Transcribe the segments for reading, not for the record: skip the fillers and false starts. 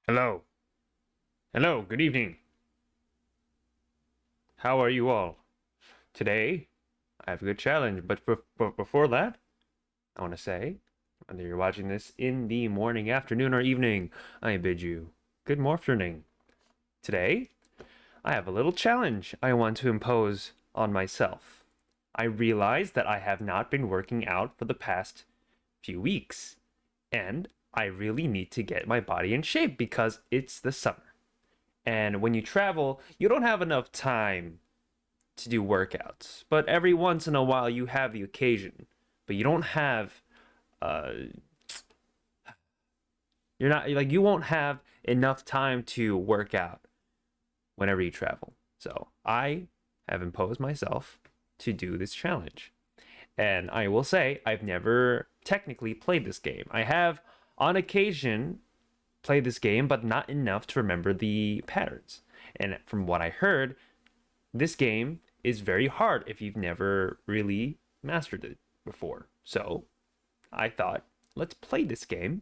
Hello. Hello, good evening. How are you all? Today, I have a good challenge, but before that, I want to say, whether you're watching this in the morning, afternoon, or evening, I bid you good morning. Today, I have a little challenge I want to impose on myself. I realize that I have not been working out for the past few weeks, and I really need to get my body in shape because it's the summer. And when you travel, you don't have enough time to do workouts. But every once in a while, you have the occasion. But you don't have, uh, you're not, like, you won't have enough time to work out whenever you travel. So I have imposed myself to do this challenge. And I will say, I've never technically played this game. I have, on occasion, played this game, but not enough to remember the patterns. And from what I heard, this game is very hard if you've never really mastered it before. So I thought, let's play this game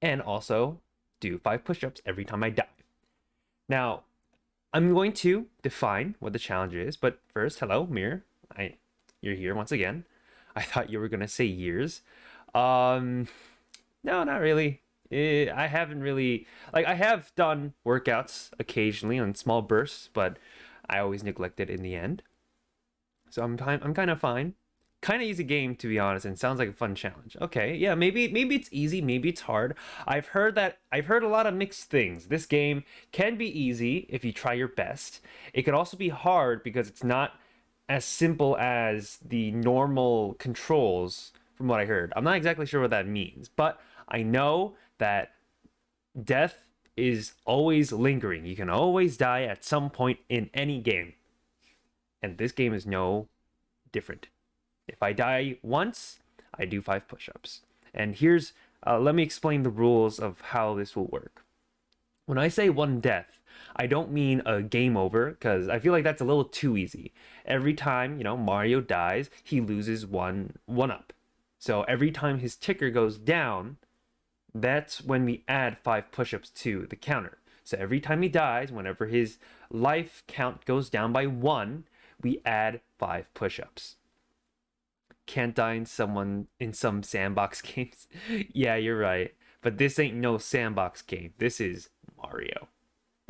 and also do 5 push-ups every time I die. Now, I'm going to define what the challenge is, but first, hello, Mir. You're here once again. I thought you were gonna say years. No, not really. I haven't really I have done workouts occasionally on small bursts, but I always neglect it in the end. So I'm kind of fine. Kind of easy game to be honest, and sounds like a fun challenge. Okay, yeah, maybe it's easy, maybe it's hard. I've heard a lot of mixed things. This game can be easy if you try your best. It could also be hard because it's not as simple as the normal controls from what I heard. I'm not exactly sure what that means, but I know that death is always lingering. You can always die at some point in any game. And this game is no different. If I die once, I do 5 push-ups. And let me explain the rules of how this will work. When I say one death, I don't mean a game over, because I feel like that's a little too easy. Every time, Mario dies, he loses one up. So every time his ticker goes down, that's when we add 5 push-ups to the counter. So every time he dies, whenever his life count goes down by 1, we add 5 push-ups. Can't die in some sandbox games. Yeah, you're right. But this ain't no sandbox game. This is Mario.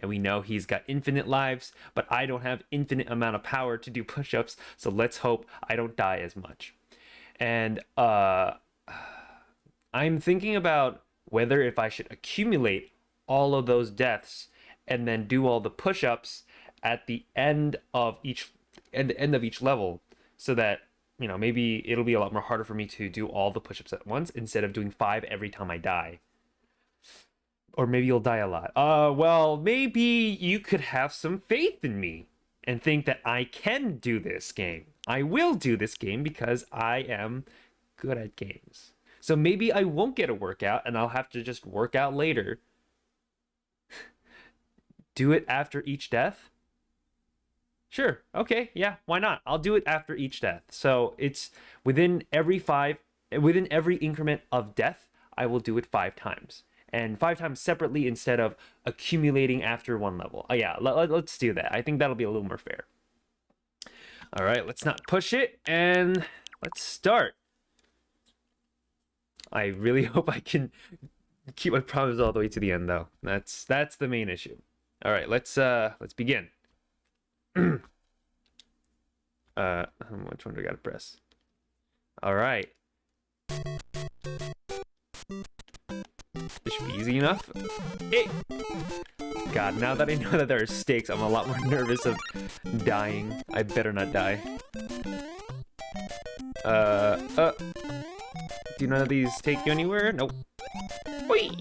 And we know he's got infinite lives, but I don't have infinite amount of power to do push-ups, so let's hope I don't die as much. And I'm thinking about whether if I should accumulate all of those deaths and then do all the push-ups at the end of each level, so that maybe it'll be a lot more harder for me to do all the push-ups at once instead of doing 5 every time I die. Or maybe you'll die a lot. Well, maybe you could have some faith in me and think that I can do this game. I will do this game because I am good at games. So maybe I won't get a workout and I'll have to just work out later. Do it after each death? Sure. Okay. Yeah. Why not? I'll do it after each death. So it's within every increment of death, I will do it 5 times. And 5 times separately instead of accumulating after one level. Oh, yeah. Let's do that. I think that'll be a little more fair. All right. Let's not push it. And let's start. I really hope I can keep my promise all the way to the end, though. That's the main issue. All right. Let's begin. Which one do I gotta press? All right. This should be easy enough. Hey! God, now that I know that there are stakes, I'm a lot more nervous of dying. I better not die. Do none of these take you anywhere? Nope. Whee!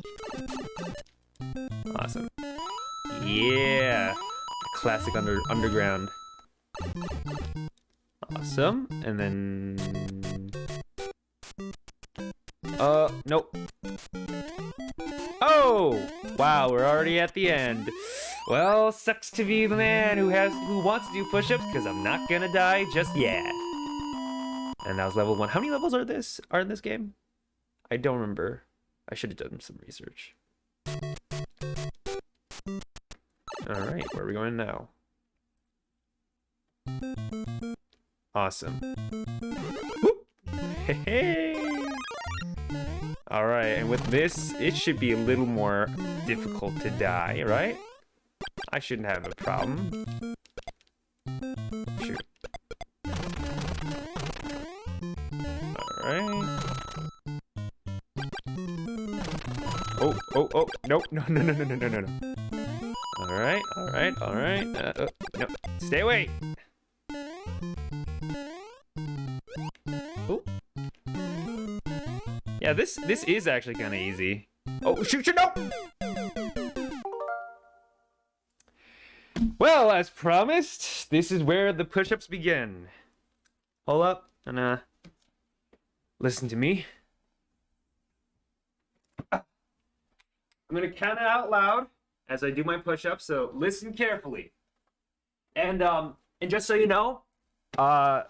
Awesome. Yeah! Classic underground. Awesome. And then... nope. Oh! Wow, we're already at the end. Well, sucks to be the man who wants to do push-ups, because I'm not gonna die just yet. And that was level 1. How many levels are in this game? I don't remember. I should have done some research. All right, where are we going now? Awesome. Whoop. Hey. All right, and with this, it should be a little more difficult to die, right? I shouldn't have a problem. Shoot. All right. Oh, no. All right. No, stay away. Oh. Yeah, this is actually kind of easy. Oh, shoot, no! Well, as promised, this is where the push-ups begin. Hold up and listen to me. I'm gonna count it out loud as I do my push-ups, so listen carefully. And just so you know, I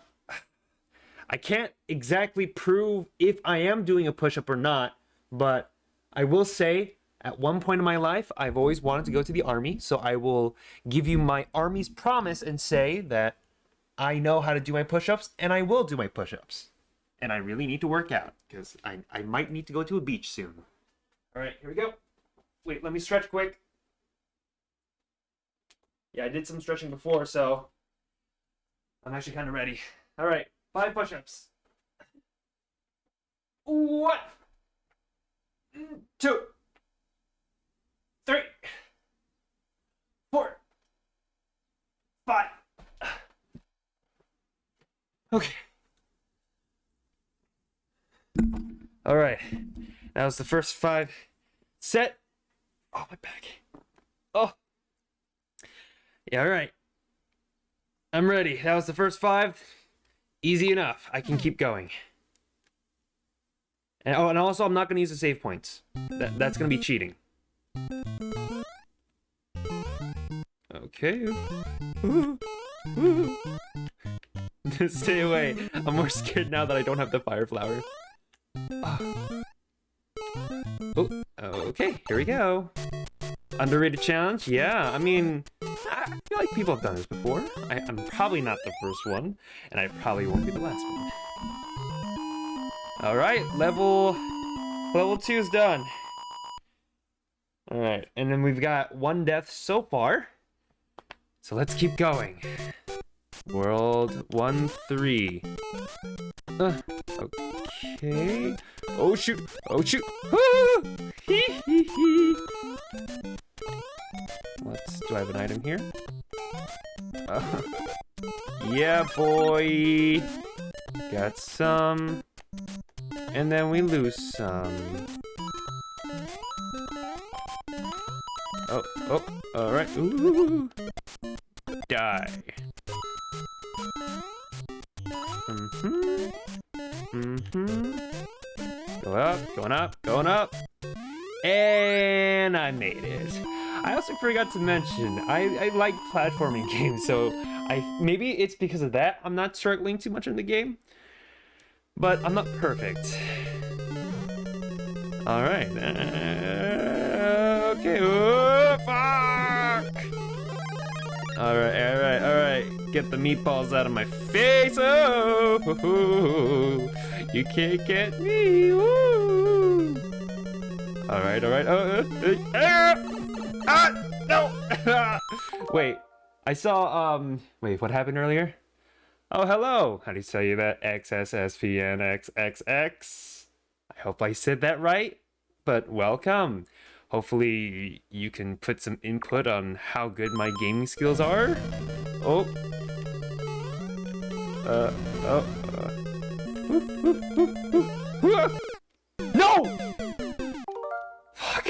can't exactly prove if I am doing a push-up or not, but I will say at one point in my life, I've always wanted to go to the army, so I will give you my army's promise and say that I know how to do my push-ups, and I will do my push-ups. And I really need to work out, because I might need to go to a beach soon. All right, here we go. Wait, let me stretch quick. Yeah, I did some stretching before, so I'm actually kind of ready. All right, 5 push-ups. 1, 2, 3, 4, 5. Okay. All right. That was the first 5 set. Oh, my back. Oh. Yeah, all right. I'm ready. That was the first 5. Easy enough. I can keep going. And and also I'm not going to use the save points. That's going to be cheating. Okay. Stay away. I'm more scared now that I don't have the fire flower. Oh, okay, here we go. Underrated challenge? Yeah, I mean, I feel like people have done this before. I'm probably not the first one, and I probably won't be the last one. All right, level 2 is done. All right, and then we've got 1 death so far. So let's keep going. World 1-3. Okay. Oh shoot! Oh shoot! Do I have an item here? Yeah, boy. Got some, and then we lose some. Oh! All right. Ooh. Die. Going up. And I made it. I also forgot to mention, I like platforming games, so maybe it's because of that I'm not struggling too much in the game. But I'm not perfect. Alright. Okay. Oh, fuck! Alright. Get the meatballs out of my face. Oh, you can't get me. Woo. Alright. No. Wait, I saw wait, what happened earlier? Oh, hello. How do you say that? XSSPNXXX. I hope I said that right, but welcome. Hopefully you can put some input on how good my gaming skills are. Oh. No! Fuck.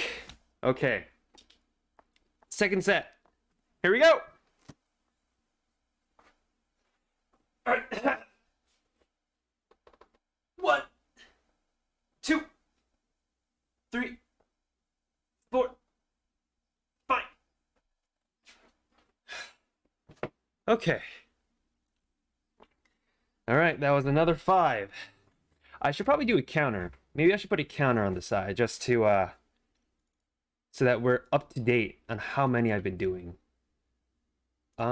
Okay. Second set. Here we go. All right. 1, 2, 3, 4, 5. Okay. All right, that was another 5. I should probably do a counter. Maybe I should put a counter on the side just to so that we're up to date on how many I've been doing. Okay,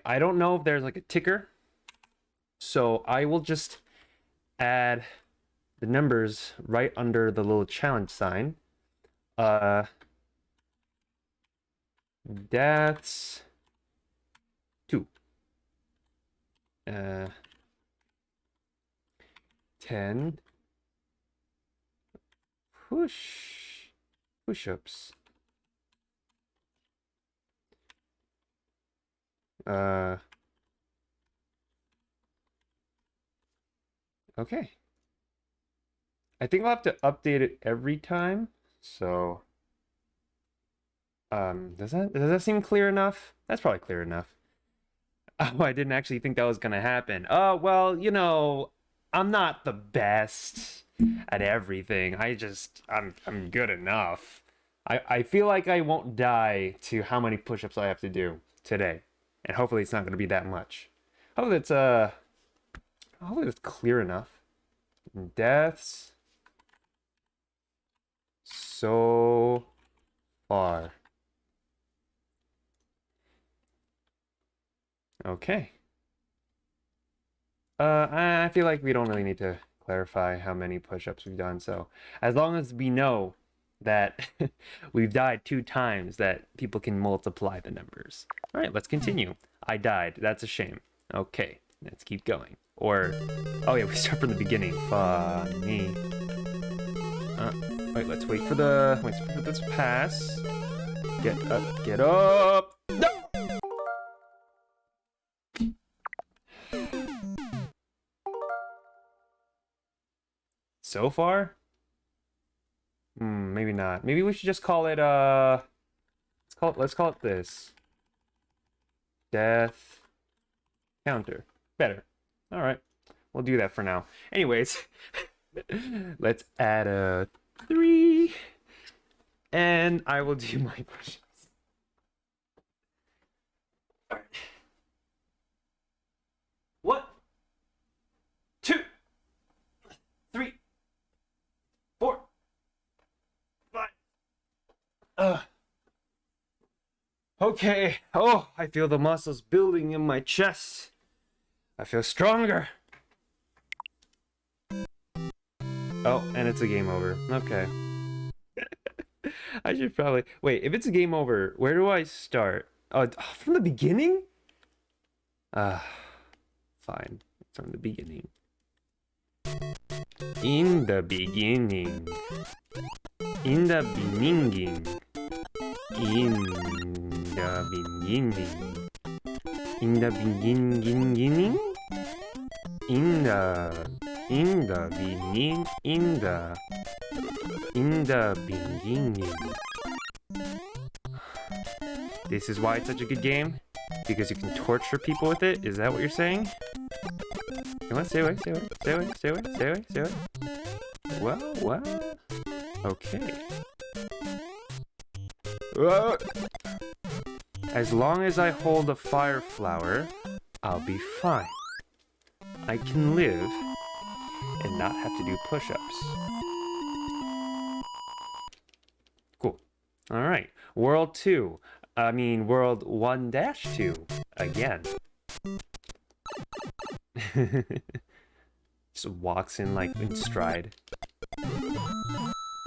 I don't know if there's like a ticker, so I will just add the numbers right under the little challenge sign. Deaths 2. 10 push-ups. Okay. I think I'll have to update it every time. So, does that seem clear enough? That's probably clear enough. Oh, I didn't actually think that was gonna happen. Oh, well, you know, I'm not the best at everything. I'm good enough. I feel like I won't die to how many push-ups I have to do today. And hopefully it's not gonna be that much. Hopefully it's clear enough. Deaths so far. Okay. I feel like we don't really need to clarify how many push-ups we've done. So as long as we know that we've died 2 times, that people can multiply the numbers. All right, let's continue. I died. That's a shame. Okay, let's keep going. Or, oh yeah, we start from the beginning. Funny. Wait, let's wait for this pass. Get up, get up. No! So far? Maybe not. Maybe we should just call it let's call it this. Death counter. Better. All right. We'll do that for now. Anyways, let's add a 3 and I will do my push-ups. All right. 1, 2, 3, 4, 5. Okay. Oh, I feel the muscles building in my chest. I feel stronger. Oh, and it's a game over. Okay. I should probably... Wait, if it's a game over, where do I start? Oh, from the beginning? Fine. From the beginning. In the beginning. In the beginning. In the beginning. In the beginning. In the beginning. This is why it's such a good game? Because you can torture people with it? Is that what you're saying? Come on, stay away. Well. Okay. As long as I hold a fire flower, I'll be fine. I can live and not have to do push-ups. Cool. All right. World 1-2 again. Just walks in like in stride.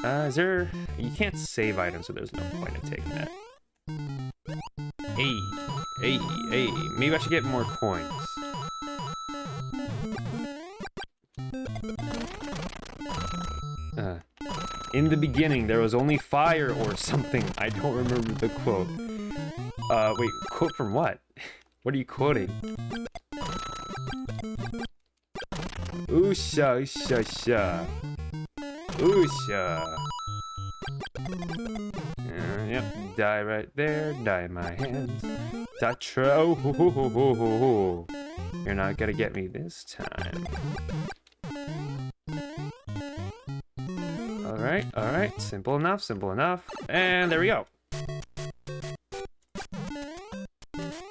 You can't save items, so there's no point in taking that. Hey. Maybe I should get more coins. In the beginning, there was only fire or something. I don't remember the quote. Wait, quote from what? What are you quoting? Oosha. Yep, die right there, die in my hands. Oh, you're not gonna get me this time. Alright, simple enough. And there we go.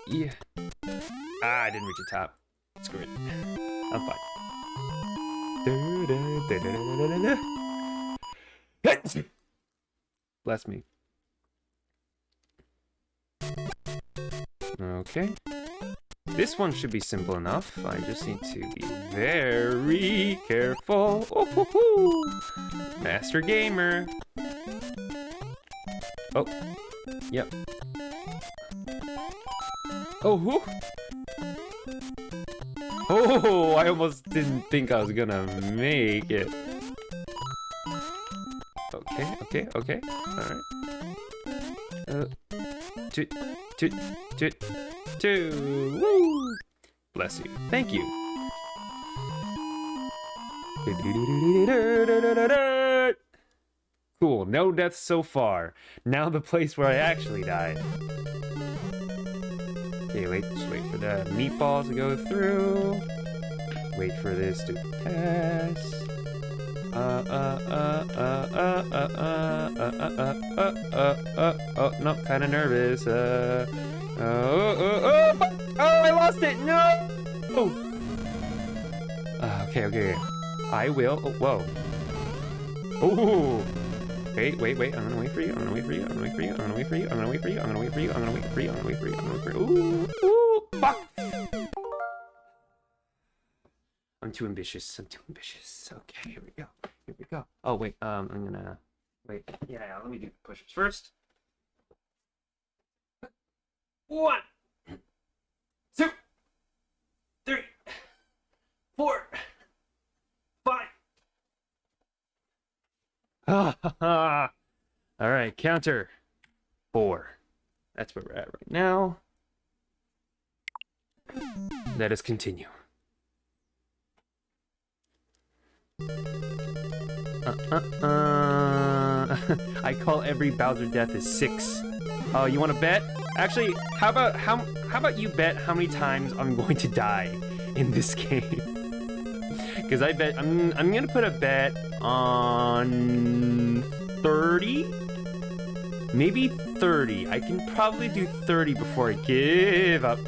Yeah. I didn't reach the top. Screw it. I'm fine. Bless me. Okay. This one should be simple enough. I just need to be very careful. Oh, hoo, hoo. Master gamer. Oh. Yep. Oh, whoo. Oh, I almost didn't think I was gonna make it. Okay. Alright. Two. Woo! Bless you. Thank you. Cool. No deaths so far. Now the place where I actually died. Okay, just wait for the meatballs to go through. Wait for this to pass. Oh, no, kind of nervous. I lost it. No. Okay. I will. Oh, whoa. Oh. Wait. I'm gonna wait for you. Ooh. Fuck. I'm too ambitious. Okay, here we go. Oh, wait. I'm gonna... Wait. Yeah, let me do the push-ups first. 1, 2, 3, 4, 5. All right, counter. 4. That's where we're at right now. Let us continue. I call every Bowser death is 6. Oh, you want to bet? Actually, how about you bet how many times I'm going to die in this game? Because I bet I'm gonna put a bet on 30, maybe 30. I can probably do 30 before I give up.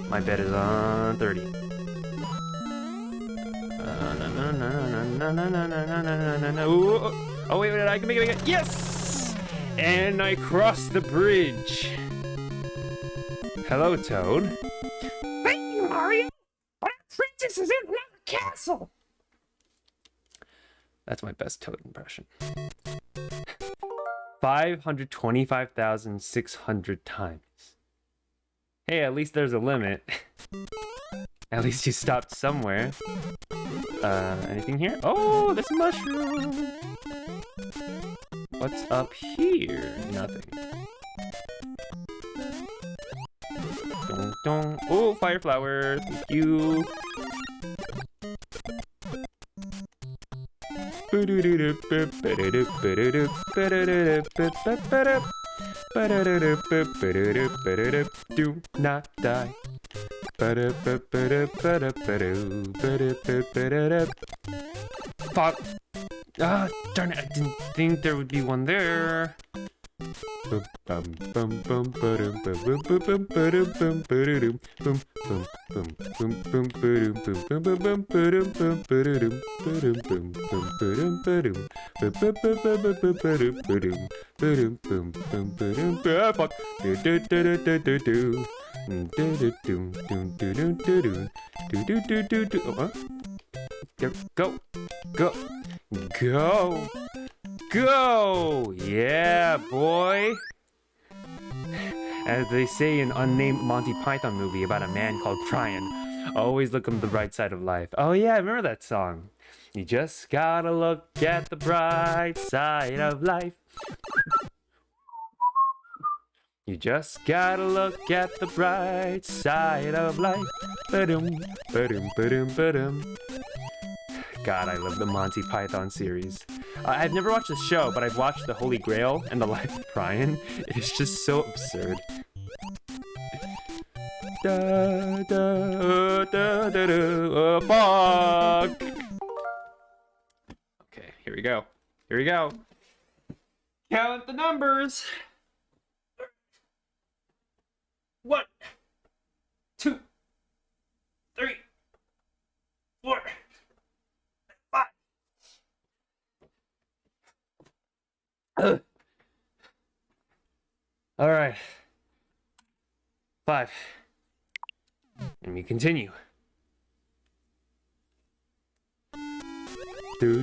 My bet is on 30. Oh wait, I can make it. Yes! And I crossed the bridge. Hello, Toad. Thank you, Mario. But our princess is in another castle. That's my best Toad impression. 525,600 times. Hey, at least there's a limit. At least you stopped somewhere. Anything here? Oh, there's a mushroom. What's up here? Nothing. Dong. Oh, fire flower. Thank you. Do not die. Fuck. Ah, darn it, I didn't think there would be one there. Ah, fuck. Go! Yeah, boy! As they say in unnamed Monty Python movie about a man called Brian, always look on the bright side of life. Oh yeah, I remember that song. You just gotta look at the bright side of life. You just gotta look at the bright side of life. Ba-dum, ba-dum, ba-dum, ba-dum. God, I love the Monty Python series. I've never watched the show, but I've watched The Holy Grail and The Life of Brian. It is just so absurd. Da, da, da, da, da, oh, fuck! Okay, here we go. Count the numbers. 1, 2, 3, 4, 5, And we continue. Do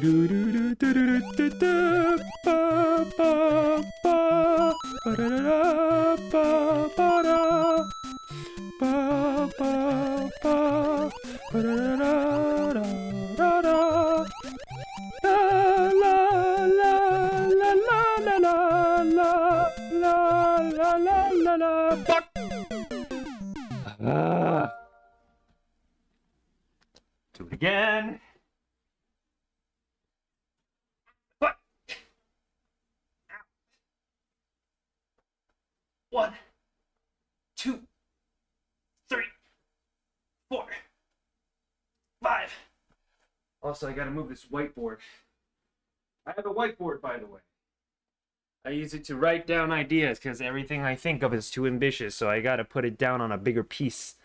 it again. What? 1, 2, 3, 4, 5. Also, I gotta move this whiteboard. I have a whiteboard, by the way. I use it to write down ideas because everything I think of is too ambitious, so I gotta put it down on a bigger piece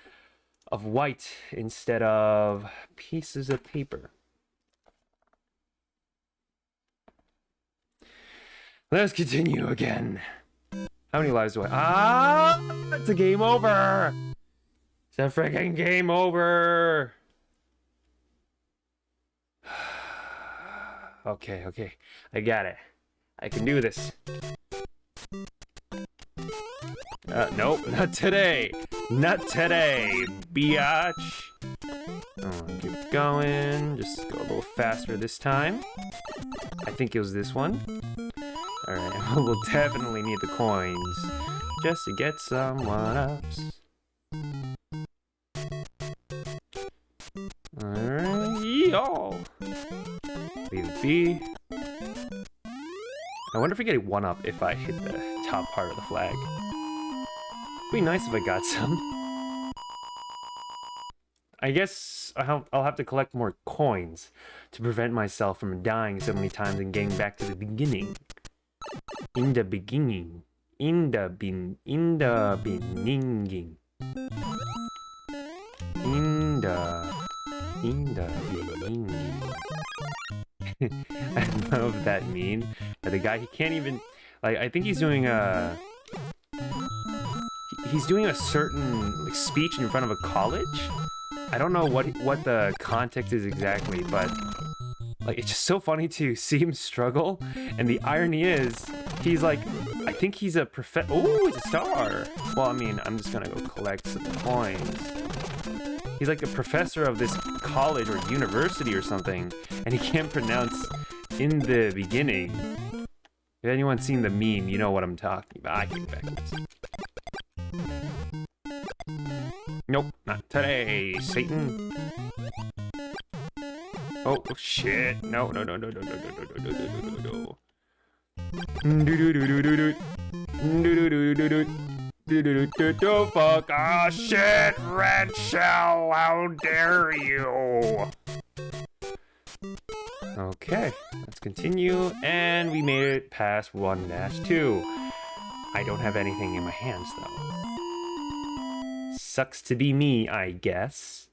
of white instead of pieces of paper. Let's continue again. How many lives do I... it's a game over! It's a freaking game over! Okay. I got it. I can do this. Nope, not today. Not today, biatch. Keep going. Just go a little faster this time. I think it was this one. Alright, we'll definitely need the coins just to get some one-ups. Alright, yo! Leave it be. I wonder if I get a one-up if I hit the top part of the flag. It'd be nice if I got some. I guess I'll have to collect more coins to prevent myself from dying so many times and getting back to the beginning. In the beginning. In the beginning. In the beginning. I don't know if that mean, but the guy, he can't even, like, I think he's doing a certain like speech in front of a college. I don't know what the context is exactly, but like it's just so funny to see him struggle. And the irony is, he's like, I think he's a oh, it's a star. Well, I mean, I'm just gonna go collect some coins. He's like a professor of this college or university or something, and he can't pronounce in the beginning. If anyone's seen the meme, you know what I'm talking about. I can't back this. Nope, not today, Satan. Oh shit! No. Oh fuck! Ah shit! Red shell! How dare you! Okay, let's continue, and we made it past 1-2. I don't have anything in my hands though. Sucks to be me, I guess.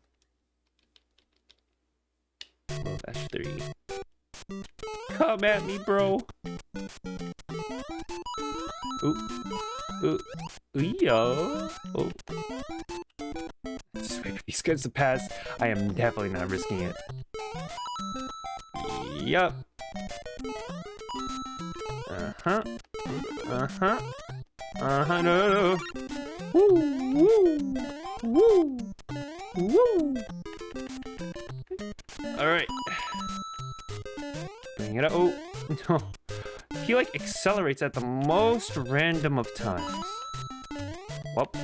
1-3. Come at me, bro. Ooh, yo. Oh. Just wait for these guys to pass. I am definitely not risking it. Yup. No. Woo. Alright. Bring it up. Oh, no. He like accelerates at the most random of times. Fuck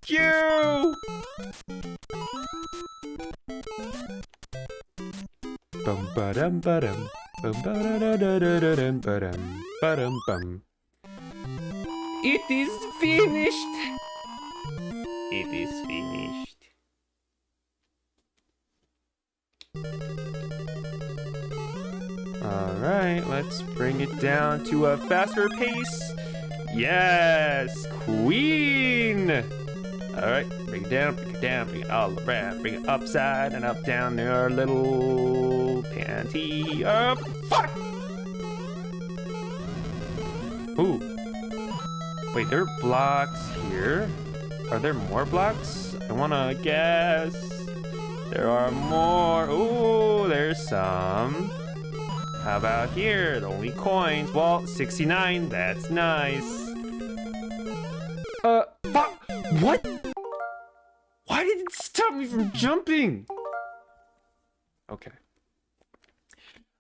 you! Bum ba-dum ba-dum. Bum ba-da-da-da-da-dum ba-dum. Ba-dum bum. It is finished! It is finished. Alright, let's bring it down to a faster pace. Yes! Queen! Alright, bring it down, bring it all around. Bring it upside and up, down there, little panty. Fuck! Ooh. Wait, there are blocks here. Are there more blocks? I wanna guess. There are more. Ooh, there's some. How about here? Only coins. Well, 69. That's nice. Fuck. What? Why did it stop me from jumping? Okay.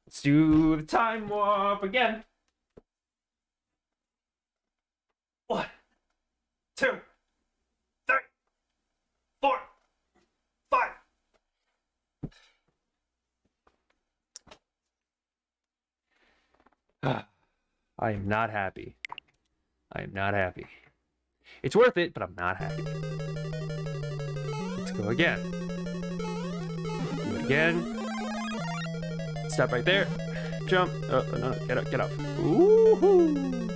Let's do the time warp again. 1, 2, 3, 4, 5. I am not happy. I am not happy. It's worth it, but I'm not happy. Let's go again. Do it again. Stop right there. Jump. Oh, no, get up, get up. Ooh.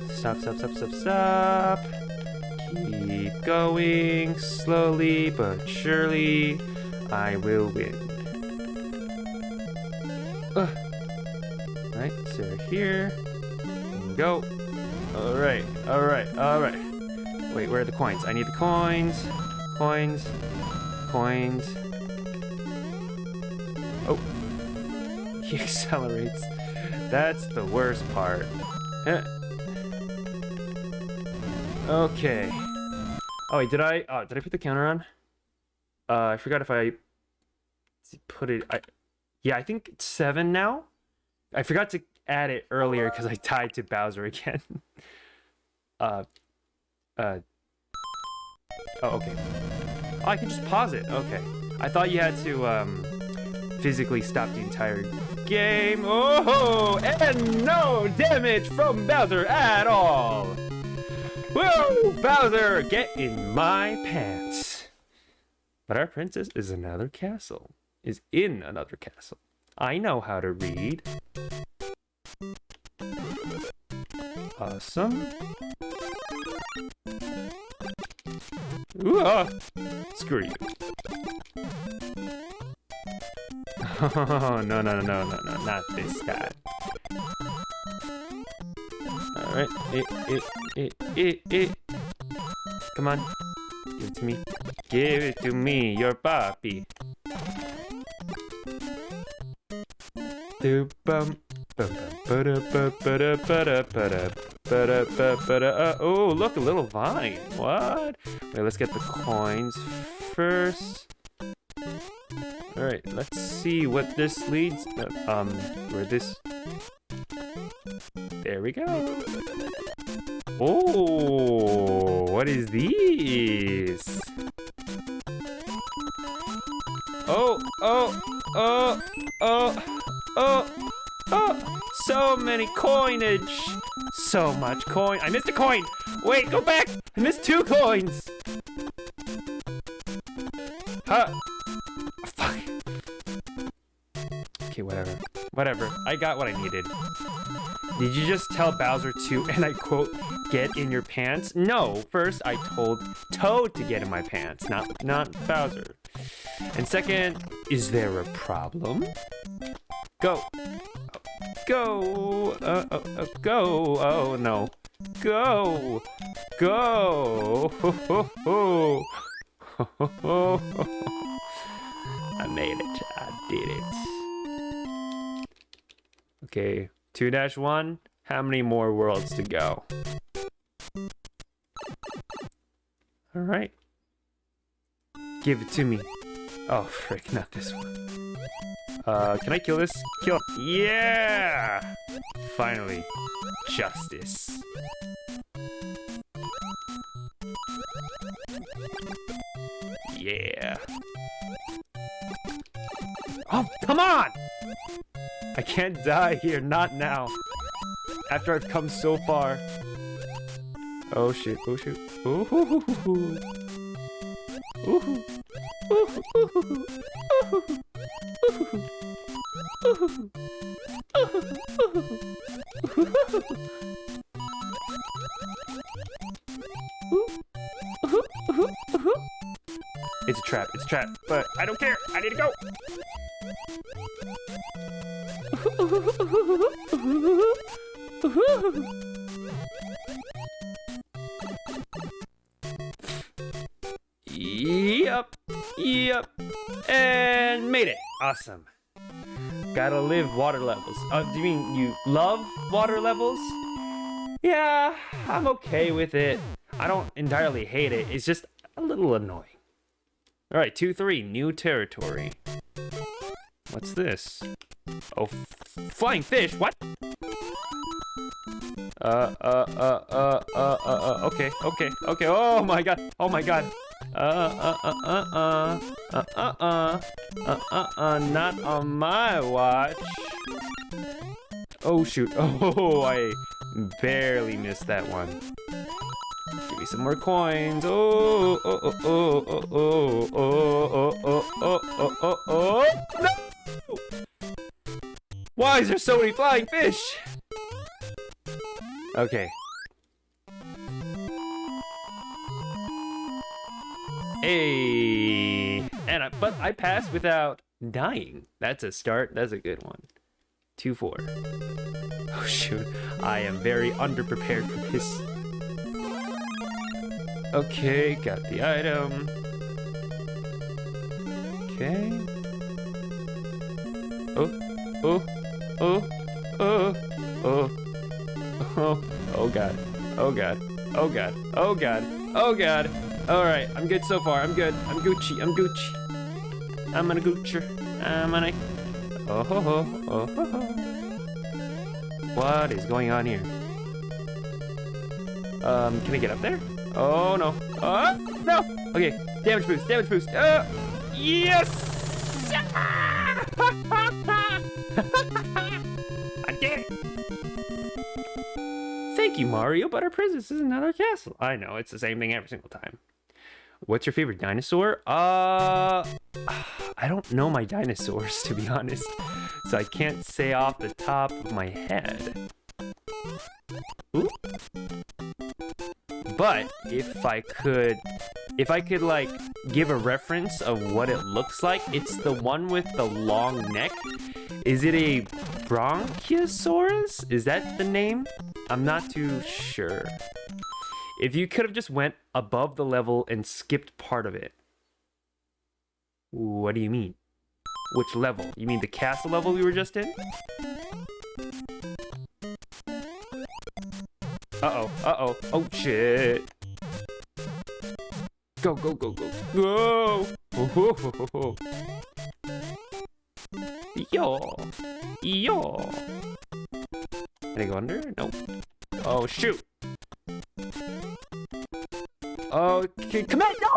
Stop, stop, stop, stop, stop. Keep going. Slowly but surely, I will win. Alright, so here. Go. Alright, alright, alright. Wait, where are the coins? I need the coins. Coins. Coins. Oh. He accelerates. That's the worst part. Okay. Oh wait, did I put the counter on? I forgot if I put it. Yeah, I think it's 7 now. I forgot to add it earlier because I tied to Bowser again. Oh, okay. Oh, I can just pause it. Okay. I thought you had to physically stop the entire game. Oh, and no damage from Bowser at all. Whoa, Bowser, get in my pants. But our princess is another castle. Is in another castle. I know how to read. Awesome. Ooh, screw you. Oh, no, no, no, no, no, no, not this guy. Alright, Come on. Give it to me. Give it to me, your puppy. Oh, look, a little vine. What? Wait, let's get the coins first. Alright, let's see what this leads. Where this. There we go. Oh, what is these? Oh, so many coinage. So much coin. I missed a coin. Wait, go back. I missed 2 coins. Huh. Fuck. Okay, whatever. Whatever. I got what I needed. Did you just tell Bowser to, and I quote, get in your pants? No. First, I told Toad to get in my pants, not Bowser. And second, is there a problem? Go. Go. Go. Oh, no. Go. Go. I made it. I did it. Okay. 2-1. How many more worlds to go? All right. Give it to me. Oh, frick, not this one. Can I kill this? Kill him. Yeah! Finally. Justice. Yeah. Oh, come on! I can't die here, not now. After I've come so far. Oh shit, oh shoot. Ooh, hoo, hoo, hoo, hoo. Ooh, hoo. Ooh, hoo, hoo, hoo, hoo. It's a trap, but I don't care. I need to go. Yep. Yep. And made it. Awesome. Gotta live water levels. Do you mean you love water levels? Yeah, I'm okay with it. I don't entirely hate it. It's just a little annoying. All right, 2-3, new territory. What's this? Oh, flying fish. What? Okay. Oh my god. Oh my god. Not on my watch. Oh shoot. Oh, I barely missed that one. Give me some more coins. Oh. No! Why is there so many flying fish? Okay. Hey, but I passed without dying. That's a start. That's a good one. 2-4. Oh shoot, I am very underprepared for this. Okay, got the item. Okay. Oh god. Oh god. Alright, I'm good so far. I'm good. I'm Gucci. I'm gonna Goocher. What is going on here? Can I get up there? Oh no. No! Okay, damage boost. Yes! I did it! Thank you, Mario, but our princess is another castle. I know, it's the same thing every single time. What's your favorite dinosaur? I don't know my dinosaurs, to be honest. So I can't say off the top of my head. Ooh. But if I could like give a reference of what it looks like, it's the one with the long neck. Is it a Bronchiosaurus? Is that the name? I'm not too sure. If you could have just went above the level and skipped part of it. What do you mean? Which level? You mean the castle level we were just in? Uh-oh. Oh, shit. Go. Oh. Yo. Can I go under? Nope. Oh, shoot. Okay, come on, no!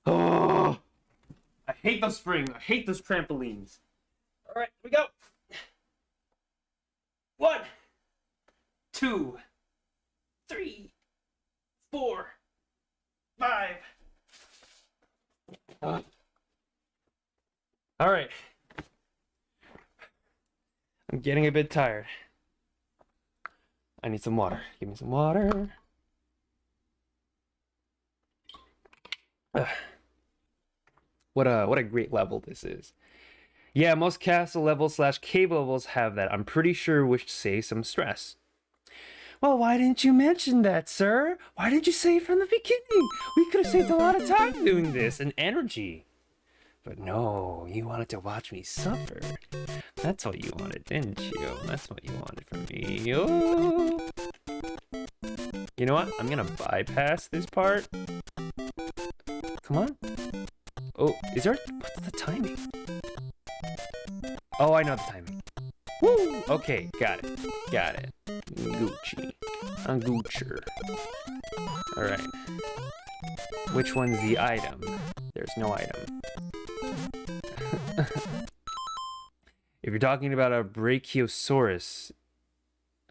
Oh, I hate those springs. I hate those trampolines. All right, here we go. 1, 2, 3, 4, 5. All right. I'm getting a bit tired. I need some water. Give me some water. What a great level this is. Yeah, most castle levels / cave levels have that. I'm pretty sure which say some stress. Well, why didn't you mention that, sir? Why didn't you say it from the beginning? We could have saved a lot of time doing this and energy. But no, you wanted to watch me suffer. That's what you wanted, didn't you? That's what you wanted from me. Oh. You know what? I'm gonna bypass this part. Come on. Oh, is there... What's the timing? Oh, I know the timing. Woo! Okay, got it. Gucci. I'm Goocher. Alright. Which one's the item? There's no item. If you're talking about a Brachiosaurus,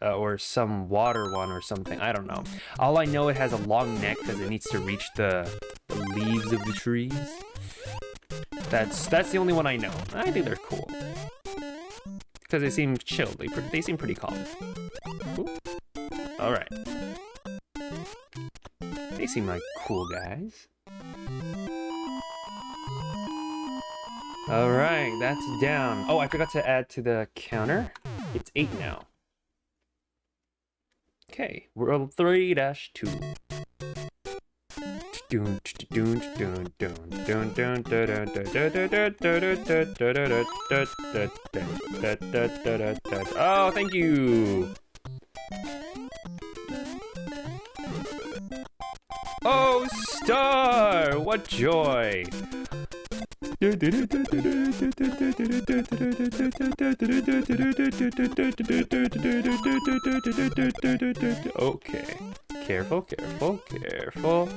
or some water one or something, I don't know. All I know, it has a long neck because it needs to reach the leaves of the trees. That's the only one I know. I think they're cool. Because they seem chill. They seem pretty calm. Alright. They seem like cool guys. All right, that's down. Oh, I forgot to add to the counter. It's 8 now. Okay, world 3-2. Oh, thank you. Oh, star! What joy! Okay. Careful, careful, careful.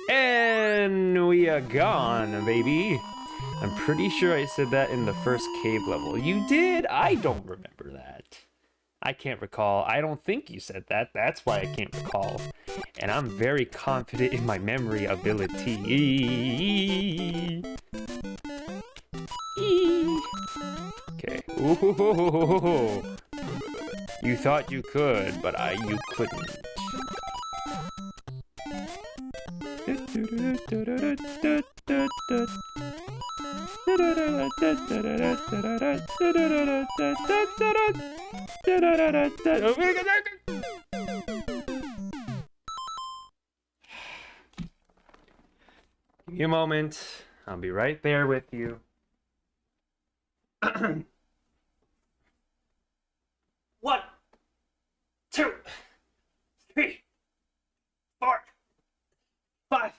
And we are gone, baby. I'm pretty sure I said that in the first cave level. You did? I don't remember that. I can't recall. I don't think you said that. That's why I can't recall. And I'm very confident in my memory ability. Okay. Ooh. You thought you could, but you couldn't. Give me a moment. I'll be right there with you. 1, 2, 3, 4, 5.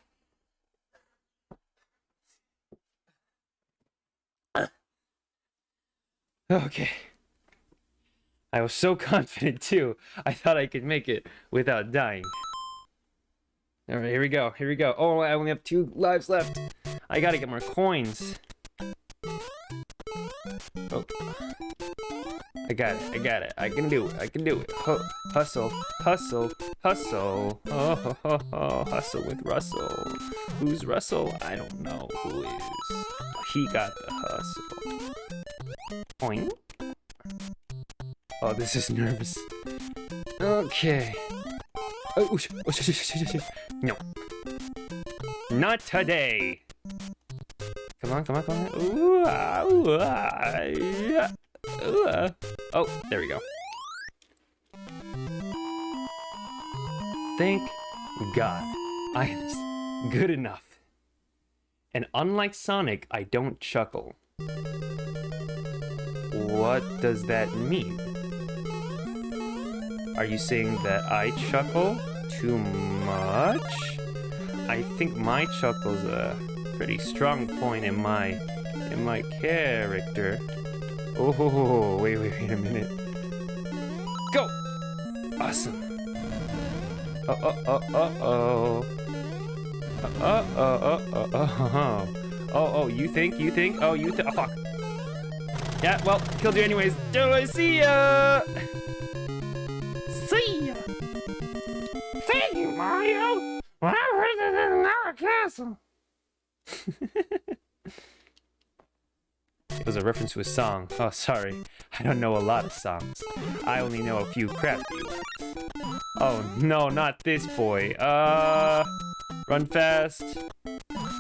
Okay. I was so confident too. I thought I could make it without dying. All right, here we go. Here we go. Oh, I only have 2 lives left. I gotta get more coins. Oh. I got it. I got it. I can do it. I can do it. Hustle. Hustle. Hustle. Oh, hustle with Russell. Who's Russell? I don't know who is. He got the hustle. Point. Oh, this is nervous. Okay. Oh, no. Not today. Come on, come on, come on. Ooh, ooh, yeah. Oh, there we go. Thank God. I am good enough. And unlike Sonic, I don't chuckle. What does that mean? Are you saying that I chuckle too much? I think my chuckle's a pretty strong point in my character. Oh, wait a minute. Go! Awesome. Oh, you think? Oh, oh, fuck. Yeah, well, killed you anyways. See ya! See ya! Thank you, Mario! When I heard it in our castle. It was a reference to a song. Oh, sorry. I don't know a lot of songs. I only know a few crappy ones. Oh, no, not this boy. Run fast.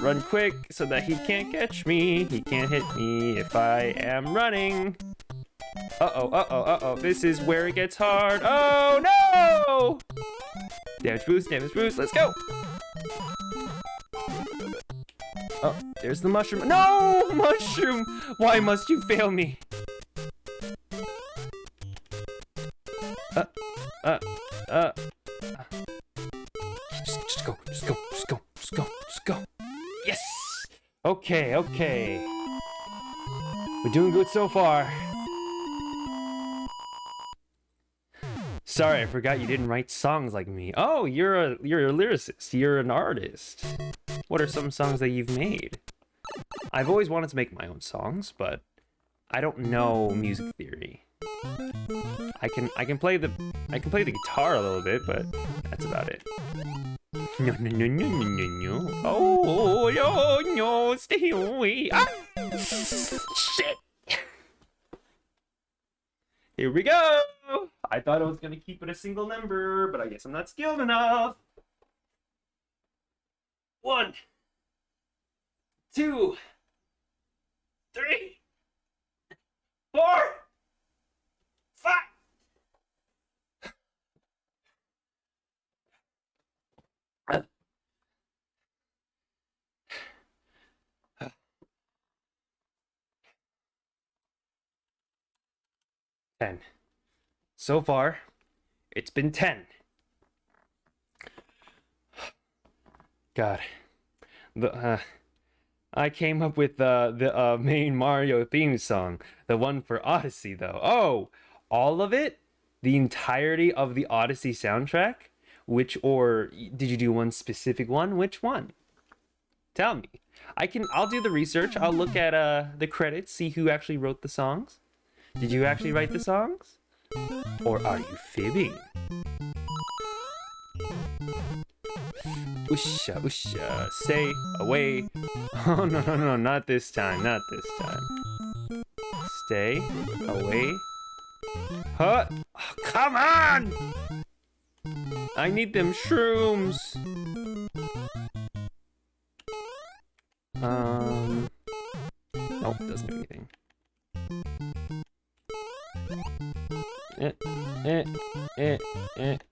Run quick so that he can't catch me. He can't hit me if I am running. Uh-oh. This is where it gets hard. Oh, no! Damage boost, let's go! Oh, there's the mushroom. No! Mushroom! Why must you fail me? Just go. Yes! Okay. We're doing good so far. Sorry, I forgot you didn't write songs like me. Oh, you're a lyricist. You're an artist. What are some songs that you've made? I've always wanted to make my own songs, but I don't know music theory. I can play the guitar a little bit, but that's about it. No. Oh, no, stay away. Ah! Shit. Here we go. I thought I was gonna keep it a single number, but I guess I'm not skilled enough. 1, 2, 10. So far, it's been 10. God. I came up with the main Mario theme song. The one for Odyssey, though. Oh! All of it? The entirety of the Odyssey soundtrack? Or did you do one specific one? Which one? Tell me. I'll do the research. I'll look at the credits, see who actually wrote the songs. Did you actually write the songs? Or are you fibbing? Usha, usha, stay away. Oh, no, not this time, not this time. Stay away. Huh? Oh, come on! I need them shrooms. Nope, doesn't do anything.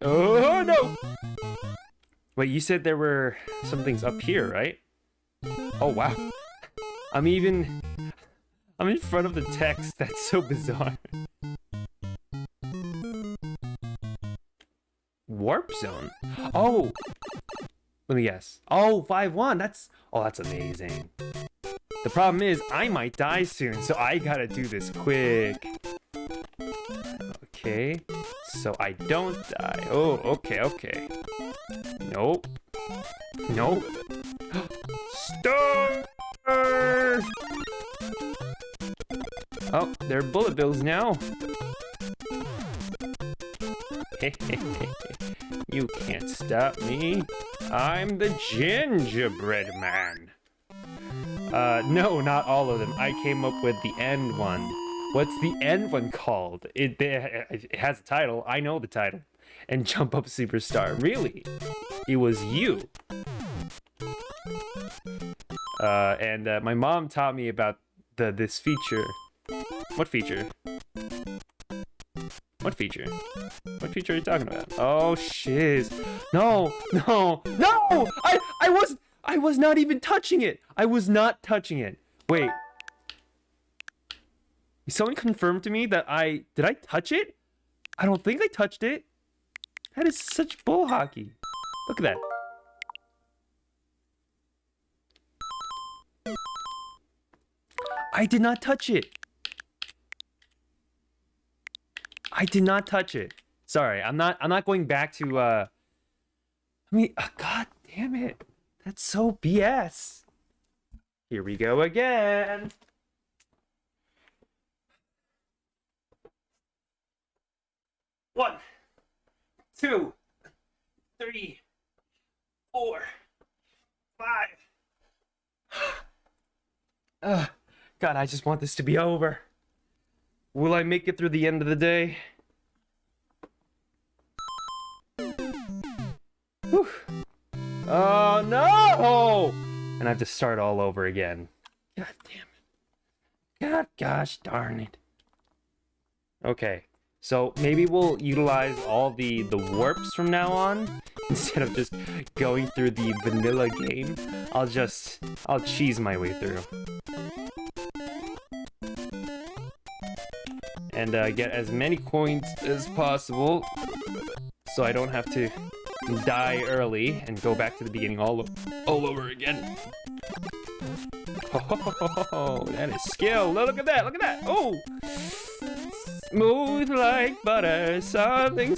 Oh no! Wait, you said there were some things up here, right? Oh wow. I'm in front of the text. That's so bizarre. Warp zone? Oh! Let me guess. Oh, 5-1. That's amazing. The problem is, I might die soon, so I gotta do this quick. Okay, so I don't die. Oh, okay. Nope. Star! Oh, they're bullet bills now. You can't stop me. I'm the gingerbread man. No, not all of them. I came up with the end one. What's the end one called? It has a title. I know the title. And Jump Up Superstar. Really? It was you. And my mom taught me about this feature. What feature? What feature? What feature are you talking about? Oh, shiz. No! I was not even touching it. I was not touching it. Wait. Someone confirmed to me that did I touch it? I don't think I touched it. That is such bull hockey. Look at that. I did not touch it. I did not touch it. Sorry, I'm not going back to god damn it. That's so BS. Here we go again. One, 2, 3, 4, 5. God, I just want this to be over. Will I make it through the end of the day? Whew. Oh no! And I have to start all over again. God damn it. God gosh darn it. Okay. So maybe we'll utilize all the warps from now on instead of just going through the vanilla game. I'll cheese my way through. And get as many coins as possible so I don't have to die early and go back to the beginning all over again. Oh, that is skill. Look at that. Look at that. Oh! Smooth like butter. Something.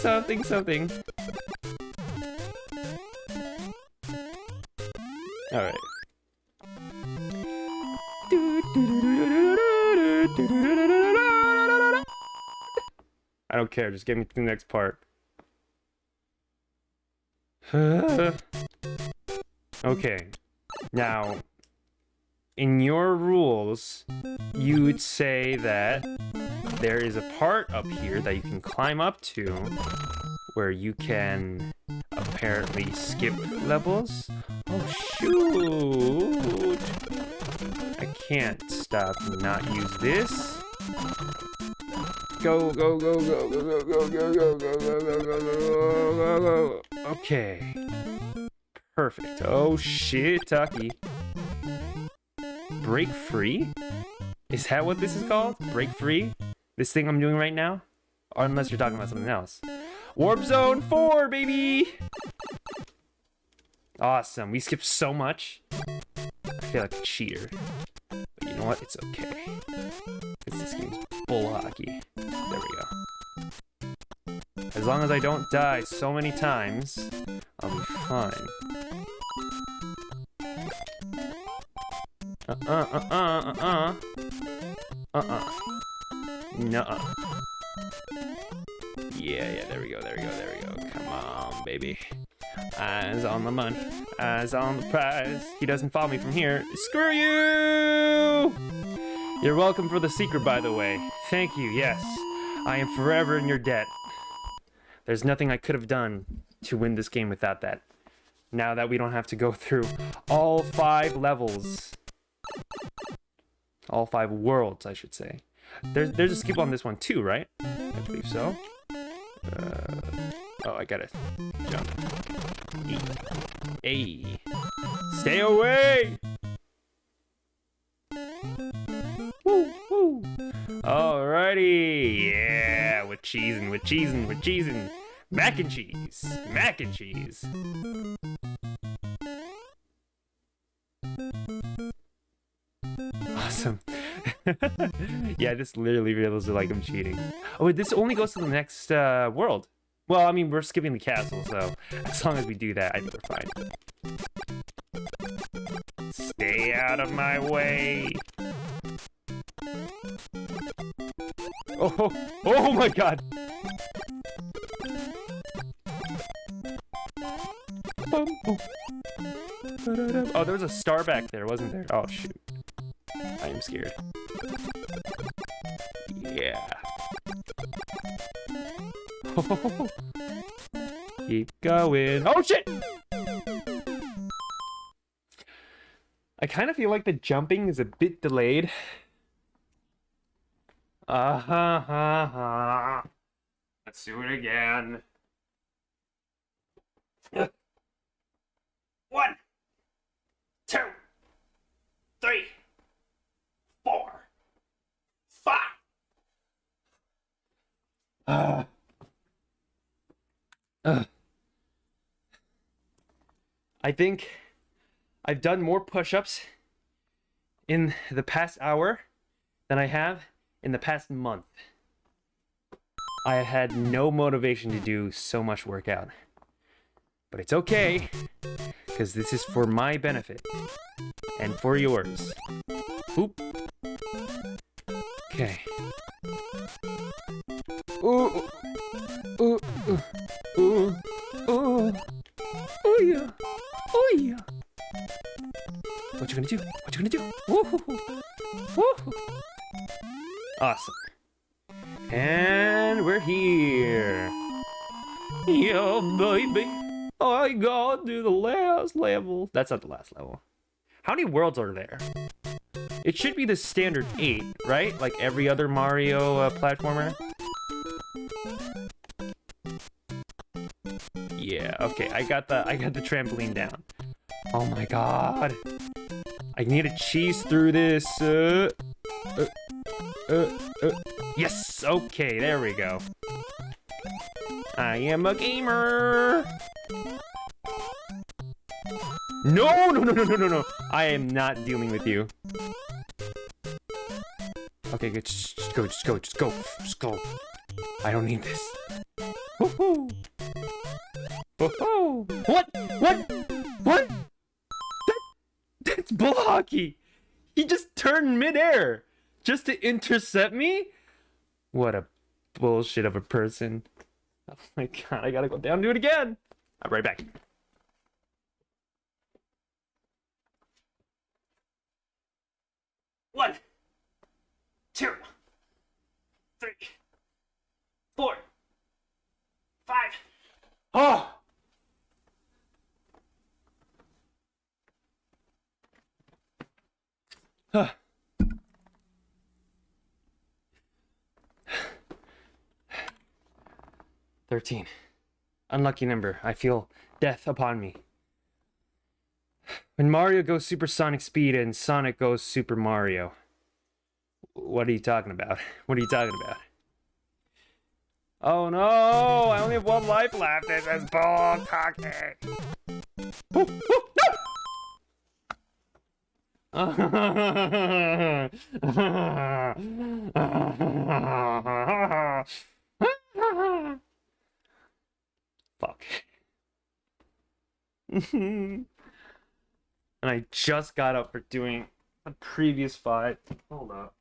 Alright. I don't care, just get me to the next part. Okay. Now, in your rules, you would say that there is a part up here that you can climb up to where you can apparently skip levels. Oh, shoot! I can't stop and not use this. Go. Okay. Perfect. Oh, shit, Tucky. Break free? Is that what this is called? Break free? This thing I'm doing right now? Or unless you're talking about something else. Warp Zone 4, baby! Awesome. We skipped so much. I feel like a cheater. But you know what? It's okay. Because this game's bull hockey. There we go. As long as I don't die so many times, I'll be fine. Nuh-uh. Yeah, there we go. Come on, baby. Eyes on the money, eyes on the prize. He doesn't follow me from here. Screw you! You're welcome for the secret, by the way. Thank you, yes. I am forever in your debt. There's nothing I could have done to win this game without that. Now that we don't have to go through all 5 levels. All 5 worlds, I should say. There's a skip on this one too, right? I believe so. Oh, I gotta jump. Hey. Stay away! Woo, woo. Alrighty. Yeah, we're cheesing. Mac and cheese. Awesome. Yeah, this literally feels like I'm cheating. Oh, this only goes to the next world. Well, I mean, we're skipping the castle, so as long as we do that, I think we're fine. Stay out of my way. Oh my god. Oh, there was a star back there, wasn't there? Oh, shoot. I am scared. Yeah. Keep going. Oh, shit! I kind of feel like the jumping is a bit delayed. Let's do it again. 1, 2, 3, 4, 5. I think I've done more push-ups in the past hour than I have in the past month. I had no motivation to do so much workout. But it's okay, because this is for my benefit and for yours. Oop. Okay. Ooh. Ooh. Ooh. Ooh. Oh yeah. Oh yeah. What you gonna do? Woo-hoo-hoo. Woo-hoo. Awesome. And we're here. Yeah, baby. I got to the last level. That's not the last level. How many worlds are there? It should be the standard 8, right? Like every other Mario platformer. Yeah, okay. I got the trampoline down. Oh my god. I need to cheese through this. Yes, okay, there we go. I am a gamer. No. I am not dealing with you. Okay, good. Just go. I don't need this. Woohoo! Woohoo! What? That's bull hockey. He just turned midair just to intercept me. What a bullshit of a person. Oh my god, I gotta go down and do it again. I'll be right back. One, 2, 3, 4, 5. Oh! 13. Unlucky number. I feel death upon me. When Mario goes supersonic speed and Sonic goes Super Mario. What are you talking about? What are you talking about? Oh no! I only have one life left. This is bull talking. Oh, oh, no! Fuck. And I just got up for doing a previous fight. Hold up.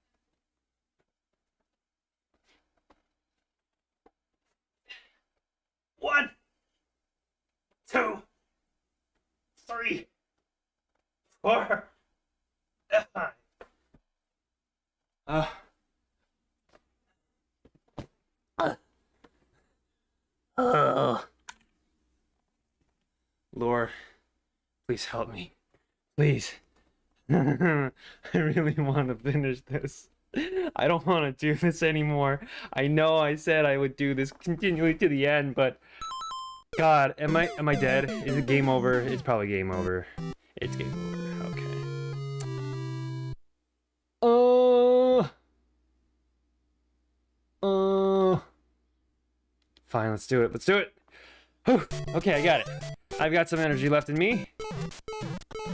One, two, three, four, five. Lord, please help me. Please. I really want to finish this. I don't want to do this anymore. I know I said I would do this continually to the end, but God, am I dead? Is it game over? It's probably game over. It's game over. Okay. Fine, let's do it. Let's do it. Whew. Okay, I got it. I've got some energy left in me.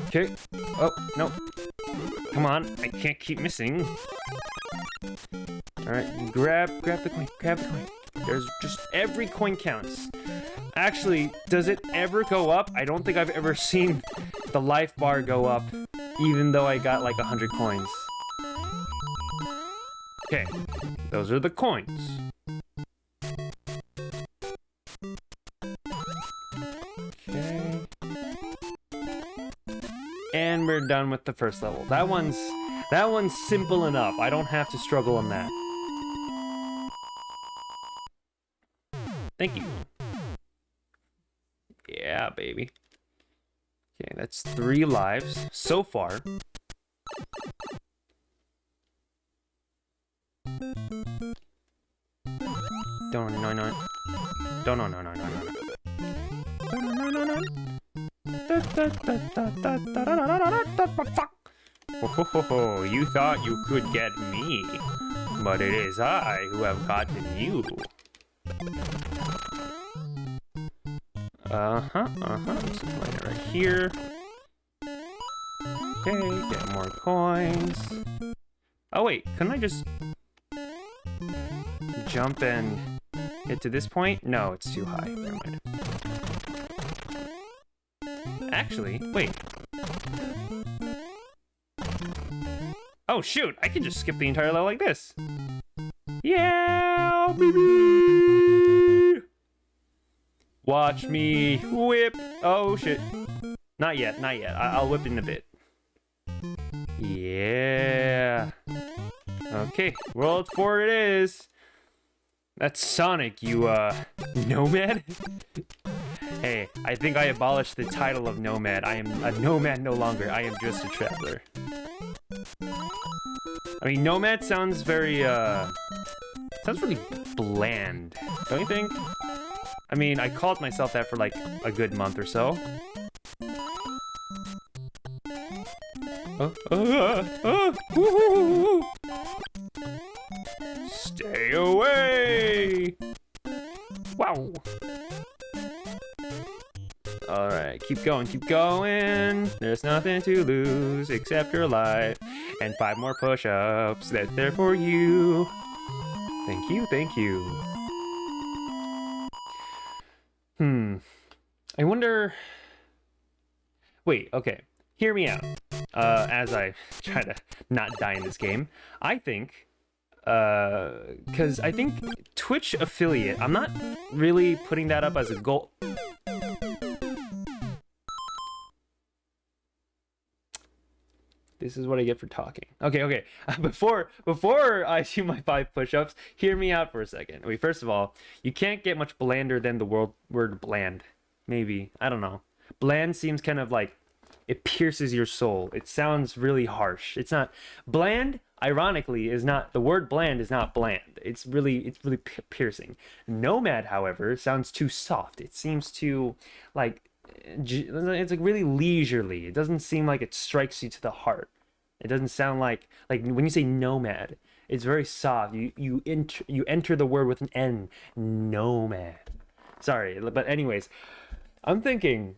Okay. Oh, no. Come on. I can't keep missing. Alright, grab the coin. Grab the coin. There's just every coin counts. Actually, does it ever go up? I don't think I've ever seen the life bar go up, even though I got like 100 coins. Okay, those are the coins. Okay. And we're done with the first level. That one's simple enough. I don't have to struggle on that. Thank you. Yeah, baby. Okay, that's 3 lives so far. Oh, you thought you could get me, but it is I who have gotten you. Just laying it right here. Okay, get more coins. Oh wait, couldn't I just jump and get to this point? No, it's too high. Never mind. Actually, wait. Oh shoot, I can just skip the entire level like this. Yeah, baby! Watch me whip. Oh shit. Not yet, not yet. I'll whip in a bit. Yeah. Okay, World 4 it is. That's Sonic, you, nomad? Hey, I think I abolished the title of nomad. I am a nomad no longer. I am just a traveler. I mean, nomad sounds very, sounds really bland, don't you think? I mean, I called myself that for like a good month or so. Stay away! Wow. Alright, keep going, keep going. There's nothing to lose except your life. And 5 more push-ups. That's there for you. Thank you, thank you. I wonder... Wait, okay. Hear me out. As I try to not die in this game. I think... because I think Twitch affiliate... I'm not really putting that up as a goal... This is what I get for talking. Okay. Before I do my 5 push-ups, hear me out for a second. Wait, first of all, you can't get much blander than the word bland. Maybe. I don't know. Bland seems kind of like it pierces your soul. It sounds really harsh. It's not bland. Ironically, is not the word bland is not bland. It's really piercing. Nomad, however, sounds too soft. It seems too like it's like really leisurely. It doesn't seem like it strikes you to the heart. It doesn't sound like when you say nomad, It's very soft. You enter the word with an N. Nomad. Sorry, but anyways, I'm thinking,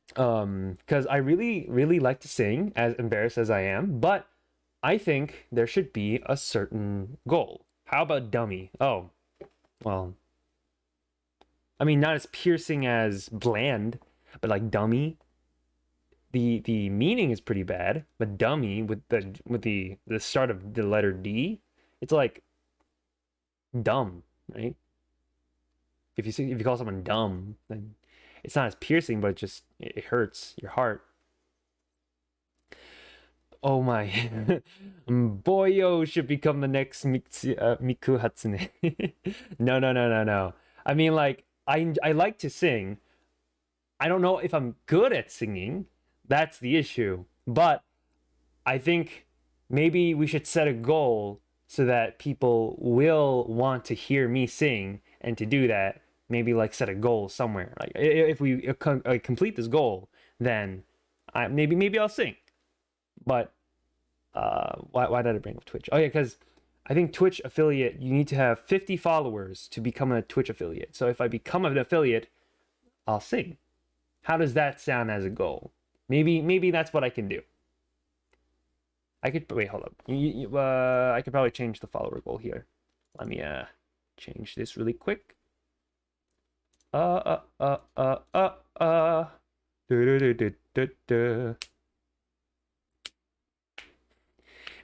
because I really like to sing, as embarrassed as I am, but I think there should be a certain goal. How about dummy? Oh, well, I mean, not as piercing as bland, but like dummy. The meaning is pretty bad, but dummy with the start of the letter D, it's like dumb, right? If you call someone dumb, then it's not as piercing, but it hurts your heart. Oh my, Boyo should become the next Miku Hatsune. No, no, no, no, no. I mean, like, I like to sing. I don't know if I'm good at singing. That's the issue. But I think maybe we should set a goal so that people will want to hear me sing. And to do that, maybe like set a goal somewhere. Like if we complete this goal, then maybe I'll sing. But why did I bring up Twitch? Oh yeah, because I think Twitch affiliate, you need to have 50 followers to become a Twitch affiliate. So if I become an affiliate, I'll sing. How does that sound as a goal? Maybe that's what I can do. I could wait. Hold up. I could probably change the follower goal here. Let me change this really quick.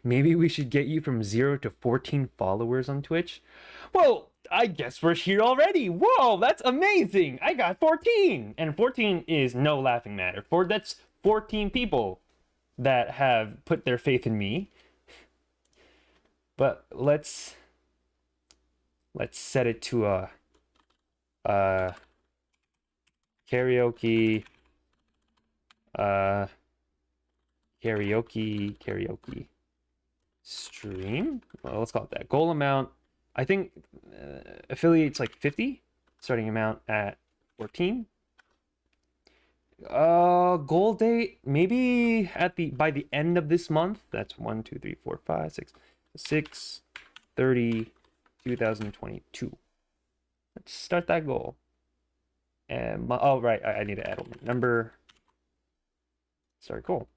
Maybe we should get you from 0 to 14 followers on Twitch. Well, I guess we're here already. Whoa, that's amazing. I got 14. And 14 is no laughing matter. That's 14 people that have put their faith in me. But let's set it to a karaoke stream. Well, let's call it that. Goal amount, I think affiliates like 50, starting amount at 14. Goal date maybe by the end of this month. That's 1 2 3 4 5 6 30 2022. Let's start that goal. And oh right, I need to add a number. Sorry, cool.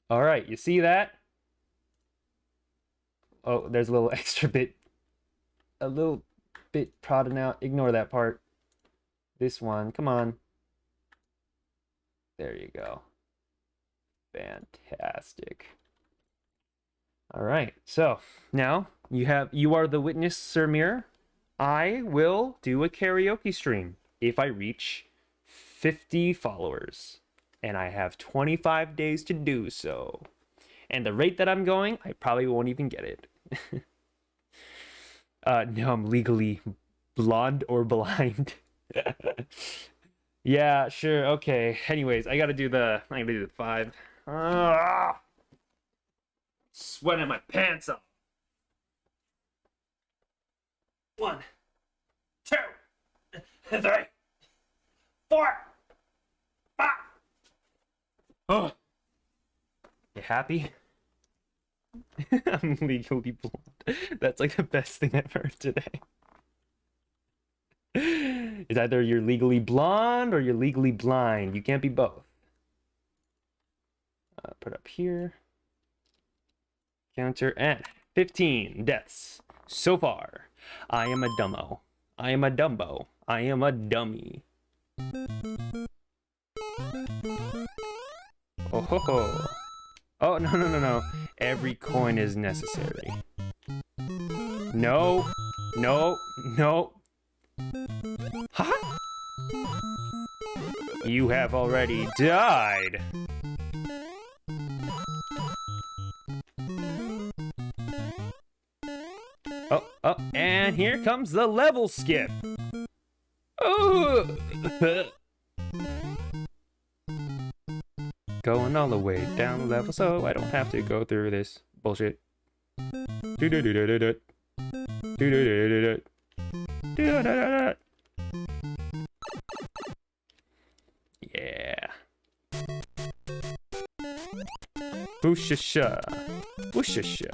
All right, you see that? Oh, there's a little extra bit, prodding out. Ignore that part. This one, come on. There you go. Fantastic. All right, so now you are the witness, Sir Mirror. I will do a karaoke stream if I reach 50 followers, and I have 25 days to do so. And the rate that I'm going, I probably won't even get it. No, I'm legally blonde or blind. Yeah, sure, okay. Anyways, I gotta do the 5. Sweating my pants off. 1, 2, 3, 4, 5. Oh, you happy? I'm legally blonde. That's like the best thing I've heard today. It's either you're legally blonde or you're legally blind. You can't be both. Put up here. Counter and 15 deaths so far. I am a dumbo. I am a dumbo. I am a dummy. Oh ho ho. Oh, no. Every coin is necessary. No. Huh? You have already died. Oh, and here comes the level skip. Oh. Going all the way down the level so I don't have to go through this bullshit. Yeah. Whoosha-sha. Whoosha-sha.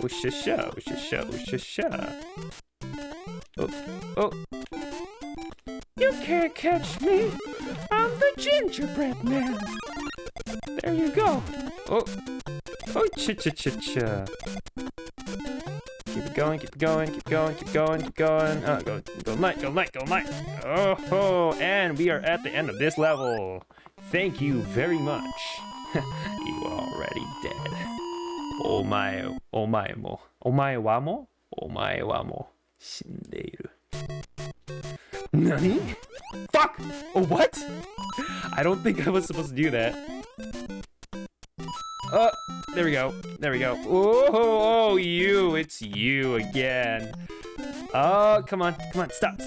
Ooh-sha-sha, ooh-sha-sha, ooh-sha-sha. Oh, oh. You can't catch me. I'm the gingerbread man. There you go. Oh, oh, cha-cha-cha-cha. Keep it going, keep it going, keep going, keep going, keep going. Go light, go light, go light. Oh, and we are at the end of this level. Thank you very much. You are already dead. Omae wamo? Omae wamo. Shindeiru. Nani? Fuck! Oh, what? I don't think I was supposed to do that. There we go. There we go. Oh, you. It's you again. Oh, come on. Come on. Stop.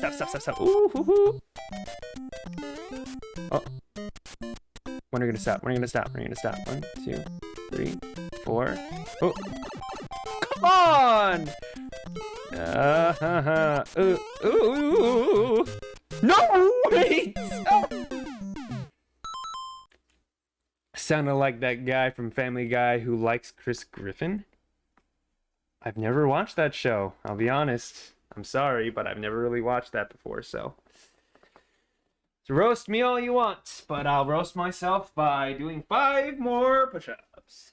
Ooh, hoo, hoo. Oh. When are we gonna stop? When are you gonna stop? When are you gonna stop? 1, 2, 3, 4. Oh. Come on! Ooh. No, wait! Oh. Sounded like that guy from Family Guy who likes Chris Griffin. I've never watched that show, I'll be honest. I'm sorry, but I've never really watched that before, so. So roast me all you want, but I'll roast myself by doing 5 more push-ups.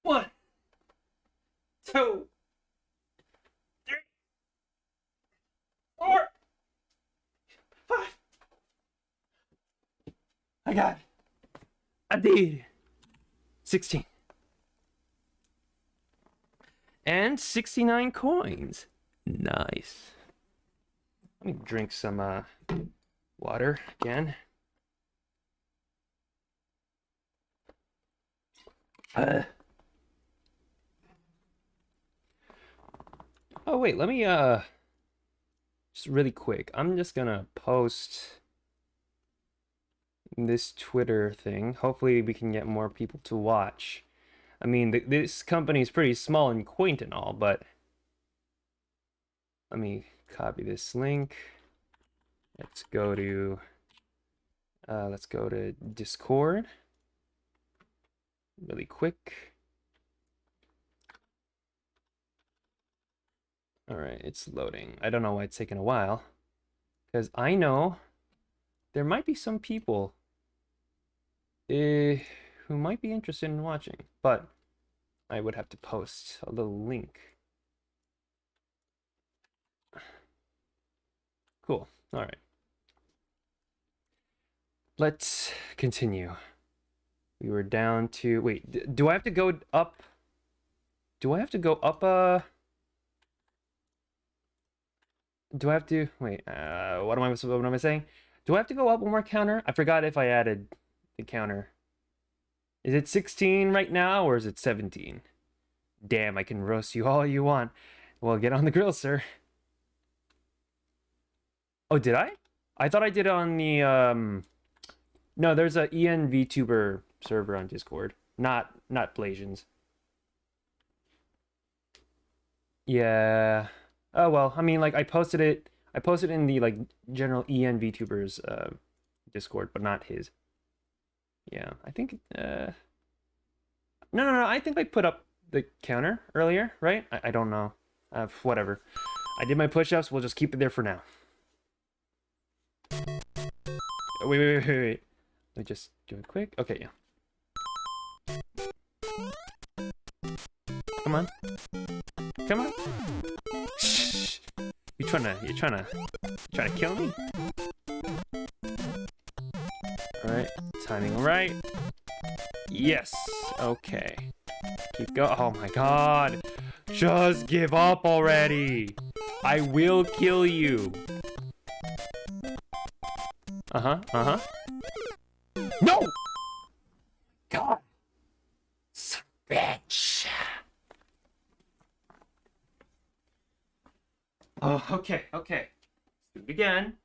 1, 2, 3, 4, 5. I got it. I did. 16. And 69 coins. Nice. Let me drink some water again. Oh wait, let me just really quick. I'm just gonna post this Twitter thing. Hopefully we can get more people to watch. I mean, this company is pretty small and quaint and all, but let me copy this link. Let's go to Discord really quick. All right, it's loading. I don't know why it's taking a while, because I know there might be some people who might be interested in watching, but I would have to post a little link. Cool. All right. Let's continue. We were down to... Wait, do I have to go up? Do I have to go up do I have to... Wait, what am I saying? Do I have to go up one more counter? I forgot if I added the counter. Is it 16 right now, or is it 17? Damn, I can roast you all you want. Well, get on the grill, sir. Oh, did I? I thought I did it on the, No, there's a Vtuber server on Discord. Not Blasians. Yeah. Oh, well, I mean, like, I posted it in the, like, general Vtubers, Discord, but not his. Yeah, I think, No, I think I put up the counter earlier, right? I don't know. Whatever. I did my push-ups. We'll just keep it there for now. Wait. Let me just do it quick. Okay, yeah. Come on. Come on. Shh. You're trying to kill me? All right. Timing right. Yes. Okay. Keep going. Oh my god. Just give up already. I will kill you. Uh-huh. No! God. Bitch. Oh, okay. Do it again.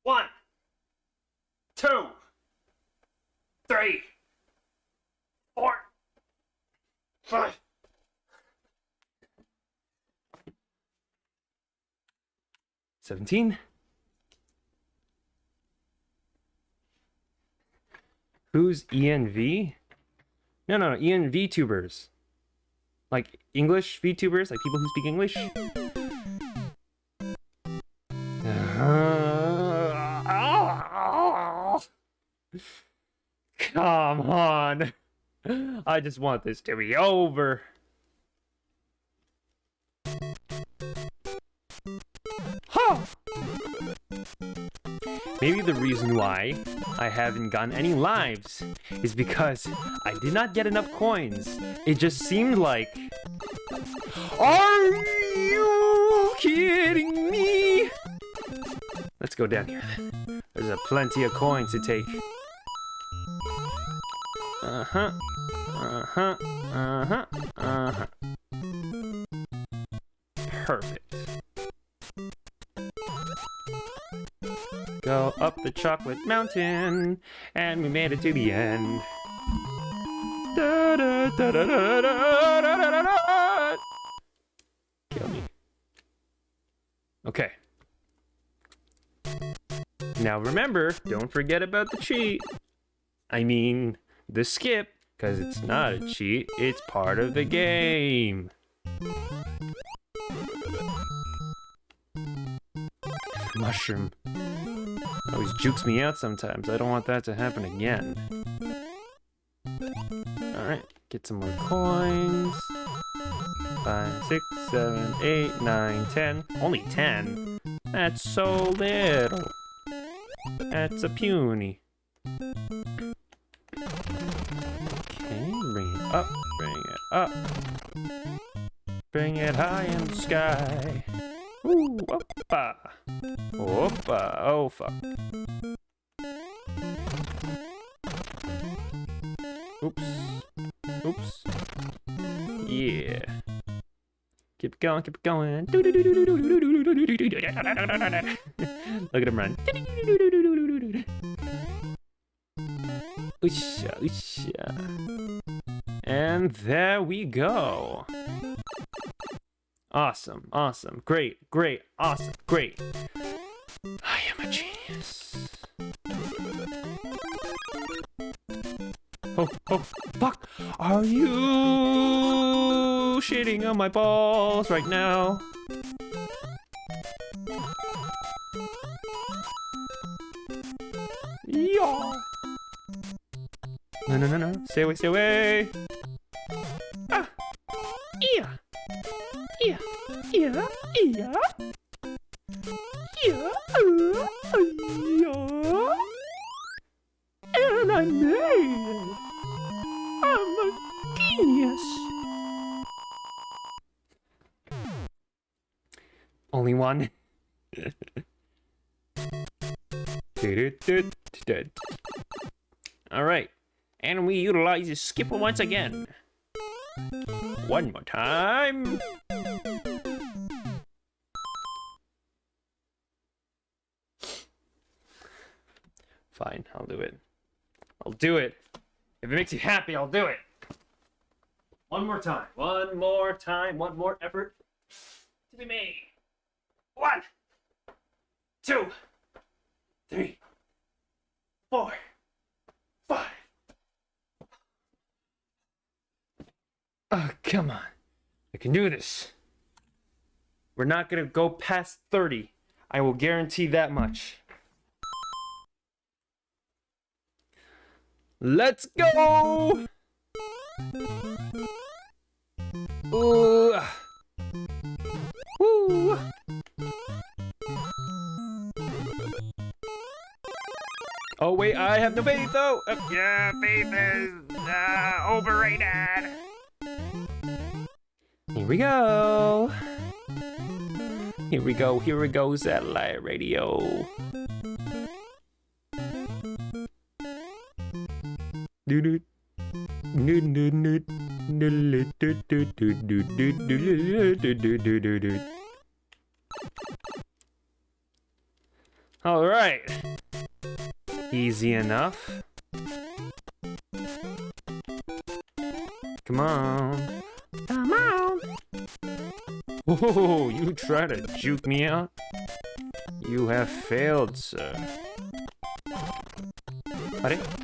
1, 2, 3, 4, 5. 17. Who's ENV? No, Ian, VTubers. Like English VTubers, like people who speak English. Come on. I just want this to be over. Huh. Maybe the reason why I haven't gotten any lives is because I did not get enough coins. It just seemed like... Are you kidding me? Let's go down here. There's a plenty of coins to take. Perfect. Go up the chocolate mountain, and we made it to the end. Kill me. Okay. Now remember, don't forget about the cheat. I mean, the skip, because it's not a cheat, it's part of the game. Mushroom. Always jukes me out sometimes. I don't want that to happen again. Alright, get some more coins. 5, 6, 7, 8, 9, 10. Only 10? That's so little. That's a puny. Okay, bring it up, bring it up. Bring it high in the sky. Ooh, oppa. Oppa, oh fuck. Oops. Oops. Yeah. Keep going, keep going. Look at him run. Usha, usha. And there we go. Awesome, awesome, great, great, awesome, great. I am a genius. Oh, oh, fuck! Are you shitting on my balls right now? Yeah. No, no, no, no. Stay away, stay away. Ah. Yeah. Yeah. Yeah. Yeah. Yeah. Yeah. And I made it. I'm a genius. Only one. All right, and we utilize the skipper once again. One more time. Fine, I'll do it. I'll do it. If it makes you happy, I'll do it. One more time. One more time. One more effort to be made. 1, 2, 3, 4, 5. Oh, come on. I can do this. We're not gonna go past 30. I will guarantee that much. Let's go! Ooh. Woo. Oh wait, I have no faith though. Yeah, faith is overrated. Here we go. Here we go. Here we go. Satellite radio. All right. Easy enough. Come on. Come on. Whoa, you try to juke me out? You have failed, sir.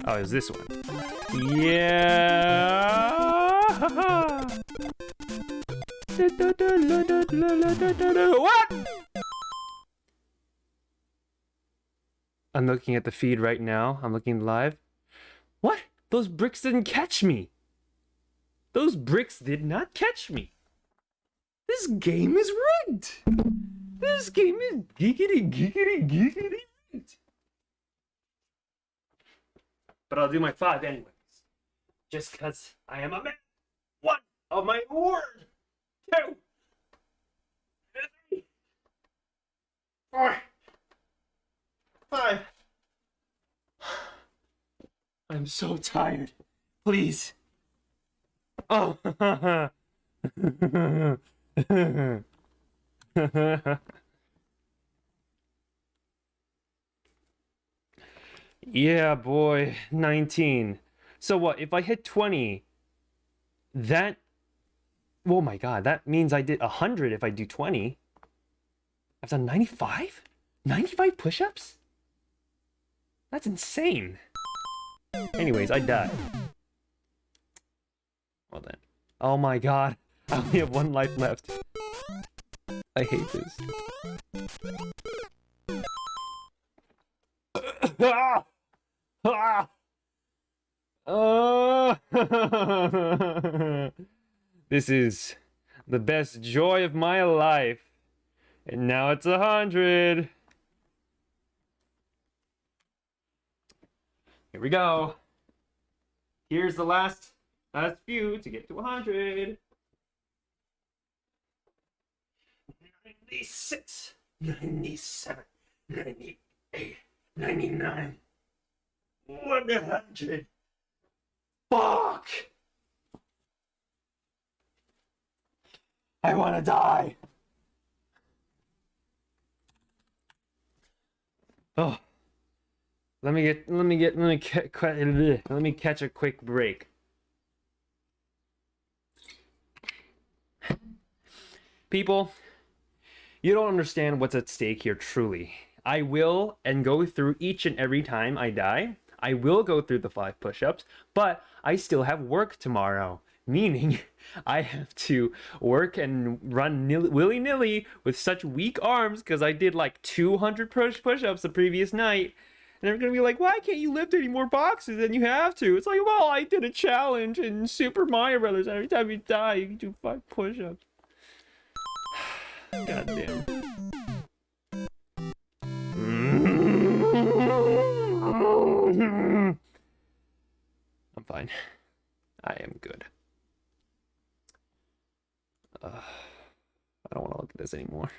Oh, it's this one. Yeah. What? I'm looking at the feed right now. I'm looking live. What? Those bricks didn't catch me. Those bricks did not catch me. This game is rigged. This game is giggity rigged. But I'll do my 5 anyways. Just because I am a man. 1 of my word. 2. 3. 4. 5. I'm so tired. Please. Oh. Yeah, boy. 19. So what? If I hit 20, that... Oh my god, that means I did 100 if I do 20. I've done 95? 95 push-ups? That's insane. Anyways, I died. Well then. Oh my god. I only have 1 life left. I hate this. Ah! Ah! This is the best joy of my life. And now it's 100. Here we go. Here's the last few to get to 100. 96, 97, 98, 99, 100. Fuck! I want to die. Oh. Let me catch a quick break. People, you don't understand what's at stake here truly. I will and go through each and every time I die. I will go through the 5 push-ups, but I still have work tomorrow. Meaning, I have to work and run willy-nilly with such weak arms because I did like 200 push-ups the previous night. And they're going to be like, why can't you lift any more boxes than you have to? It's like, well, I did a challenge in Super Mario Brothers. Every time you die, you can do 5 push-ups. God damn. I'm fine. I am good. I don't want to look at this anymore.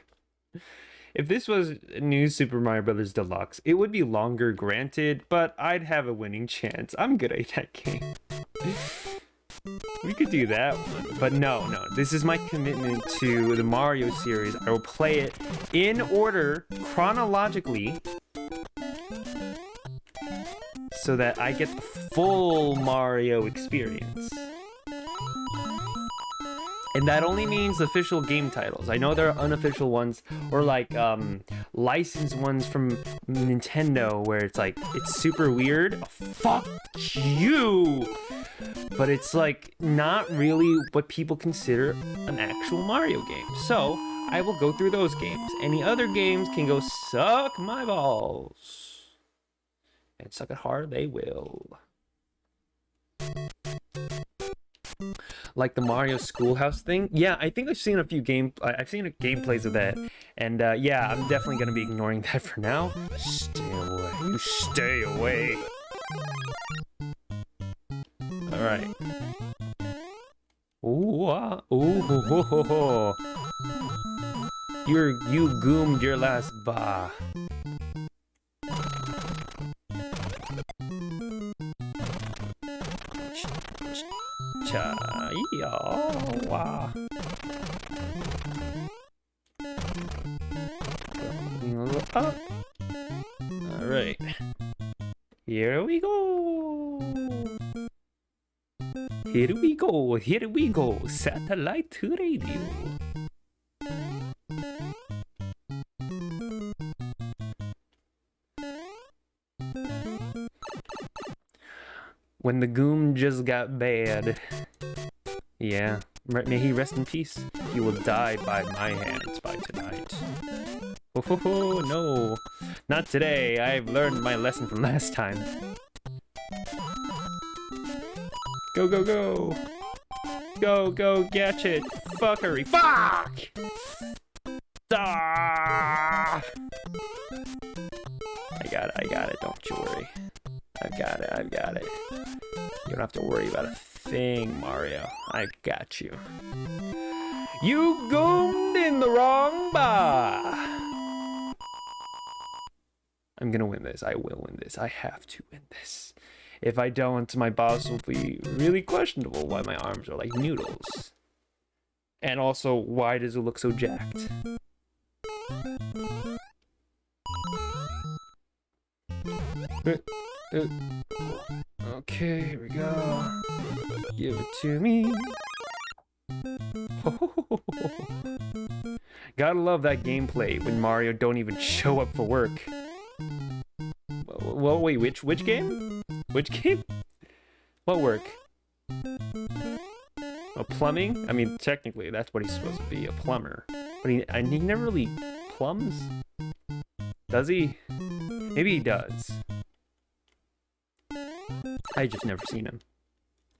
If this was New Super Mario Brothers Deluxe, it would be longer, granted, but I'd have a winning chance. I'm good at that game. We could do that one, but no. This is my commitment to the Mario series. I will play it in order, chronologically, so that I get the full Mario experience. And that only means official game titles. I know there are unofficial ones, or like licensed ones from Nintendo where it's like, it's super weird. Oh, fuck you! But it's like not really what people consider an actual Mario game. So I will go through those games. Any other games can go suck my balls. And suck it hard they will. Like the Mario Schoolhouse thing. Yeah, I think I've seen a few gameplays of that. And yeah, I'm definitely gonna be ignoring that for now. Stay away. You stay away. Alright. Ooh, ooh, you goomed your last ba. Cha-ya-wa. Up. All right. Here we go. Here we go. Here we go. Satellite radio. When the goom just got bad. Yeah, may he rest in peace. He will die by my hands by tonight. Oh, ho, ho, no. Not today. I've learned my lesson from last time. Go, go, go. Go, go, gadget. Fuckery. Fuck! Ah! I got it. Don't you worry. I've got it. You don't have to worry about a thing, Mario. I got you. You goomed in the wrong bar. I'm gonna win this. I will win this. I have to win this. If I don't, my boss will be really questionable why my arms are like noodles. And also, why does it look so jacked? Okay, here we go. Give it to me. Gotta love that gameplay when Mario don't even show up for work. Well, wait, which game? Which game? What work? Oh, plumbing? I mean, technically, that's what he's supposed to be, a plumber. But he never really plumbs? Does he? Maybe he does. I just never seen him.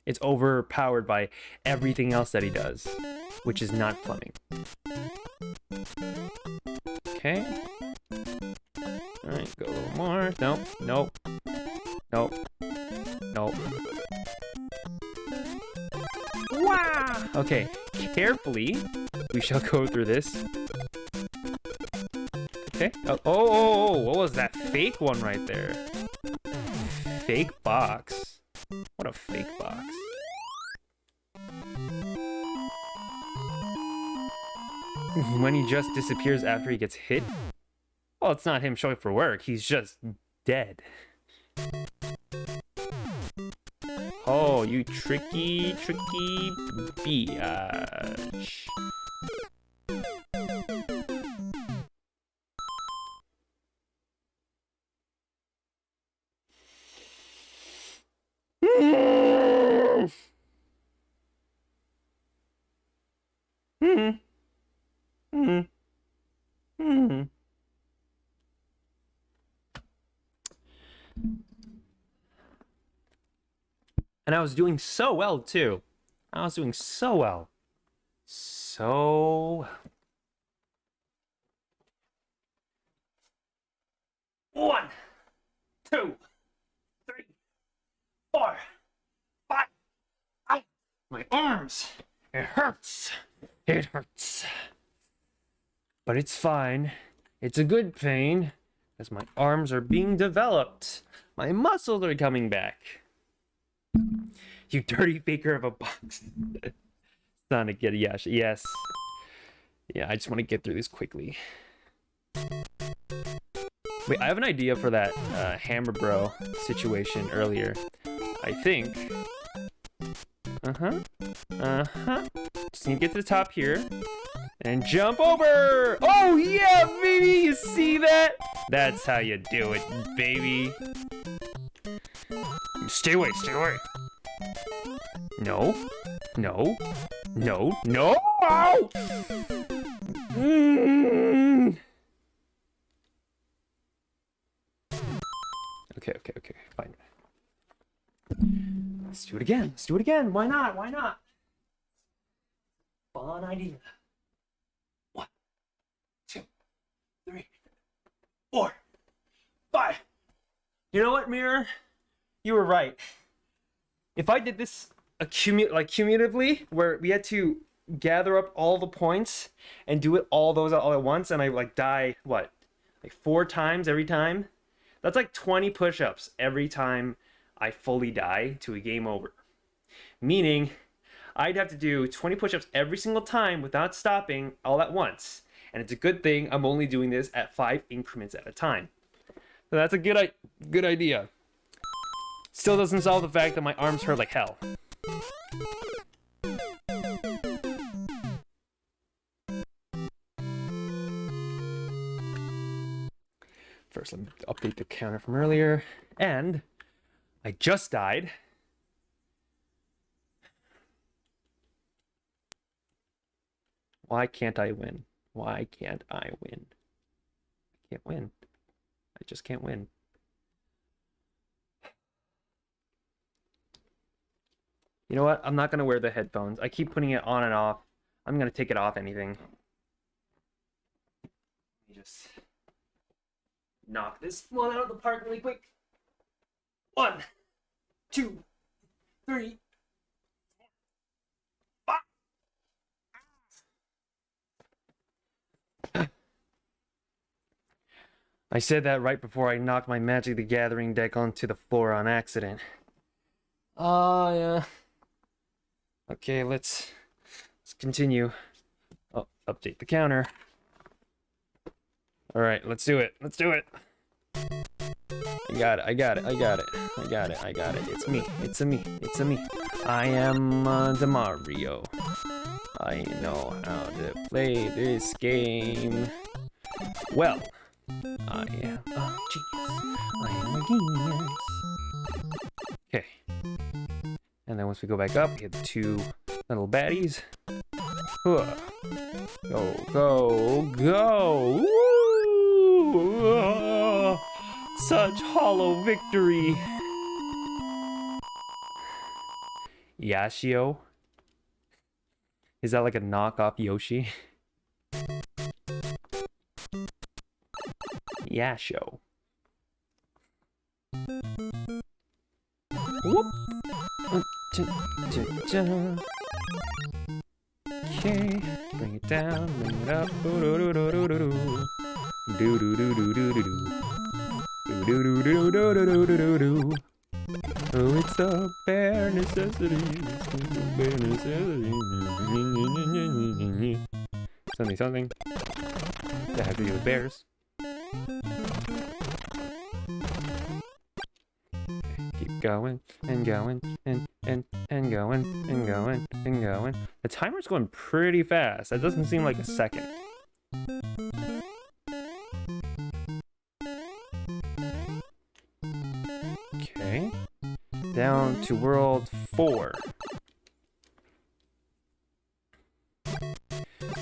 It's overpowered by everything else that he does, which is not plumbing. Okay. Alright, go a little more. Nope, nope. Nope. Nope. Wow! Okay, carefully, we shall go through this. Okay. Oh, what was that fake one right there? Fake box? What a fake box. When he just disappears after he gets hit? Well, it's not him showing up for work. He's just dead. Oh, you tricky biatch. And I was doing so well, too. I was doing so well. So... 1, 2, 3, 4, 5. Ow! My arms! It hurts. It hurts. But it's fine. It's a good pain, as my arms are being developed. My muscles are coming back. You dirty faker of a box. Sonic, get Yasha. Yes. Yeah, I just want to get through this quickly. Wait, I have an idea for that Hammer Bro situation earlier. I think. Just need to get to the top here. And jump over! Oh yeah, baby! You see that? That's how you do it, baby. Stay away, stay away. No. No. No. No! Okay, fine. Let's do it again. Let's do it again. Why not? Why not? Fun idea. 1, 2, 3, 4, 5. You know what, Mirror? You were right. If I did this cumulatively, where we had to gather up all the points and do it all at once, and I like die what, like 4 times every time? That's like 20 push-ups every time I fully die to a game over. Meaning, I'd have to do 20 push-ups every single time without stopping all at once. And it's a good thing I'm only doing this at 5 increments at a time. So that's a good idea. Still doesn't solve the fact that my arms hurt like hell. First, let me update the counter from earlier. And I just died Why can't I win? Why can't I win? I can't win. I just can't win. You know what? I'm not gonna wear the headphones. I keep putting it on and off. I'm gonna take it off anything. Let me just knock this one out of the park really quick. 1, 2, 3, 4, 5. I said that right before I knocked my Magic the Gathering deck onto the floor on accident. Oh, yeah. Okay, let's continue. Oh, update the counter. All right, let's do it. Let's do it. I got it. I got it. I got it. I got it. I got it. It's me. It's a me. It's a me. I am the Mario. I know how to play this game well. I am a genius. I am a genius. Okay. And then once we go back up, we have the 2 little baddies. Go, go, go! Woo! Such hollow victory. Yashio? Is that like a knockoff Yoshi? Yasha. Whoop. Okay, bring it down, bring it up. Do do do do do do do do do do do do do do do do do. Oh, it's the bare necessities. It's the bare necessities. Something that has to do with bears. Keep going and going and going and going and going. The timer's going pretty fast. That doesn't seem like a second. Okay. Down to world 4.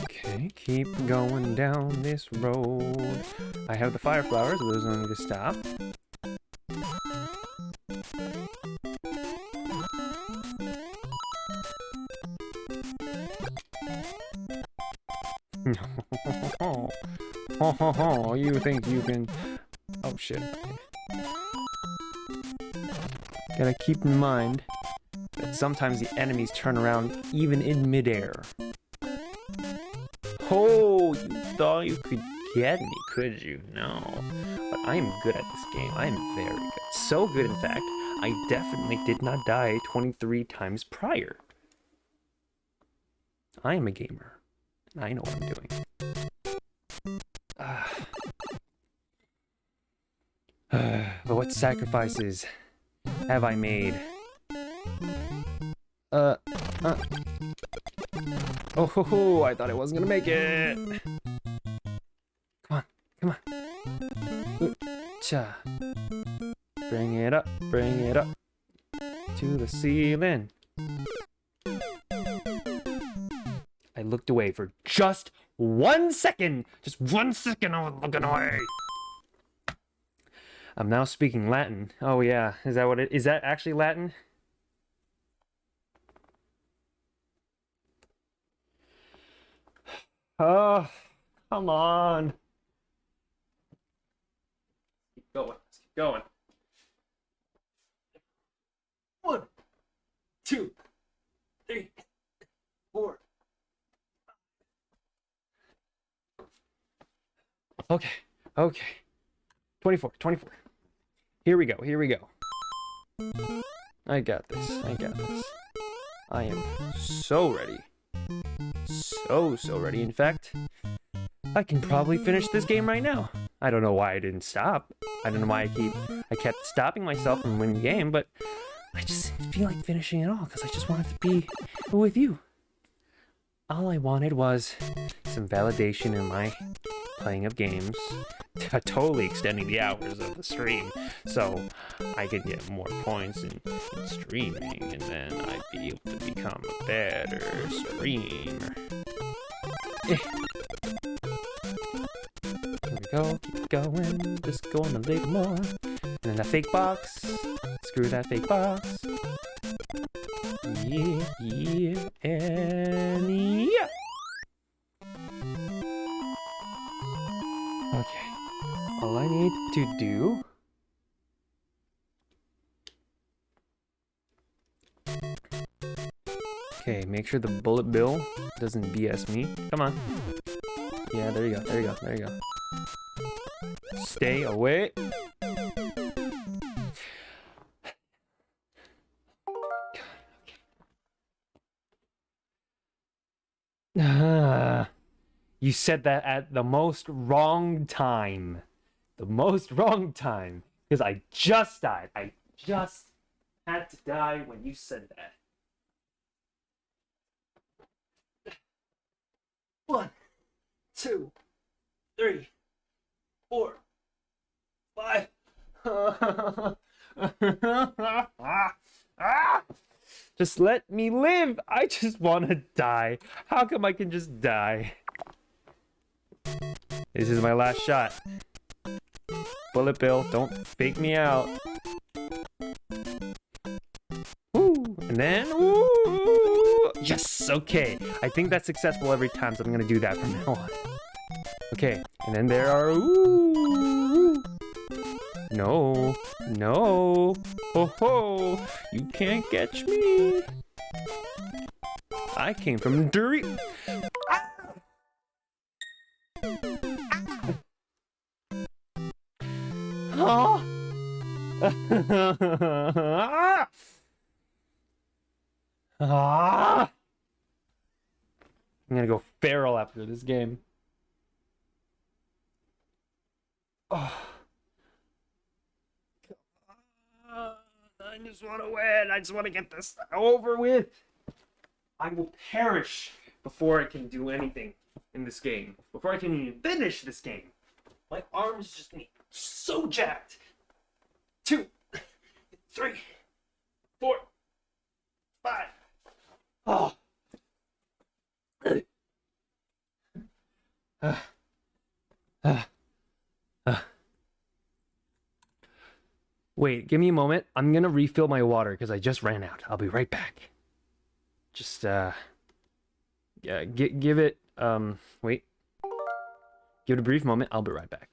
Okay, keep going down this road. I have the fire flowers, but those don't need to stop. Oh, you think you can... Oh, shit. Gotta keep in mind that sometimes the enemies turn around even in midair. Oh, you thought you could get me, could you? No. But I am good at this game. I am very good. So good, in fact, I definitely did not die 23 times prior. I am a gamer. I know what I'm doing. But what sacrifices have I made? Oh ho ho, I thought I wasn't gonna make it. Come on, come on. Cha. Bring it up to the ceiling. I looked away for just 1 second. Just 1 second I was looking away. I'm now speaking Latin. Oh yeah, is that what it is? That actually Latin? Oh, come on. Keep going. Let's keep going. 1, 2, 3, 4. Okay. 24. Here we go. I got this. I am so ready. So ready. In fact, I can probably finish this game right now. I don't know why I didn't stop. I don't know why I kept stopping myself from winning the game, but I just didn't feel like finishing it all because I just wanted to be with you. All I wanted was some validation in my playing of games, totally extending the hours of the stream so I could get more points in streaming, and then I'd be able to become a better streamer. Here we go, keep going, just going a little more. And then that fake box. Screw that fake box. Yeah, yeah, and yeah. Okay. All I need to do. Okay, make sure the bullet bill doesn't BS me. Come on. Yeah, there you go, there you go, there you go. Stay away. You said that at the most wrong time. The most wrong time. Because I just died. I just had to die when you said that. 1, 2, 3, 4, 5. Just let me live. I just want to die. How come I can just die? This is my last shot. Bullet bill, don't fake me out. Woo! And then, woo! Yes, okay. I think that's successful every time, so I'm gonna do that from now on. Okay, and then there are, ooh! No, no, ho ho! You can't catch me. I came from Dury. Huh? I'm gonna go feral after this game. Oh. I just want to win. I just want to get this over with. I will perish before I can do anything in this game. Before I can even finish this game. My arms just need so jacked. 2, 3, 4, 5. Oh. Wait, give me a moment. I'm gonna refill my water because I just ran out. I'll be right back. Just yeah, give it wait. Give it a brief moment. I'll be right back.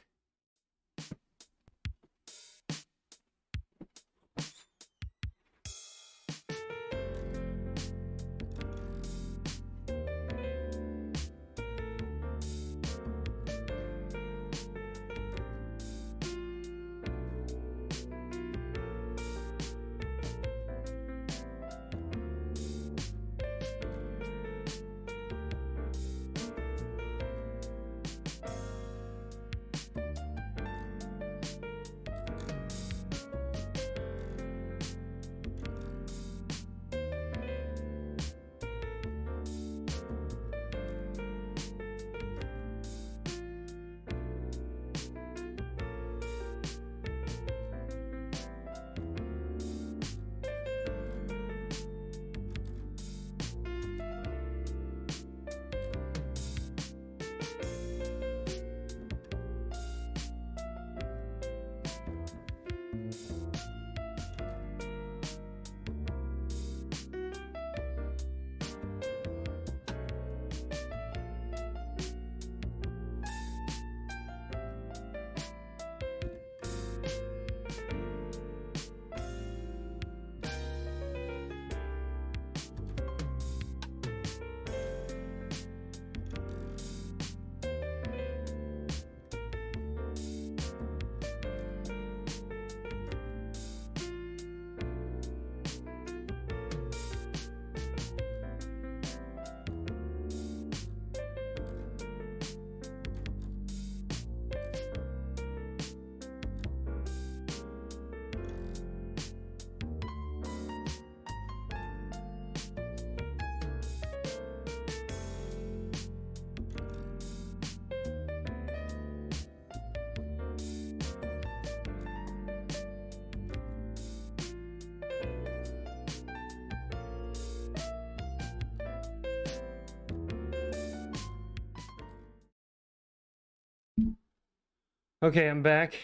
Okay, I'm back.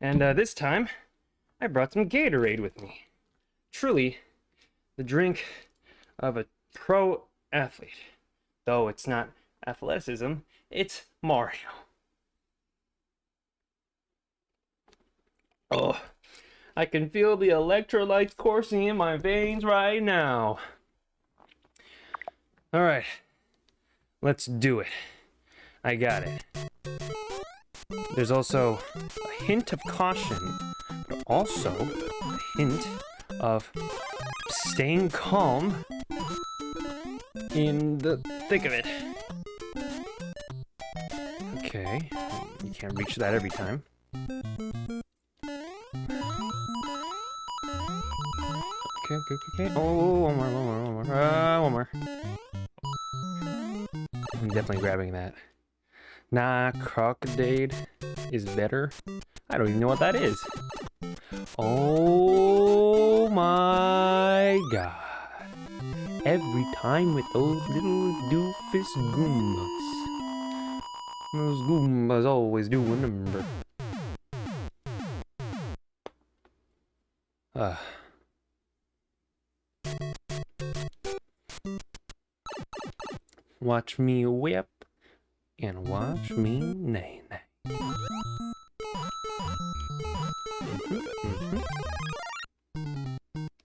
And this time, I brought some Gatorade with me. Truly, the drink of a pro athlete. Though it's not athleticism, it's Mario. Oh, I can feel the electrolytes coursing in my veins right now. Alright, let's do it. I got it. There's also a hint of caution, but also a hint of staying calm in the thick of it. Okay, you can't reach that every time. Okay. Oh, one more. I'm definitely grabbing that. Nah, crocodile is better. I don't even know what that is. Oh my god. Every time with those little doofus Goombas. Those Goombas always do a number. Watch me whip and watch me nay.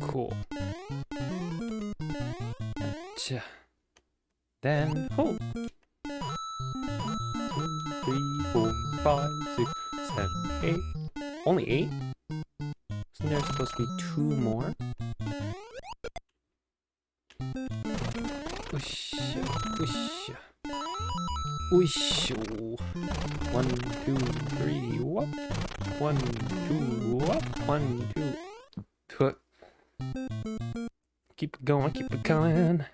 Cool. Then hold. 2, 3, 4, 5, 6, 7, 8. Only 8? Isn't there supposed to be 2 more? Whoosh. 1, 2, 3, whoop. 1, 2, whoop. 1, 2. Cut. Keep it going.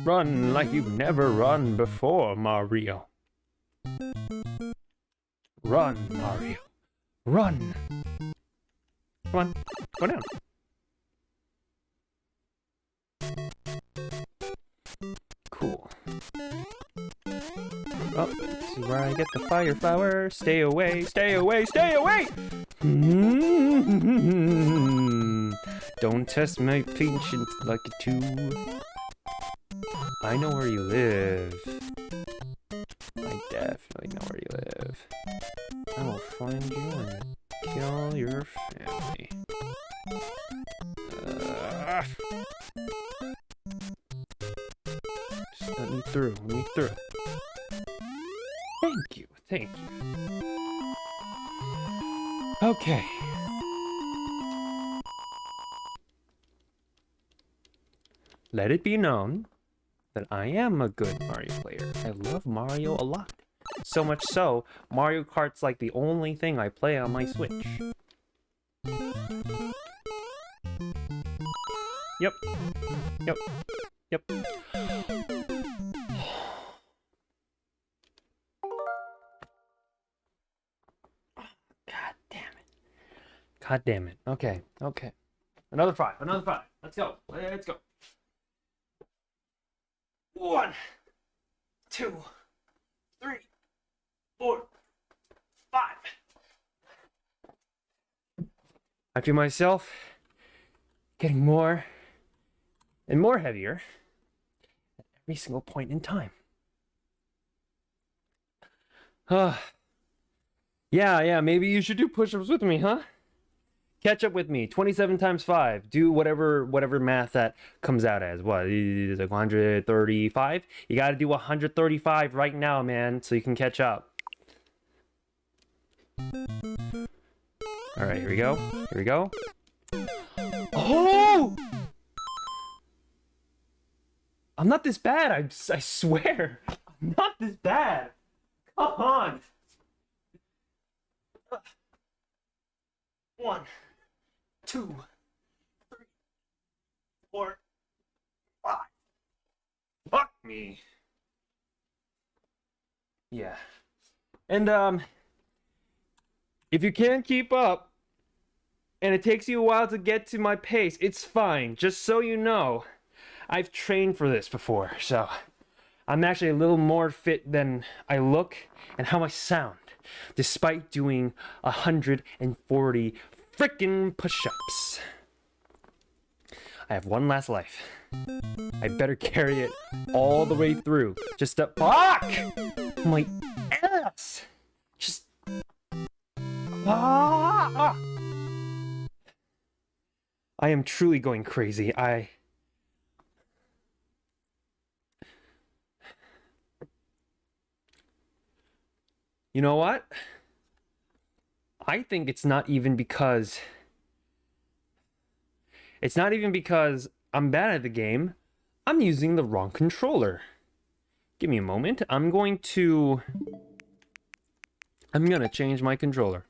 Run like you've never run before, Mario. Run, Mario. Run. Come on, go down. Cool. Oh, this is where I get the fire flower. Stay away. Don't test my patience like a tube. I know where you live. I definitely know where you live. I will find you and kill your family. Just let me through. Thank you. Okay. Let it be known that I am a good Mario player. I love Mario a lot. So much so, Mario Kart's like the only thing I play on my Switch. Yep. God damn it. Okay. Another five. Let's go. 1, 2, 3, 4, 5. I feel myself getting more and more heavier at every single point in time. Yeah, maybe you should do push-ups with me, huh? Catch up with me. 27 times 5. Do whatever math that comes out as. What? It's like 135? You gotta do 135 right now, man, so you can catch up. Alright, here we go. Oh! I'm not this bad, I swear. I'm not this bad. Come on. 1, 2, 3, 4, 5. Fuck me. Yeah. And if you can't keep up and it takes you a while to get to my pace, it's fine. Just so you know, I've trained for this before, so I'm actually a little more fit than I look and how I sound, despite doing 140 freaking push-ups. I have one last life. I better carry it all the way through. Just a fuck! My ass! Just I am truly going crazy. You know what? I think it's not even because I'm bad at the game. I'm using the wrong controller. Give me a moment. I'm gonna change my controller.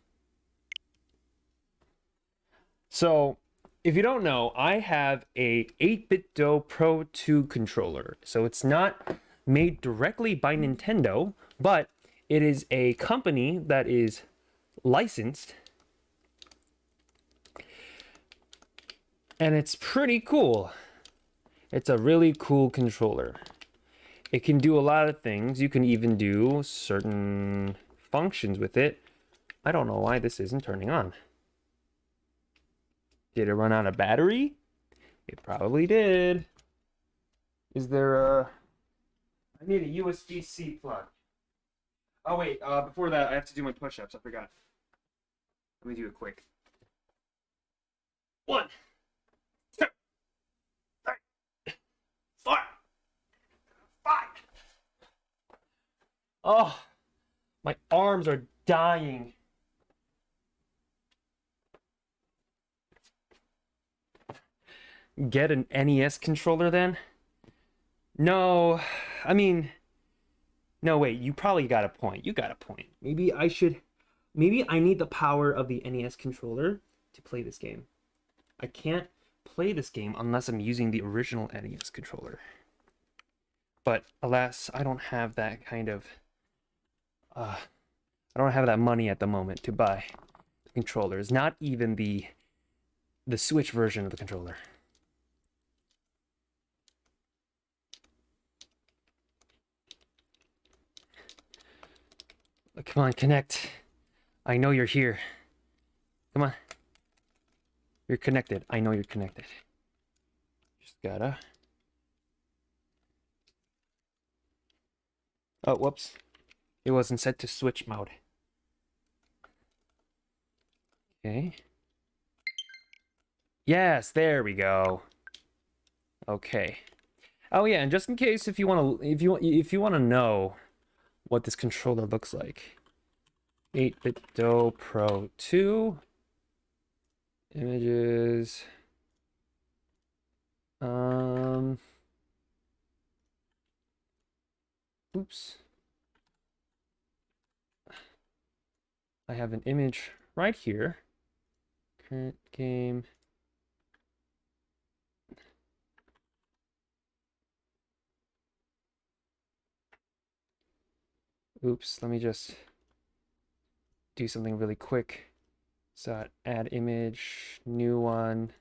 So, if you don't know, I have a 8BitDo Pro 2 controller. So it's not made directly by Nintendo, but it is a company that is licensed. And it's pretty cool. It's a really cool controller. It can do a lot of things. You can even do certain functions with it. I don't know why this isn't turning on. Did it run out of battery? It probably did. Is there a... I need a USB-C plug. Oh wait, before that, I have to do my push-ups. I forgot. Let me do it quick. 1, 2, 3, 4, 5. Oh, my arms are dying. Get an NES controller then? No, I mean, no, wait, you probably got a point. You got a point. Maybe I need the power of the NES controller to play this game. I can't play this game unless I'm using the original NES controller. But alas, I don't have that kind of, I don't have that money at the moment to buy the controllers. Not even the Switch version of the controller. Come on, connect. I know you're here. Come on. You're connected. I know you're connected. Just gotta... Oh, whoops. It wasn't set to switch mode. Okay. Yes, there we go. Okay. Oh yeah, and just in case if you want to know what this controller looks like. 8BitDo Pro 2. Images. Oops. I have an image right here. Current game. Oops, let me just do something really quick. So add image, new one,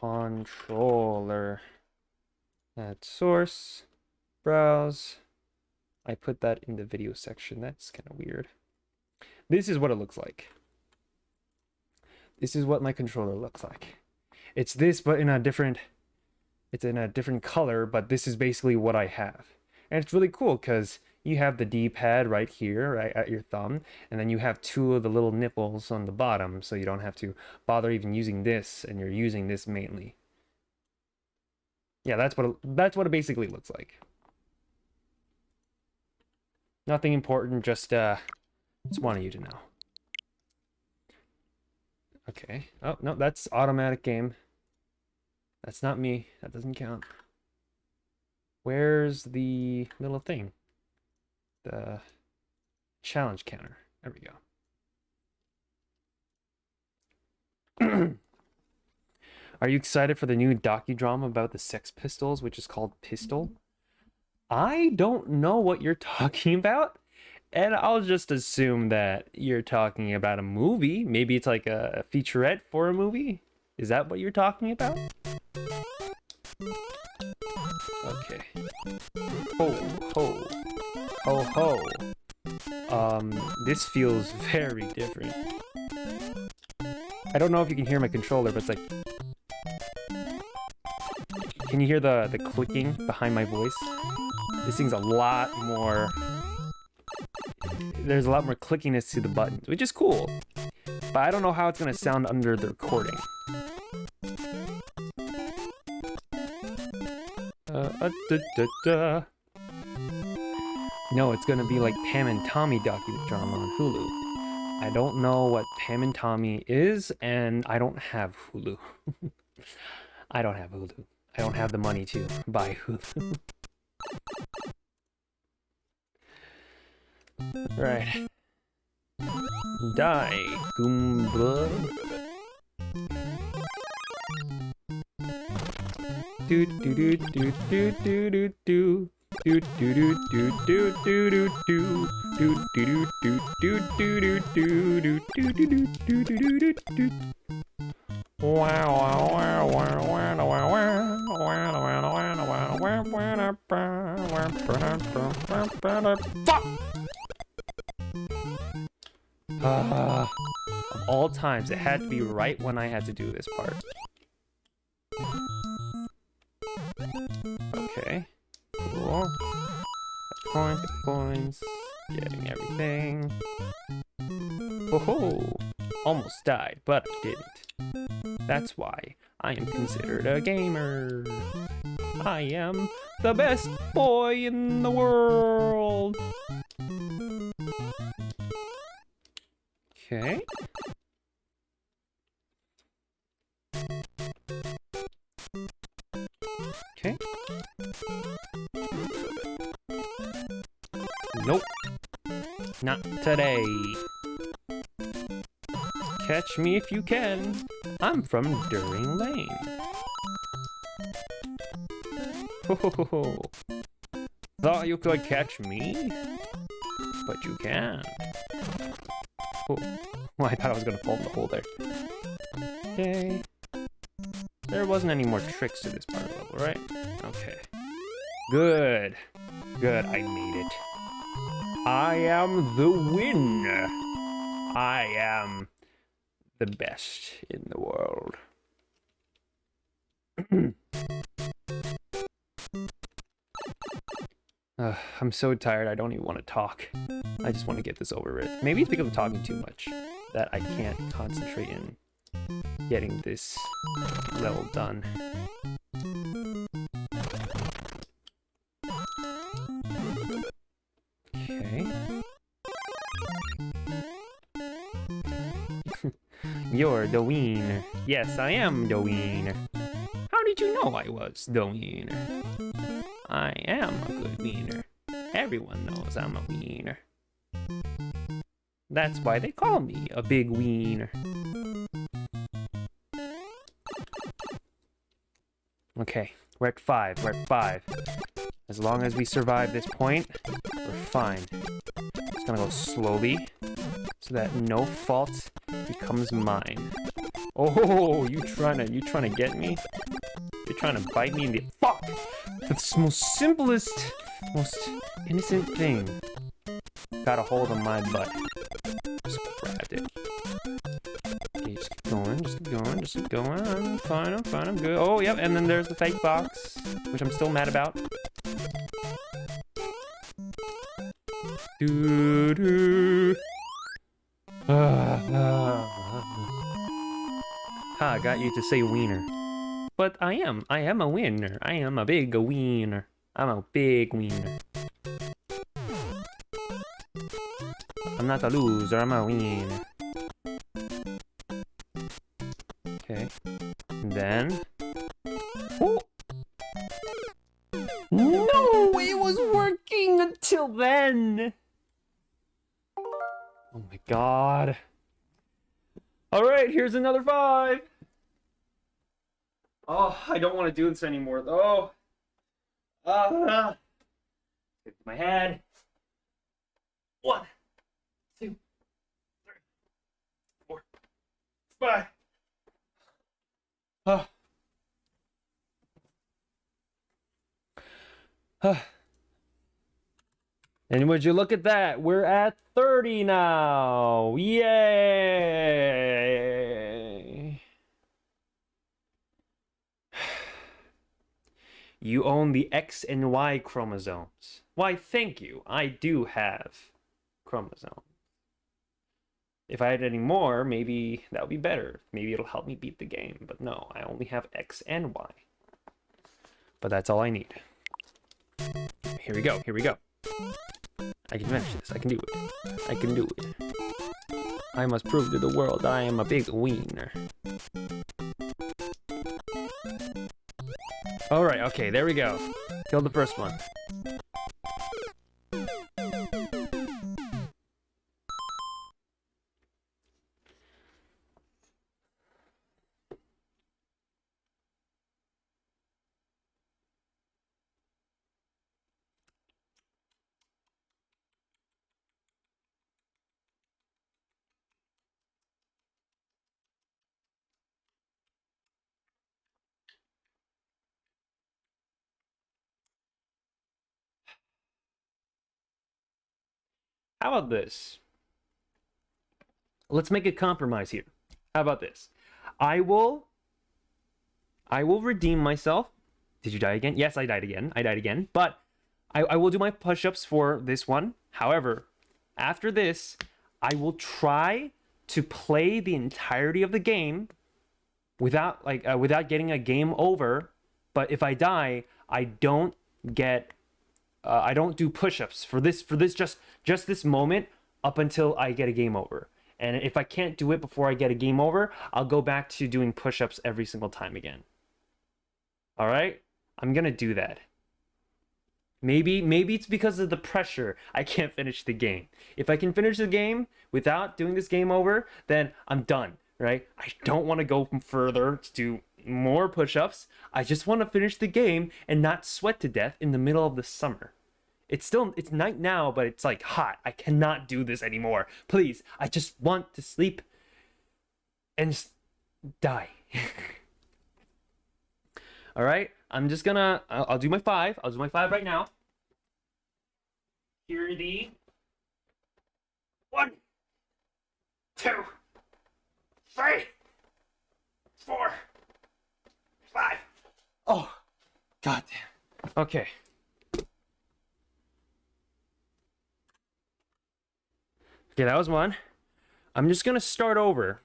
controller, add source, browse. I put that in the video section. That's kind of weird. This is what it looks like. This is what my controller looks like. It's this, but in a different color, but this is basically what I have. And it's really cool because you have the D-pad right here, right at your thumb, and then you have two of the little nipples on the bottom, so you don't have to bother even using this, and you're using this mainly. Yeah, that's what it basically looks like. Nothing important, just wanted you to know. Okay. Oh, no, that's automatic game. That's not me. That doesn't count. Where's the little thing? The challenge counter. There we go. Are you excited for the new docudrama about the Sex Pistols, which is called Pistol? I don't know what you're talking about, and I'll just assume that you're talking about a movie. Maybe it's like a featurette for a movie. Is that what you're talking about? Okay. Ho, ho, ho, ho. This feels very different. I don't know if you can hear my controller, but it's like... Can you hear the clicking behind my voice? This thing's a lot more... There's a lot more clickiness to the buttons, which is cool. But I don't know how it's gonna sound under the recording. No, it's gonna be like Pam and Tommy docudrama on Hulu. I don't know what Pam and Tommy is, and I don't have Hulu. I don't have Hulu. I don't have the money to buy Hulu. Right. Die, Goomba. Do do do do do do do do. Do do do do do do do do do do do do do do do do do do. Wow wow wow wow wow wow wow. Fuck! Of all times, it had to be right when I had to do this part. Okay. Cool. Coins, coins. Getting everything. Oh, almost died, but I didn't. That's why I am considered a gamer. I am the best boy in the world. Okay. Okay. Nope. Not today. Catch me if you can. I'm from During Lane. Ho ho ho ho. Thought you could catch me? But you can't. Oh. Well, I thought I was gonna fall in the hole there. Okay. There wasn't any more tricks to this part of the level, right? Okay. Good. Good, I made it. I am the winner. I am the best in the world. I'm so tired, I don't even want to talk. I just want to get this over with. Maybe it's because I'm talking too much that I can't concentrate in getting this level done. Okay. You're the wiener. Yes, I am the wiener. How did you know I was the wiener? I am a good wiener. Everyone knows I'm a wiener. That's why they call me a big wiener. Okay, we're at 5. We're at 5. As long as we survive this point, we're fine. Just gonna go slowly so that no fault becomes mine. Oh, you trying to get me? You're trying to bite me in the fuck. That's the most simplest, most innocent thing. Got a hold of my butt. Just grabbed it. Okay, just keep going, just keep going, just keep going. I'm fine, I'm good. Oh, yep, and then there's the fake box, which I'm still mad about. Doo-doo. Ha, I got you to say wiener. But I am a winner. I am a big wiener. I'm a big wiener. I'm not a loser, I'm a wiener. Okay. And then... Oh! No! It was working until then! Oh my god. Alright, here's another 5! Oh, I don't want to do this anymore, though. Get my head. 1, 2, 3, 4, 5. And would you look at that? We're at 30 now. Yay! You own the X and Y chromosomes. Why, thank you. I do have chromosomes. If I had any more, maybe that would be better. Maybe it'll help me beat the game. But no, I only have X and Y. But that's all I need. Here we go. Here we go. I can finish this. I can do it. I can do it. I must prove to the world that I am a big wiener. Alright, okay, there we go. Killed the first one. How about this? Let's make a compromise here. How about this? I will redeem myself. Did you die again? Yes, I died again. I died again. But I will do my push-ups for this one. However, after this, I will try to play the entirety of the game without getting a game over. But if I die, I don't do push-ups for this just this moment up until I get a game over. And if I can't do it before I get a game over, I'll go back to doing push-ups every single time again. All right? I'm going to do that. Maybe it's because of the pressure I can't finish the game. If I can finish the game without doing this game over, then I'm done, right? I don't want to go further to do more push-ups. I just want to finish the game and not sweat to death in the middle of the summer. It's night now, but it's like hot. I cannot do this anymore. Please, I just want to sleep and just die. All right, I'm just gonna, I'll do my 5. I'll do my 5 right now. Here are the 1, 2, 3, 4, 5. Oh, god damn. Okay. Okay, that was 1. I'm just gonna start over.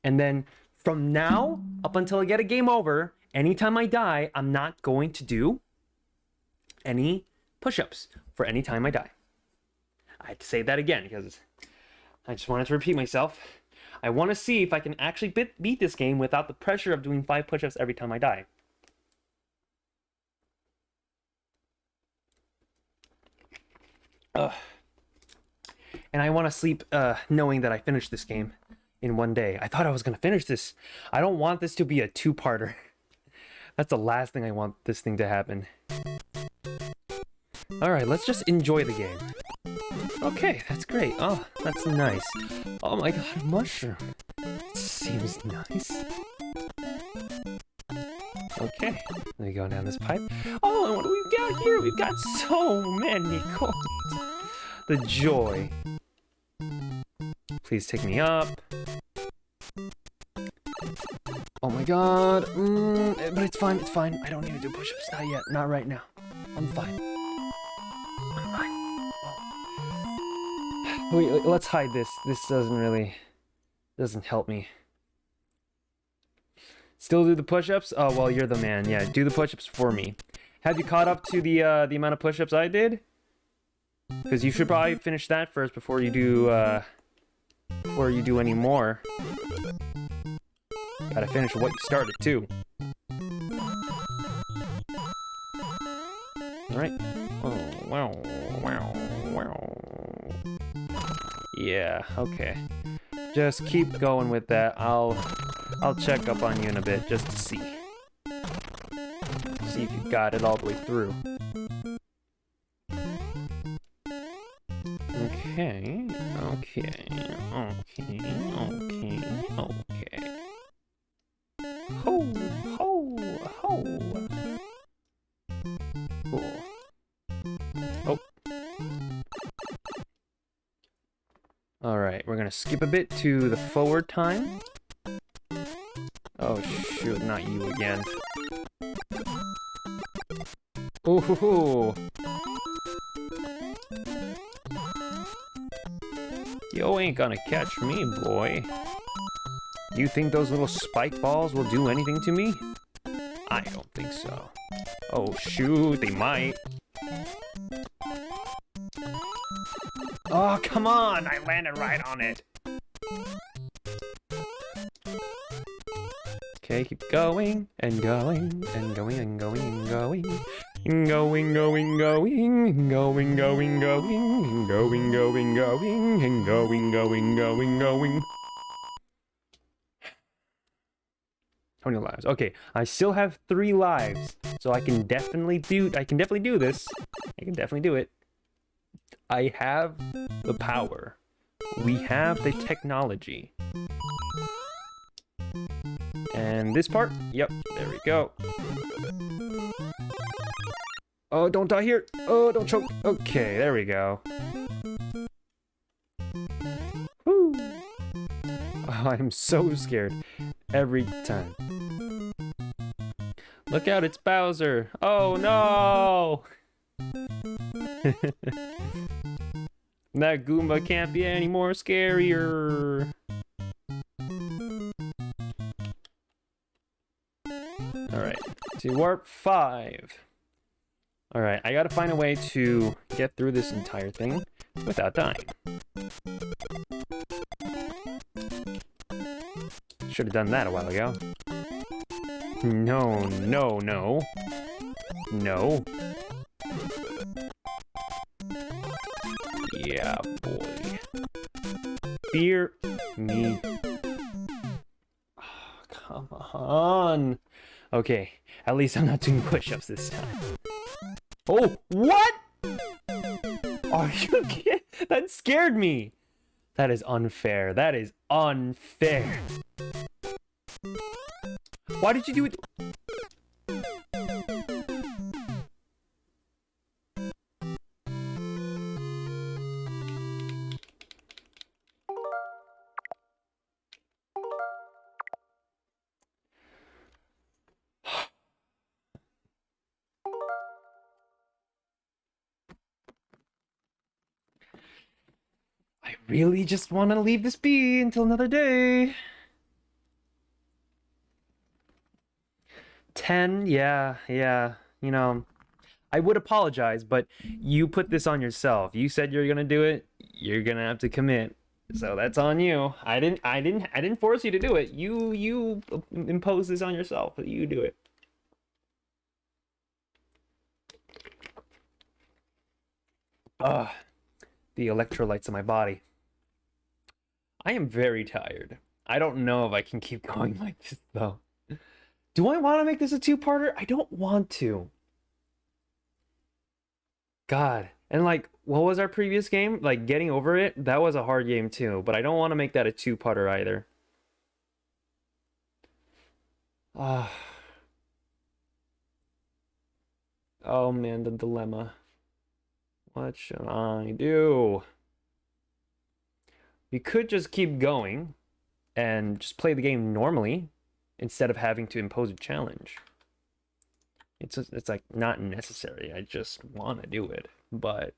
And then from now up until I get a game over, anytime I die, I'm not going to do any push-ups for any time I die. I had to say that again because I just wanted to repeat myself. I want to see if I can actually beat this game without the pressure of doing 5 push-ups every time I die. And I want to sleep knowing that I finished this game in one day. I thought I was going to finish this. I don't want this to be a 2-parter. That's the last thing I want this thing to happen. Alright, let's just enjoy the game. Okay, that's great. Oh, that's nice. Oh my god, a mushroom. Seems nice. Okay, let me go down this pipe. Oh, and what do we got here? We've got so many coins. The joy. Please take me up. Oh my god. But it's fine, it's fine. I don't need to do push-ups. Not yet. Not right now. I'm fine. I'm fine. Oh. Wait, let's hide this. This doesn't help me. Still do the push-ups? Oh, well, you're the man. Yeah, do the push-ups for me. Have you caught up to the amount of push-ups I did? Because you should probably finish that first before you do any more. Gotta finish what you started too. Alright. Oh, wow, wow, wow. Yeah, okay. Just keep going with that. I'll check up on you in a bit just to see. See if you got it all the way through. Okay, okay, okay, okay, okay. Ho, ho, ho. gonna skip a bit to the forward time. Oh shoot, not you again. Ooh. Yo ain't gonna catch me, boy. You think those little spike balls will do anything to me? I don't think so. Oh shoot, they might. Oh, come on! I landed right on it. Okay, keep going and going and going and going and going. Going, going, going, going, going, going, going, going, going, and going, going, going, going. How many lives? Okay, I still have 3 lives, so I can definitely do this. I can definitely do it. I have the power. We have the technology. And this part, yep, there we go. Oh, don't die here. Oh, don't choke. Okay, there we go. Woo. Oh, I'm so scared every time. Look out, it's Bowser. Oh, no. That Goomba can't be any more scarier. Alright, to warp 5. Alright, I gotta find a way to get through this entire thing without dying. Should have done that a while ago. No, no, no. No. Yeah, boy. Fear me. Oh, come on. Okay, at least I'm not doing push-ups this time. Oh, what? Are you kidding? That scared me. That is unfair. That is unfair. Why did you do it? I really just want to leave this be until another day. 10, yeah. You know, I would apologize, but you put this on yourself. You said you're gonna do it. You're gonna have to commit. So that's on you. I didn't force you to do it. You impose this on yourself. You do it. The electrolytes in my body. I am very tired. I don't know if I can keep going like this though. Do I want to make this a 2-parter? I don't want to. God. And like, what was our previous game? Like, getting over it? That was a hard game too, but I don't want to make that a 2-parter either. Oh man, the dilemma. What should I do? We could just keep going and just play the game normally instead of having to impose a challenge. It's like not necessary. I just want to do it, but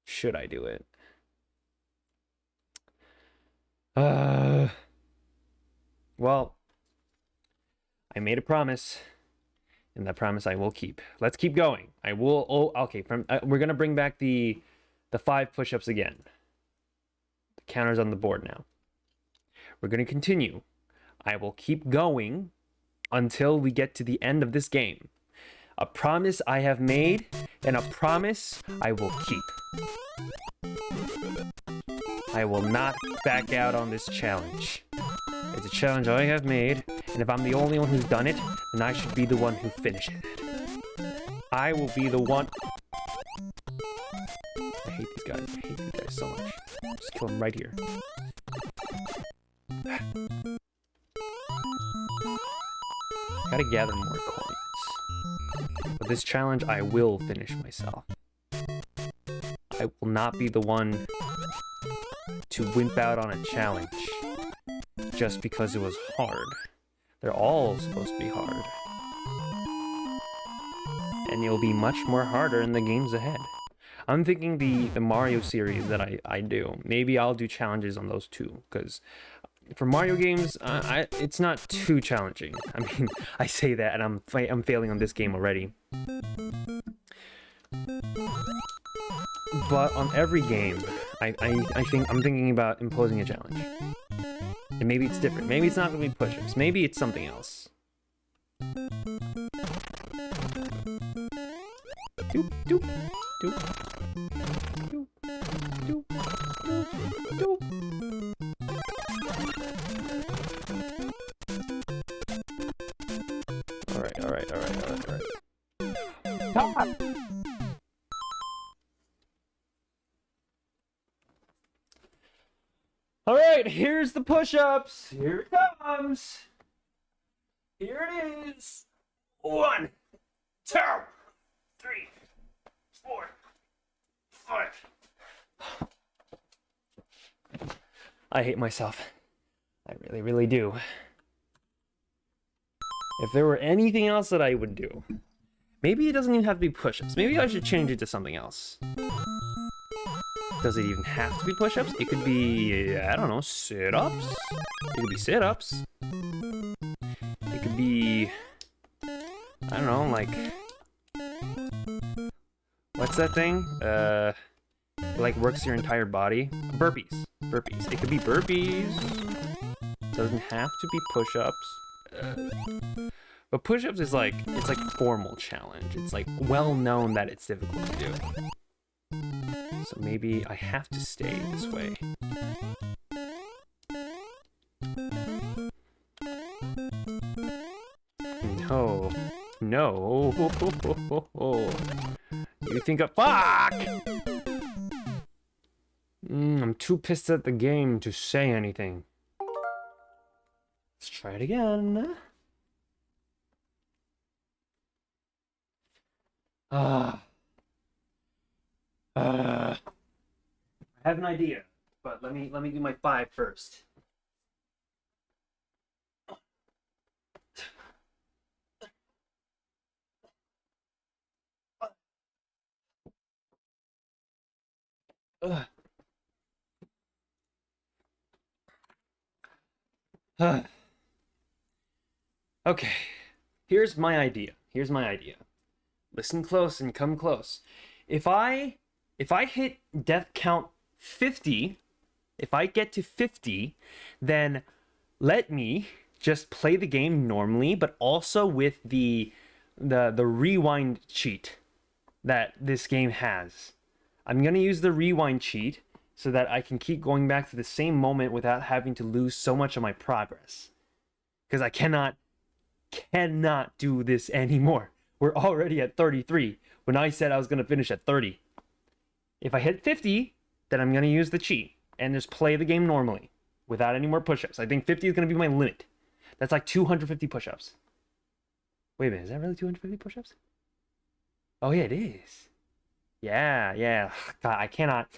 should I do it? Well, I made a promise, and that promise I will keep. Let's keep going. I will. Oh, okay. We're gonna bring back the 5 push-ups again. The counter's on the board now. We're gonna continue. I will keep going until we get to the end of this game. A promise I have made, and a promise I will keep. I will not back out on this challenge. It's a challenge I have made, and if I'm the only one who's done it, then I should be the one who finishes it. I will be the one... I hate these guys. I hate these guys so much. Just kill them right here. Gotta gather more coins. But this challenge, I will finish myself. I will not be the one to wimp out on a challenge just because it was hard. They're all supposed to be hard. And it'll be much more harder in the games ahead. I'm thinking the Mario series that I do. Maybe I'll do challenges on those too, because for Mario games, it's not too challenging. I mean, I say that and I'm failing on this game already. But on every game, I'm thinking about imposing a challenge. And maybe it's different. Maybe it's not going to be push-ups. Maybe it's something else. Doop, doop, doop, doop, doop, doop, doop. Alright. Alright, here's the push-ups. Here it comes. Here it is. 1, 2, 3, 4, 5. I hate myself. I really, really do. If there were anything else that I would do, maybe it doesn't even have to be push-ups. Maybe I should change it to something else. Does it even have to be push-ups? It could be, I don't know, sit-ups? It could be sit-ups. It could be, I don't know, like, what's that thing? It like works your entire body. Burpees. Burpees. It could be burpees. Doesn't have to be push-ups. But push-ups is like, it's like a formal challenge. It's like well known that it's difficult to do. So maybe I have to stay this way. No. No. You think of fuck! I'm too pissed at the game to say anything. Let's try it again. I have an idea, but let me do my 5 first. Okay, here's my idea. Listen close and come close. If I hit death count 50, if I get to 50, then let me just play the game normally, but also with the rewind cheat that this game has. I'm gonna use the rewind cheat so that I can keep going back to the same moment without having to lose so much of my progress. Because I cannot do this anymore. We're already at 33 when I said I was gonna finish at 30. If I hit 50, then I'm gonna use the cheat and just play the game normally without any more push-ups. I think 50 is gonna be my limit. That's like 250 push-ups. Wait a minute, is that really 250 push-ups? Oh yeah, it is. Yeah. God, I cannot.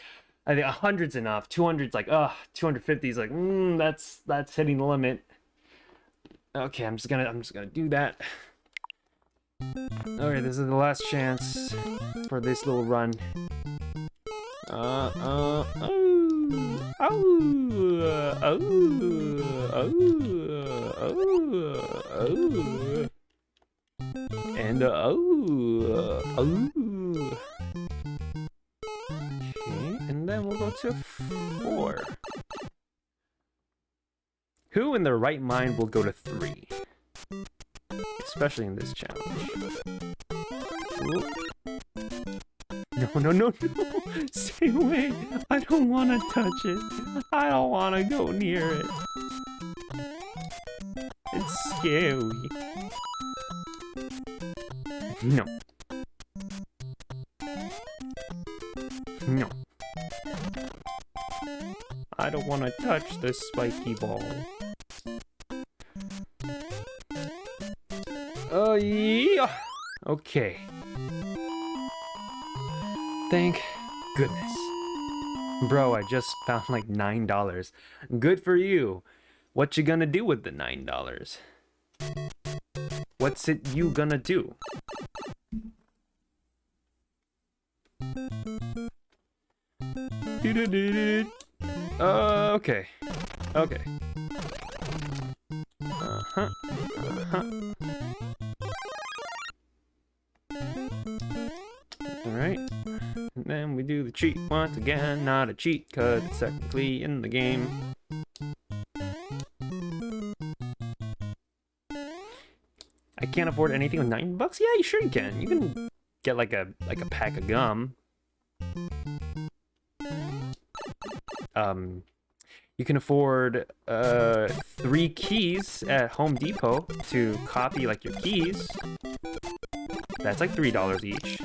I think 100's enough. 200's like, 250 is like, that's hitting the limit. Okay, I'm just gonna do that. Okay, this is the last chance for this little run. And okay, and then we'll go to 4. Who in their right mind will go to 3? Especially in this challenge. Ooh. No. Stay away. I don't want to touch it. I don't want to go near it. It's scary. No. I don't want to touch this spiky ball. Oh, yeah. Okay. Thank goodness. Bro, I just found like $9. Good for you. What you gonna do with the $9? What's it you gonna do? Okay. Okay. Uh-huh. Uh-huh. Alright. And then we do the cheat once again. Not a cheat, cause it's technically in the game. I can't afford anything with $9? Yeah, you sure you can. You can get like a pack of gum. You can afford 3 keys at Home Depot to copy like your keys. That's like $3 each.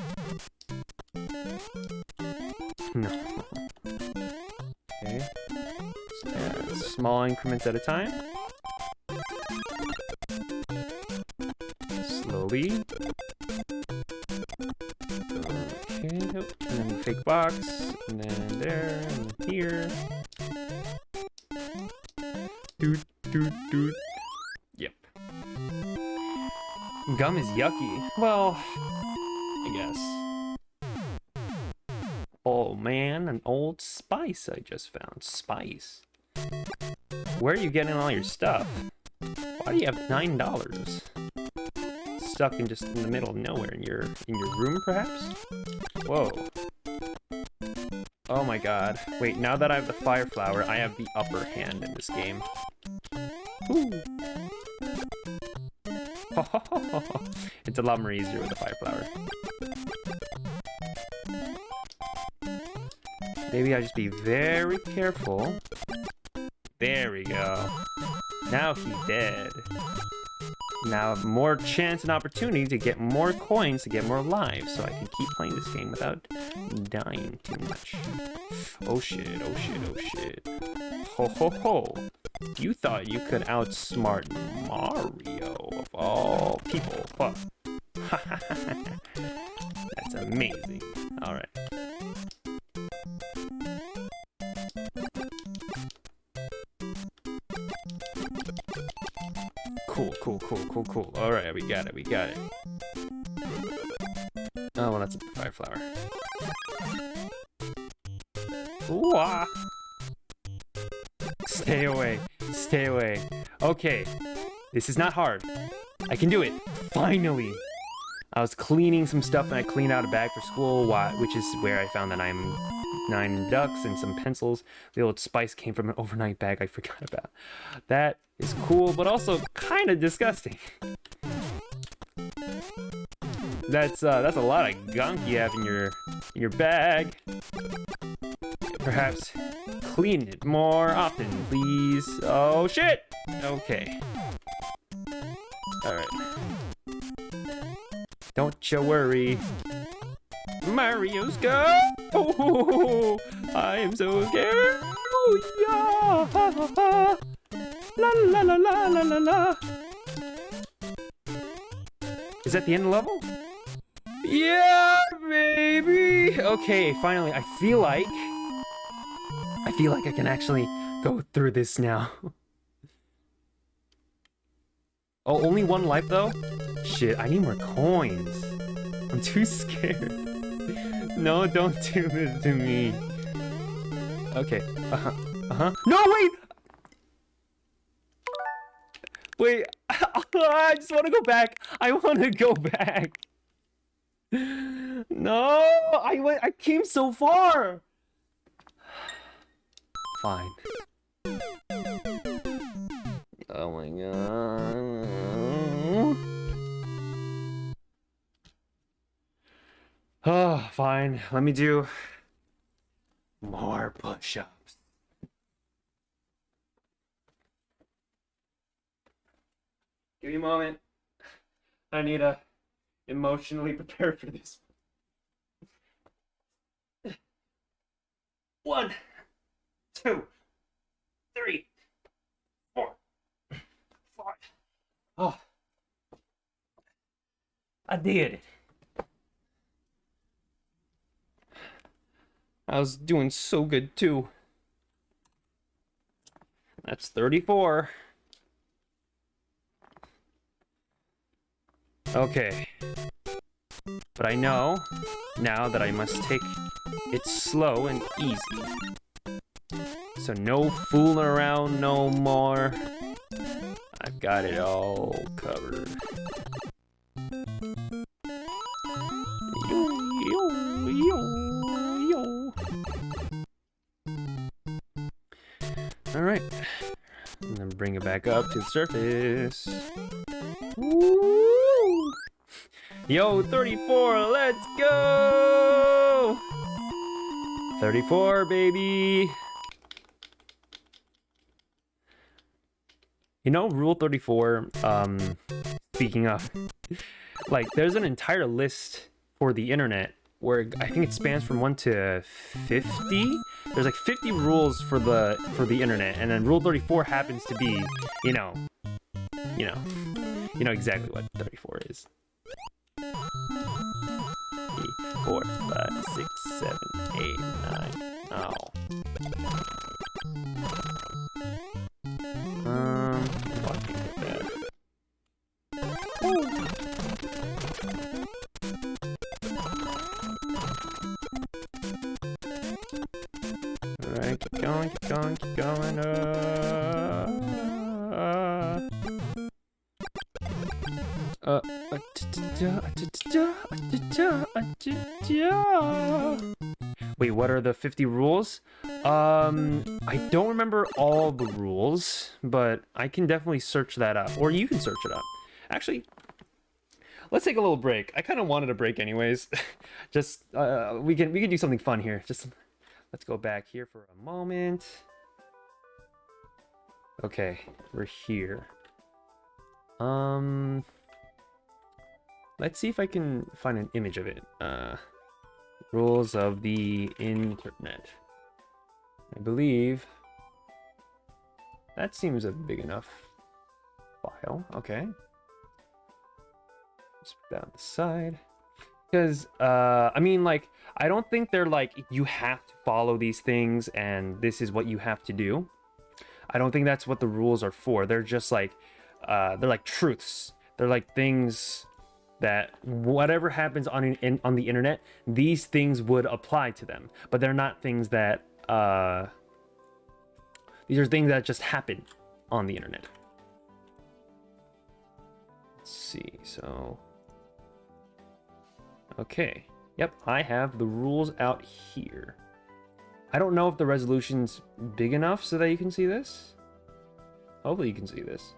No. Okay. Small increments at a time. Slowly. Okay, and then the fake box, and then there, and here. Doot, doot, doot. Yep. Gum is yucky. Well, I guess. Oh man, an old spice I just found. Spice. Where are you getting all your stuff? Why do you have $9? Stuck in just in the middle of nowhere in your room, perhaps? Whoa. Oh my god. Wait, now that I have the fire flower, I have the upper hand in this game. Ooh. It's a lot more easier with the fire flower. Maybe I just be very careful. There we go. Now he's dead. Now I have more chance and opportunity to get more coins to get more lives, so I can keep playing this game without dying too much. Oh shit, oh shit, oh shit. Ho ho ho. You thought you could outsmart Mario of all people. Huh. That's amazing. Alright. Cool, cool, cool, cool, cool. Alright, we got it, we got it. Oh, well, that's a fire flower. Ooh, ah. Stay away, stay away. Okay, this is not hard. I can do it, finally. I was cleaning some stuff and I cleaned out a bag for school, which is where I found that I'm 9 ducks and some pencils. The old spice came from an overnight bag I forgot about. That is cool, but also kind of disgusting. That's a lot of gunk you have in your bag. Perhaps clean it more often, please. Oh shit! Okay. Alright. Don't you worry. Mario's go! Oh, I am so scared. Oh, yeah. La la la la la la la. Is that the end of the level? Yeah, baby. Okay, finally. I feel like I can actually go through this now. Oh, only 1 life though? Shit, I need more coins. I'm too scared. No, don't do this to me. Okay. No, wait! Wait, I just want to go back. I want to go back. No, I came so far. Fine. Oh my god. Oh, fine. Let me do more push-ups. Give me a moment. I need to emotionally prepare for this. 1, 2, 3, 4, 5. Oh, I did it. I was doing so good too. That's 34. Okay. But I know now that I must take it slow and easy. So no fooling around no more. I've got it all covered. Yo, yo, yo, yo. All right. And then bring it back up to the surface. Woo! Yo, 34, let's go! 34, baby! You know, Rule 34, speaking of, like, there's an entire list for the internet where I think it spans from 1 to 50. There's like 50 rules for the internet, and then Rule 34 happens to be, you know exactly what 34 is. 3, 4, 5, 6, 7, 8, 9. Oh. Walking it back. Alright, keep going, keep going, keep going. Wait, what are the 50 rules? I don't remember all the rules, but I can definitely search that up, or you can search it up. Actually, let's take a little break. I kind of wanted a break anyways. Just we can do something fun here. Just let's go back here for a moment. Okay, we're here. Let's see if I can find an image of it. Rules of the internet. I believe that seems a big enough file. Okay. Just put that on the side. Because, I mean, like, I don't think they're like, you have to follow these things and this is what you have to do. I don't think that's what the rules are for. They're just like, they're like truths. They're like things that whatever happens on the internet, these things would apply to them. But they're not things that, these are things that just happen on the internet. Let's see, so... Okay, yep, I have the rules out here. I don't know if the resolution's big enough so that you can see this. Hopefully you can see this.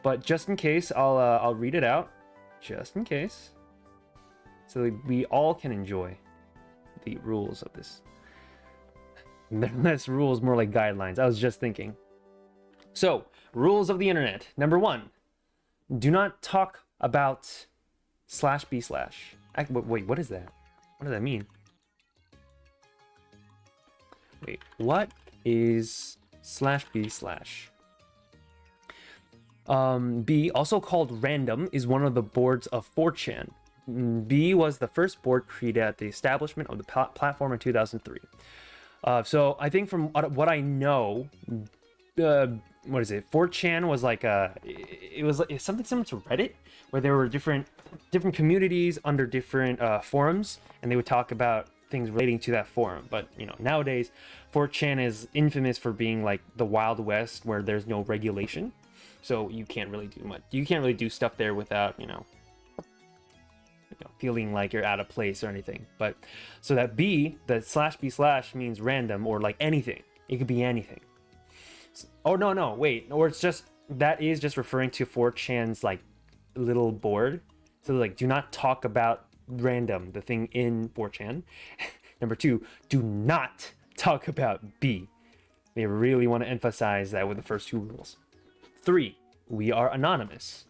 But just in case, I'll read it out. Just in case. So we all can enjoy the rules of this. They're less rules, more like guidelines. I was just thinking. So, rules of the internet. Number 1. Do not talk about /b/. Wait, what is that? What does that mean? Wait, what is /b/? B, also called random, is one of the boards of 4chan. B was the first board created at the establishment of the platform in 2003. So I think from what I know, what is it? 4chan was like it's something similar to Reddit, where there were different communities under different forums, and they would talk about things relating to that forum. But you know, nowadays 4chan is infamous for being like the Wild West, where there's no regulation. So you can't really do much. You can't really do stuff there without, you know, feeling like you're out of place or anything. But so that B, the /b/ means random or like anything. It could be anything. Oh no, wait. Or it's just, that is just referring to 4chan's like little board. So like, do not talk about random, the thing in 4chan. Number 2, do not talk about B. They really want to emphasize that with the first 2 rules. 3, we are anonymous.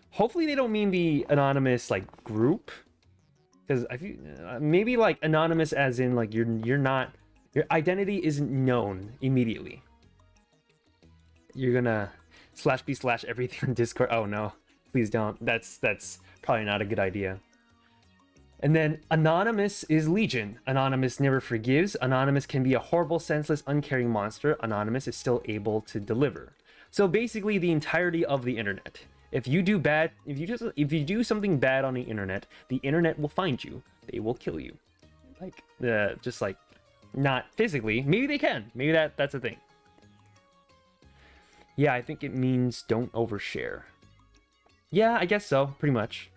Hopefully they don't mean the anonymous like group, because I feel maybe like anonymous as in like you're not, your identity isn't known immediately. You're gonna /b/ everything on Discord. Oh no, please don't. That's probably not a good idea. And then Anonymous is Legion. Anonymous never forgives. Anonymous can be a horrible, senseless, uncaring monster. Anonymous is still able to deliver. So basically the entirety of the internet. If you do bad, if you do something bad on the internet will find you. They will kill you. Like just like not physically. Maybe they can. Maybe that's a thing. Yeah, I think it means don't overshare. Yeah, I guess so, pretty much.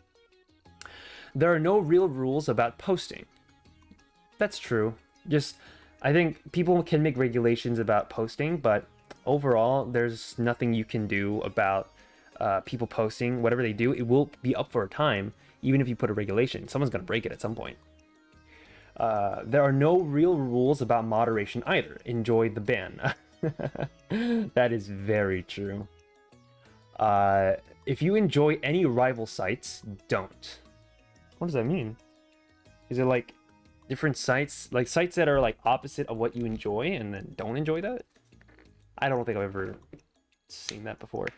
There are no real rules about posting. That's true. Just, I think people can make regulations about posting, but overall, there's nothing you can do about people posting. Whatever they do, it will be up for a time, even if you put a regulation. Someone's going to break it at some point. There are no real rules about moderation either. Enjoy the ban. That is very true. If you enjoy any rival sites, don't. What does that mean? Is it like different sites, like sites that are like opposite of what you enjoy and then don't enjoy that? I don't think I've ever seen that before.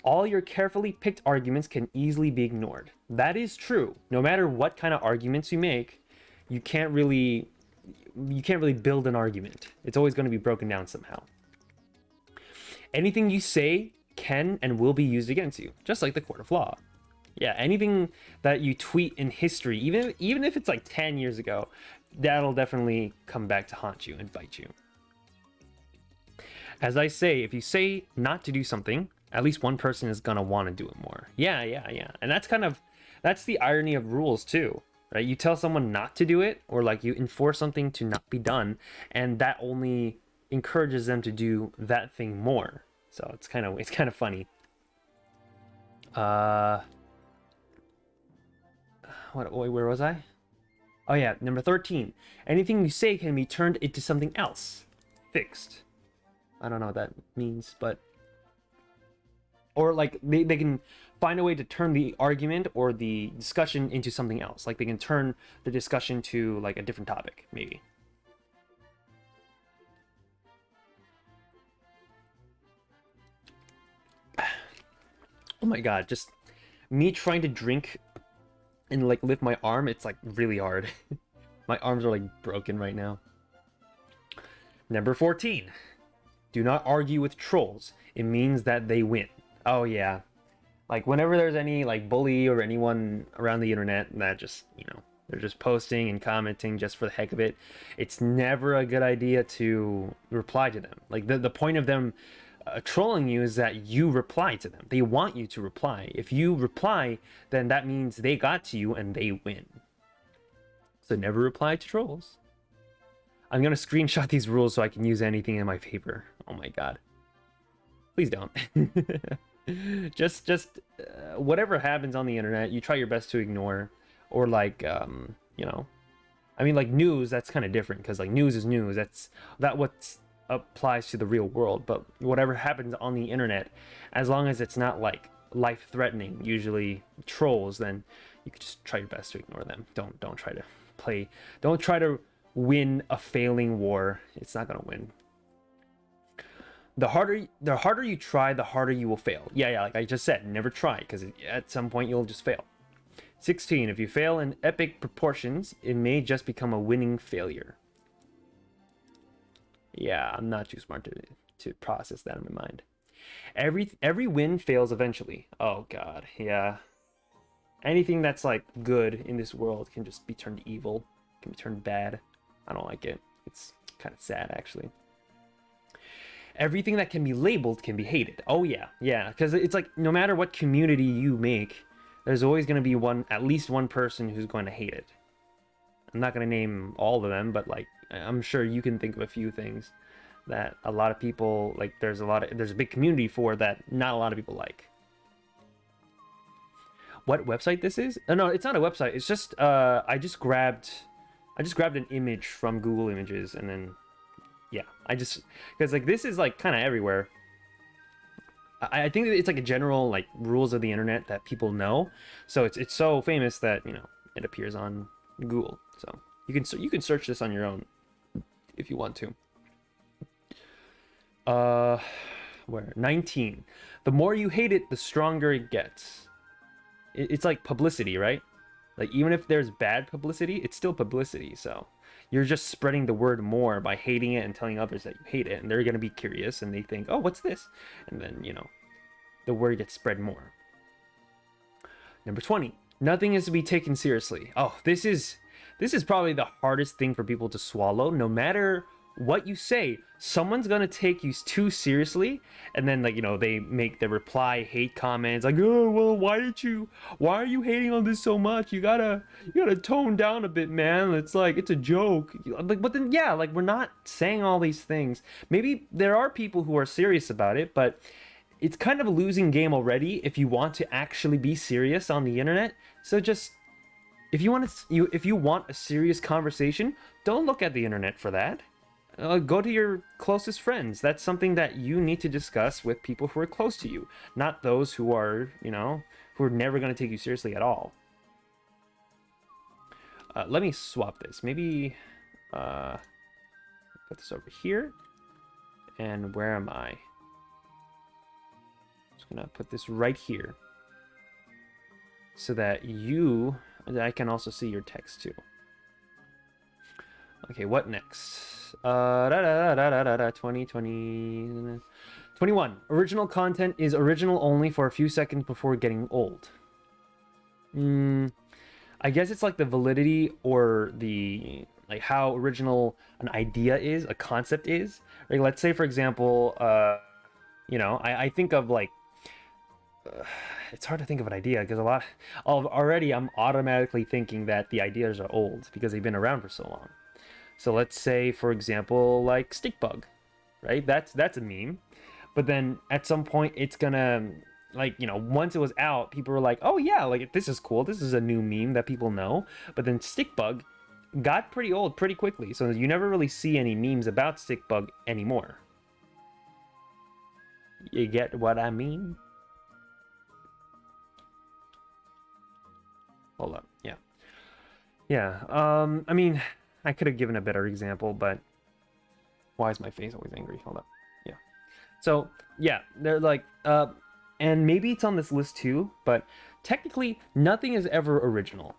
All your carefully picked arguments can easily be ignored. That is true. No matter what kind of arguments you make, you can't really build an argument. It's always going to be broken down somehow. Anything you say can and will be used against you, just like the court of law. Yeah, anything that you tweet in history, even if it's like 10 years ago, that'll definitely come back to haunt you and bite you. As I say, if you say not to do something, at least one person is gonna want to do it more. Yeah. And that's the irony of rules too, right? You tell someone not to do it, or like you enforce something to not be done, and that only encourages them to do that thing more. So it's kind of funny. Where was I? Oh yeah, number 13. Anything you say can be turned into something else. Fixed. I don't know what that means, but... Or like, they can find a way to turn the argument or the discussion into something else. Like they can turn the discussion to like a different topic, maybe. Oh my god, just me trying to drink and like lift my arm, it's like really hard. My arms are like broken right now. Number 14. Do not argue with trolls. It means that they win. Oh yeah. Like whenever there's any like bully or anyone around the internet that just, they're just posting and commenting just for the heck of it, it's never a good idea to reply to them. Like the point of them trolling you is that you reply to them. They want you to reply. If you reply, then that means they got to you and they win. So never reply to trolls. I'm gonna screenshot these rules so I can use anything in my favor. Oh my god. Please don't. just whatever happens on the internet, you try your best to ignore. Or like, I mean, like news, that's kind of different because like news is news. That's what applies to the real world. But whatever happens on the internet, as long as it's not like life-threatening, usually trolls, then you could just try your best to ignore them. Don't try to play. Don't try to win a failing war. It's not gonna win. The harder you try, the harder you will fail. Yeah, like I just said, never try, because at some point you'll just fail. 16. If you fail in epic proportions, it may just become a winning failure. Yeah, I'm not too smart to process that in my mind. Every win fails eventually. Oh god, yeah. Anything that's like good in this world can just be turned evil, can be turned bad. I don't like it. It's kind of sad, actually. Everything that can be labeled can be hated. Oh yeah, because it's like no matter what community you make, there's always going to be at least one person who's going to hate it. I'm not going to name all of them, but like I'm sure you can think of a few things that a lot of people like. There's a big community for that. Not a lot of people like. What website this is? Oh, no, it's not a website. It's just I just grabbed an image from Google Images and then. Yeah, because like this is like kind of everywhere. I think it's like a general like rules of the internet that people know, so it's so famous that it appears on Google. So you can search this on your own if you want to. Where 19? The more you hate it, the stronger it gets. It's like publicity, right? Like, even if there's bad publicity, it's still publicity. So you're just spreading the word more by hating it and telling others that you hate it, and they're going to be curious and they think, oh, what's this? And then, the word gets spread more. Number 20, nothing is to be taken seriously. Oh, this is probably the hardest thing for people to swallow. No matter what you say, someone's gonna take you too seriously, and then they make the reply hate comments like, oh well, why are you hating on this so much? You gotta tone down a bit, man. It's a joke. Like, but then yeah, like, we're not saying all these things. Maybe there are people who are serious about it, but it's kind of a losing game already if you want to actually be serious on the internet. So just, if you want a serious conversation, don't look at the internet for that. Go to your closest friends. That's something that you need to discuss with people who are close to you, not those who are, who are never going to take you seriously at all. Let me swap this. Maybe put this over here. And where am I? Just gonna put this right here, so that I can also see your text too. Okay, what next? 2020. 21. Original content is original only for a few seconds before getting old. I guess it's like the validity or the how original an idea is, a concept is. Like, let's say for example, I think of it's hard to think of an idea because already I'm automatically thinking that the ideas are old because they've been around for so long. So let's say, for example, like stick bug, right? That's a meme. But then at some point it's gonna, once it was out, people were like, oh yeah, like, this is cool. This is a new meme that people know. But then stick bug got pretty old pretty quickly. So you never really see any memes about stick bug anymore. You get what I mean? Hold up. Yeah. Yeah. I mean, I could have given a better example, but why is my face always angry? Hold up. Yeah. So, yeah, they're and maybe it's on this list too, but technically nothing is ever original.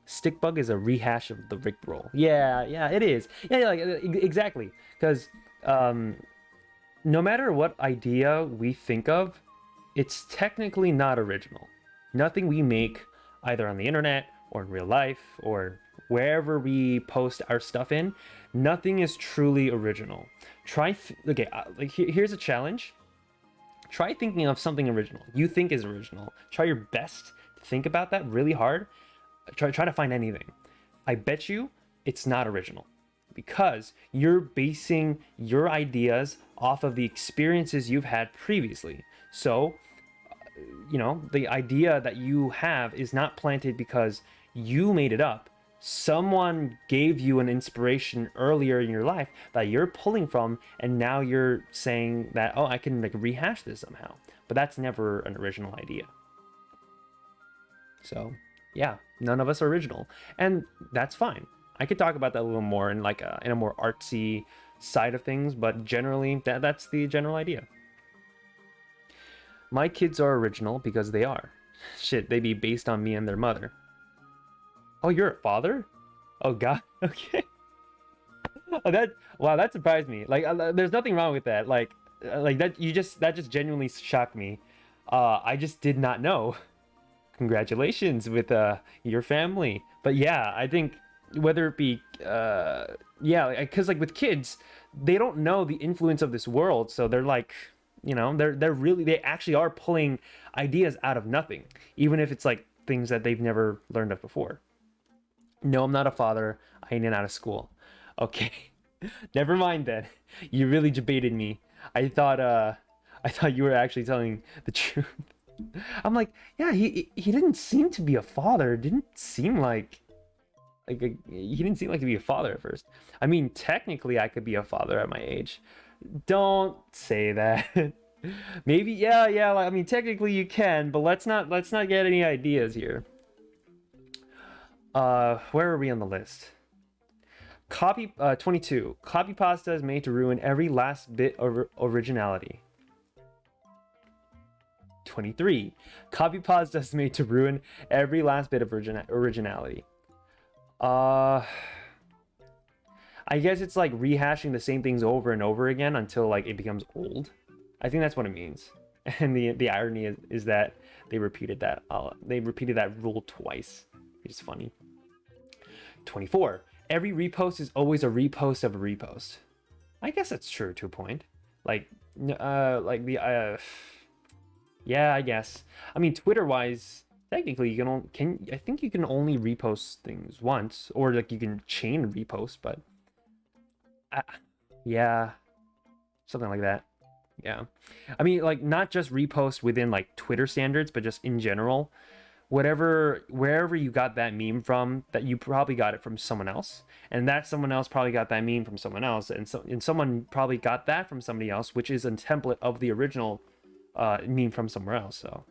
Stickbug is a rehash of the Rickroll. Yeah, it is. Yeah, exactly. Because no matter what idea we think of, it's technically not original. Nothing we make, either on the internet or in real life or wherever we post our stuff in, nothing is truly original. Here's a challenge. Try thinking of something original you think is original. Try your best to think about that really hard. Try to find anything. I bet you it's not original, because you're basing your ideas off of the experiences you've had previously. So the idea that you have is not planted because you made it up. Someone gave you an inspiration earlier in your life that you're pulling from, and now you're saying that, oh, I can rehash this somehow. But that's never an original idea. So yeah, none of us are original, and that's fine. I could talk about that a little more in in a more artsy side of things, but generally that's the general idea. My kids are original because they are. Shit, they be based on me and their mother. Oh, you're a father? Oh god. Okay. Oh, that surprised me. There's nothing wrong with that. That just genuinely shocked me. I just did not know. Congratulations with your family. But yeah, I think whether it be because with kids, they don't know the influence of this world, so they're they actually are pulling ideas out of nothing, even if it's things that they've never learned of before. No, I'm not a father. I ain't out of school. Okay. Never mind then. You really debated me. I thought you were actually telling the truth. I'm like, yeah, he didn't seem to be a father. Didn't seem he didn't seem like to be a father at first. I mean, technically I could be a father at my age. Don't say that. Maybe, yeah. I mean, technically you can, but let's not get any ideas here. Where are we on the list? 22. Copy pasta is made to ruin every last bit of originality. 23. Copy pause is made to ruin every last bit of originality. I guess it's like rehashing the same things over and over again until like it becomes old. I think that's what it means. And the irony is that they repeated that rule twice, which is funny. 24. Every repost is always a repost of a repost. I guess that's true to a point. Yeah, I guess. I mean, Twitter-wise, technically, I think you can only repost things once, or like you can chain repost, but yeah, something like that. Yeah, I mean, like not just repost within like Twitter standards, but just in general, wherever you got that meme from, that you probably got it from someone else, and that someone else probably got that meme from someone else, and someone probably got that from somebody else, which is a template of the original meme from somewhere else. So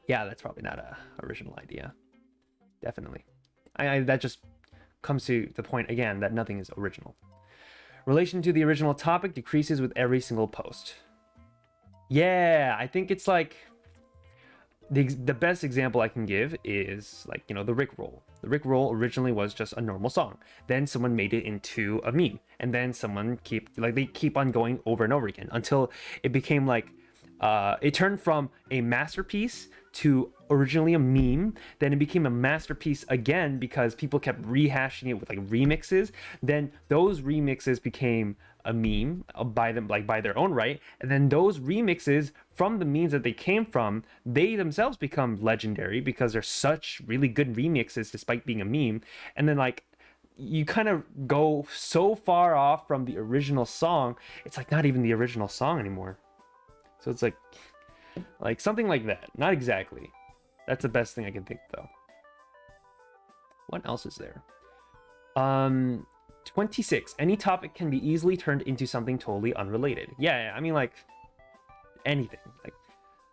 yeah, that's probably not a original idea. Definitely. That just comes to the point again that nothing is original. Relation to the original topic decreases with every single post. Yeah, I think it's like the best example I can give is like, you know, the Rickroll. The Rickroll originally was just a normal song. Then someone made it into a meme, and then someone they keep on going over and over again until it became like it turned from a masterpiece to originally a meme. Then it became a masterpiece again because people kept rehashing it with like remixes. Then those remixes became a meme by their own right, and then those remixes from the memes that they came from, they themselves become legendary because they're such really good remixes despite being a meme. And then like you kind of go so far off from the original song, it's like not even the original song anymore. So it's like something like that. Not exactly. That's the best thing I can think though. What else is there? 26. Any topic can be easily turned into something totally unrelated. Yeah, I mean like anything.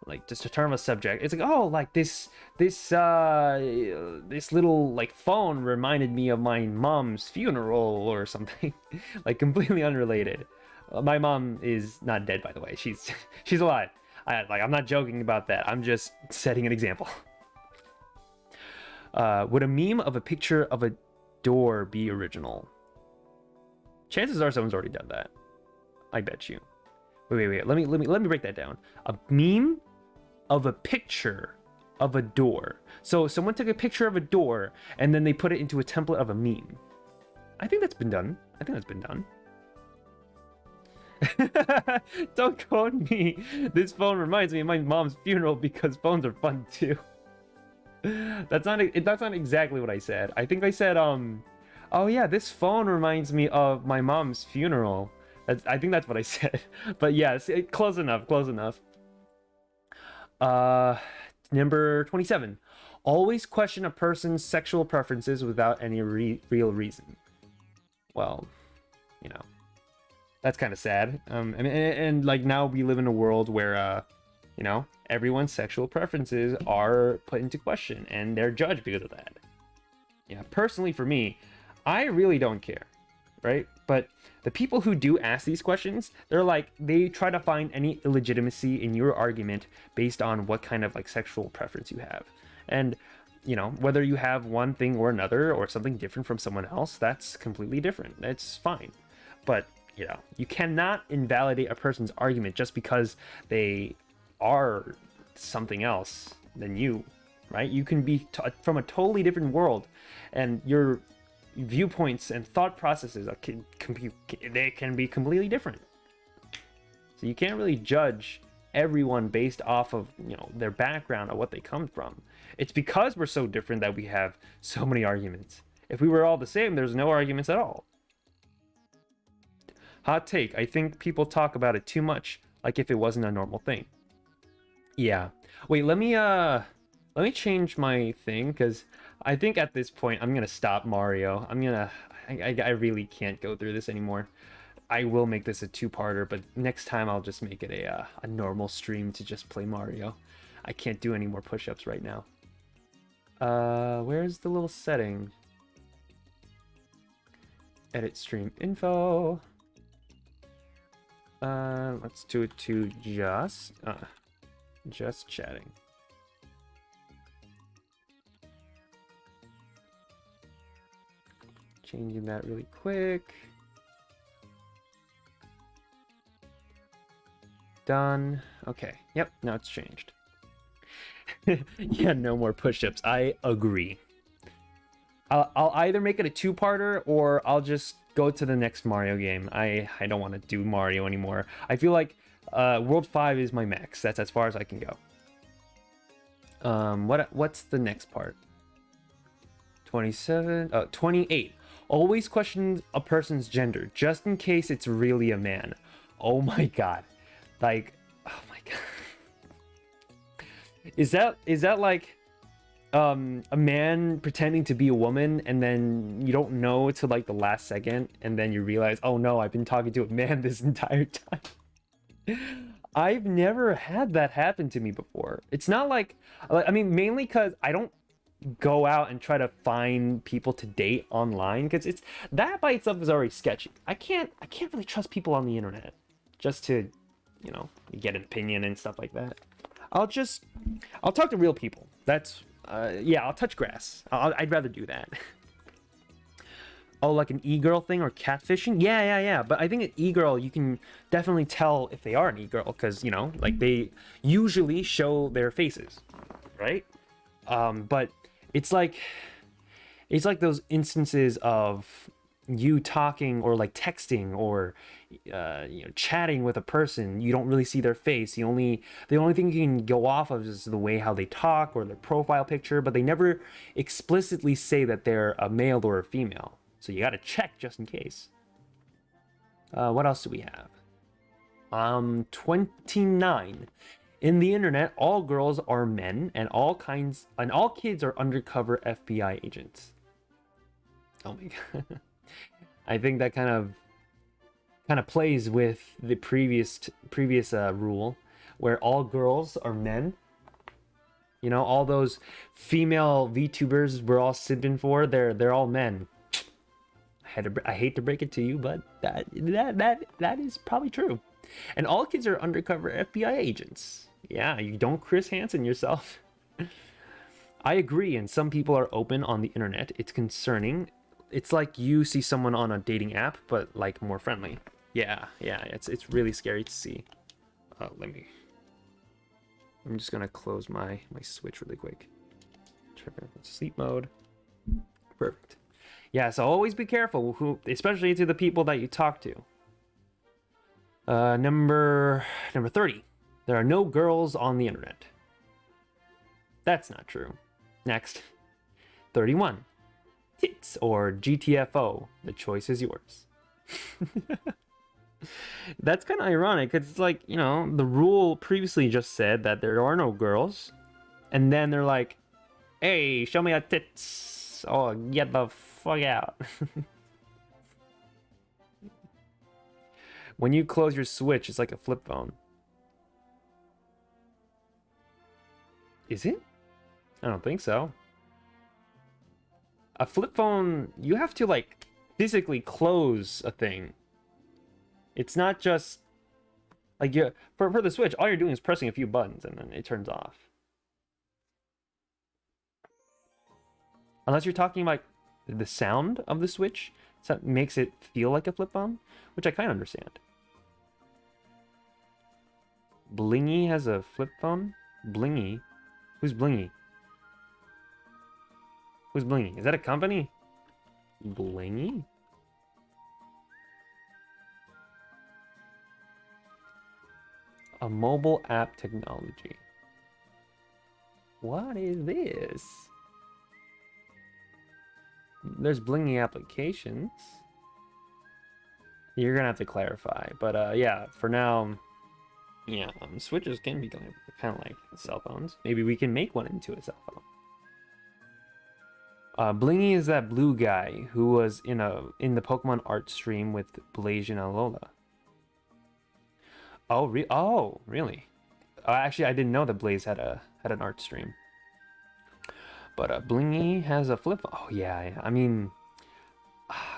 Like just a term of subject. It's like, oh, like this little like phone reminded me of my mom's funeral or something. Like completely unrelated. My mom is not dead, by the way. She's alive. I'm not joking about that. I'm just setting an example. Would a meme of a picture of a door be original? Chances are someone's already done that. I bet you. Wait. Let me break that down. A meme of a picture of a door. So someone took a picture of a door and then they put it into a template of a meme. I think that's been done. Don't quote me. This phone reminds me of my mom's funeral because phones are fun too. That's not exactly what I said. I think I said oh yeah, this phone reminds me of my mom's funeral. I think that's what I said. But yes, close enough. Number 27. Always question a person's sexual preferences without any real reason. Well, you know, that's kind of sad. And like now we live in a world where you know, everyone's sexual preferences are put into question and they're judged because of that. Yeah, personally for me, I really don't care, right? But the people who do ask these questions, they try to find any illegitimacy in your argument based on what kind of like sexual preference you have. And, you know, whether you have one thing or another or something different from someone else, that's completely different. It's fine. But, you know, you cannot invalidate a person's argument just because they are something else than you, right? You can be from a totally different world, and your viewpoints and thought processes they can be completely different. So you can't really judge everyone based off of, you know, their background or what they come from. It's because we're so different that we have so many arguments. If we were all the same, there's no arguments at all. Hot take. I think people talk about it too much, like if it wasn't a normal thing. Yeah. Wait, let me change my thing, because I think at this point I'm gonna stop Mario. I really can't go through this anymore. I will make this a two-parter, but next time I'll just make it a normal stream to just play Mario. I can't do any more push-ups right now. Where's the little setting? Edit stream info. Let's do it to just Just chatting. Changing that really quick. Done. Okay. Yep, now it's changed. Yeah, no more push-ups. I agree. I'll either make it a two-parter or I'll just go to the next Mario game. I don't want to do Mario anymore. I feel like World 5 is my max. That's as far as I can go. What's the next part? 28. Always question a person's gender, just in case it's really a man. Oh my god. Like, oh my god. Is that like a man pretending to be a woman and then you don't know till like the last second and then you realize, oh no, I've been talking to a man this entire time. I've never had that happen to me before. It's not like I mean, mainly because I don't go out and try to find people to date online, because it's that by itself is already sketchy. I can't really trust people on the internet just to, you know, get an opinion and stuff like that. I'll talk to real people. That's yeah, I'll touch grass. I'd rather do that. Oh, like an e-girl thing or catfishing? Yeah. But I think an e-girl, you can definitely tell if they are an e-girl because, you know, like they usually show their faces, right? But it's like those instances of you talking or like texting or you know, chatting with a person. You don't really see their face. The only thing you can go off of is the way how they talk or their profile picture, but they never explicitly say that they're a male or a female. So you got to check just in case. What else do we have? 29. In the internet, all girls are men, and all kids are undercover FBI agents. Oh my god. I think that kind of plays with the previous rule, where all girls are men. You know, all those female VTubers we're all simping for, they're all men. I hate to break it to you, but that is probably true. And all kids are undercover FBI agents. Yeah, you don't Chris Hansen yourself. I agree, and some people are open on the internet. It's concerning. It's like you see someone on a dating app, but like more friendly. Yeah, it's really scary to see. I'm just gonna close my Switch really quick. Sleep mode. Perfect. Yeah, so always be careful, especially to the people that you talk to. Number 30. There are no girls on the internet. That's not true. Next. 31. Tits or GTFO. The choice is yours. That's kind of ironic, because it's like, you know, the rule previously just said that there are no girls. And then they're like, hey, show me your tits. Oh, get the fuck out. When you close your Switch, it's like a flip phone. Is it? I don't think so. A flip phone, you have to like physically close a thing. It's not just like for the Switch, all you're doing is pressing a few buttons and then it turns off. Unless you're talking like the sound of the Switch, so that makes it feel like a flip phone, which I kind of understand. Blingy has a flip phone? Blingy? Who's Blingy? Who's Blingy? Is that a company? Blingy? A mobile app technology. What is this? There's Blingy applications. You're gonna have to clarify, but yeah, for now, yeah, Switches can be kind of like cell phones. Maybe we can make one into a cell phone. Blingy is that blue guy who was in the Pokemon art stream with Blaze and Alola. Oh, really? Actually, I didn't know that Blaze had an art stream. But Blingy has a flip. Oh yeah. I mean,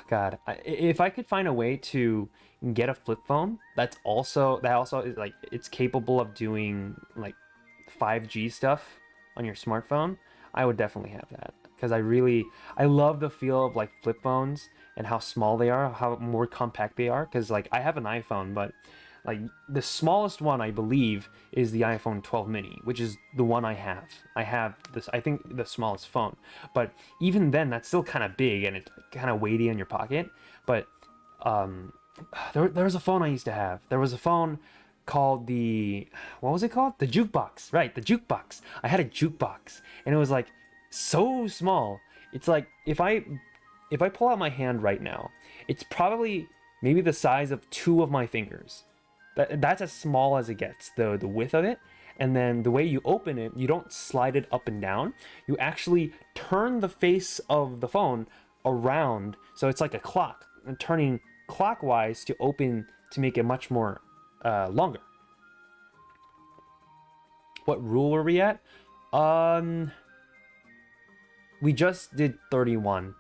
God, if I could find a way to get a flip phone that also is like it's capable of doing like 5G stuff on your smartphone, I would definitely have that, because I love the feel of like flip phones and how small they are, how more compact they are. Because like I have an iPhone, but like the smallest one I believe is the iPhone 12 mini, which is the one I have. I have this, I think, the smallest phone, but even then that's still kind of big and it's kind of weighty in your pocket. But there was a phone I used to have. There was a phone called what was it called? The jukebox, right? The jukebox. I had a jukebox, and it was like so small. It's like if I pull out my hand right now, it's probably maybe the size of two of my fingers. That's as small as it gets, the width of it. And then the way you open it, you don't slide it up and down. You actually turn the face of the phone around, so it's like a clock, and turning clockwise to open to make it much more longer. What rule were we at? We just did 31.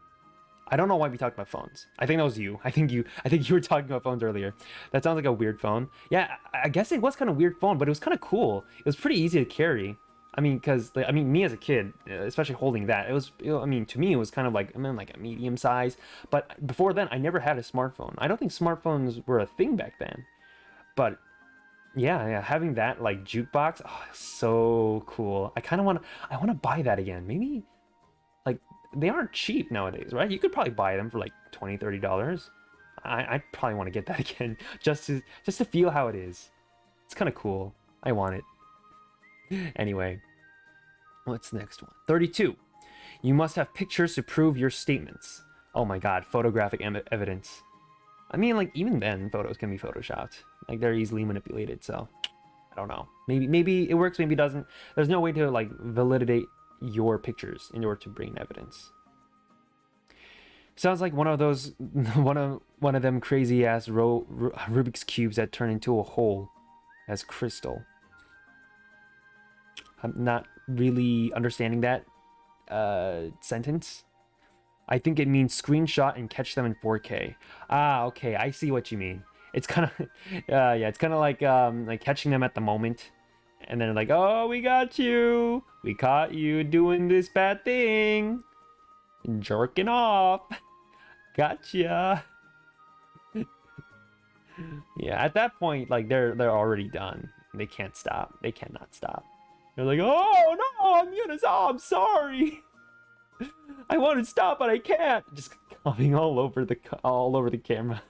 I don't know why we talked about phones. I think that was you. I think you were talking about phones earlier. That sounds like a weird phone. Yeah, I guess it was kind of weird phone, but it was kind of cool. It was pretty easy to carry. I mean, because like, I mean, me as a kid, especially holding that, I mean, to me, it was kind of like, I mean, like a medium size. But before then, I never had a smartphone. I don't think smartphones were a thing back then. But yeah, having that like jukebox, oh, so cool. I want to buy that again. Maybe like they aren't cheap nowadays, right? You could probably buy them for like $20-$30. I probably want to get that again just to feel how it is. It's kind of cool. I want it. Anyway, what's the next one? 32. You must have pictures to prove your statements. Oh my god, photographic evidence. I mean, like, even then, photos can be photoshopped. Like, they're easily manipulated, so I don't know. Maybe it works, maybe it doesn't. There's no way to, like, validate your pictures in order to bring evidence. Sounds like one of those, one of them crazy ass Rubik's cubes that turn into a hole as crystal. I'm not really understanding that sentence. I think it means screenshot and catch them in 4K. Ah, okay, I see what you mean. It's kind of, yeah, it's kind of like catching them at the moment, and then like, oh, we got you. We caught you doing this bad thing, jerking off. Gotcha. Yeah, at that point, like they're already done. They can't stop. They cannot stop. They're like, oh no, I'm gonna stop. I'm sorry. I want to stop, but I can't. Just coming all over the camera.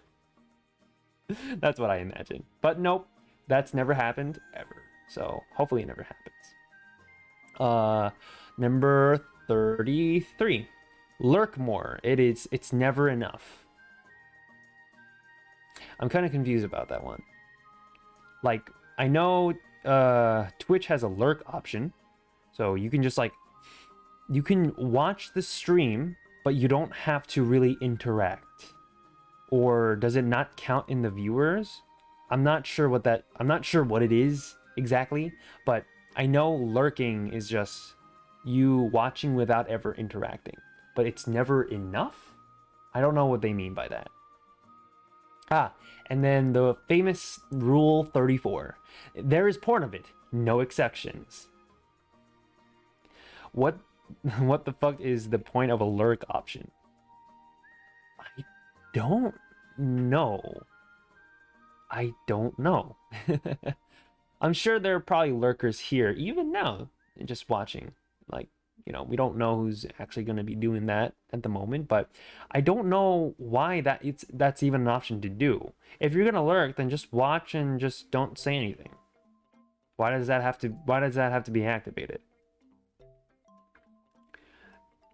That's what I imagine. But nope, that's never happened ever. So hopefully it never happens. Number 33. Lurk more. It's never enough. I'm kind of confused about that one. Like, I know Twitch has a lurk option, so you can just like, you can watch the stream, but you don't have to really interact. Or does it not count in the viewers? I'm not sure what it is exactly, but I know lurking is just you watching without ever interacting, but it's never enough? I don't know what they mean by that. Ah, and then the famous Rule 34. There is porn of it, no exceptions. What the fuck is the point of a lurk option? I don't know. I'm sure there are probably lurkers here, even now, just watching. Like, you know, we don't know who's actually going to be doing that at the moment, but I don't know why that's even an option to do. If you're going to lurk, then just watch and just don't say anything. Why does that have to be activated?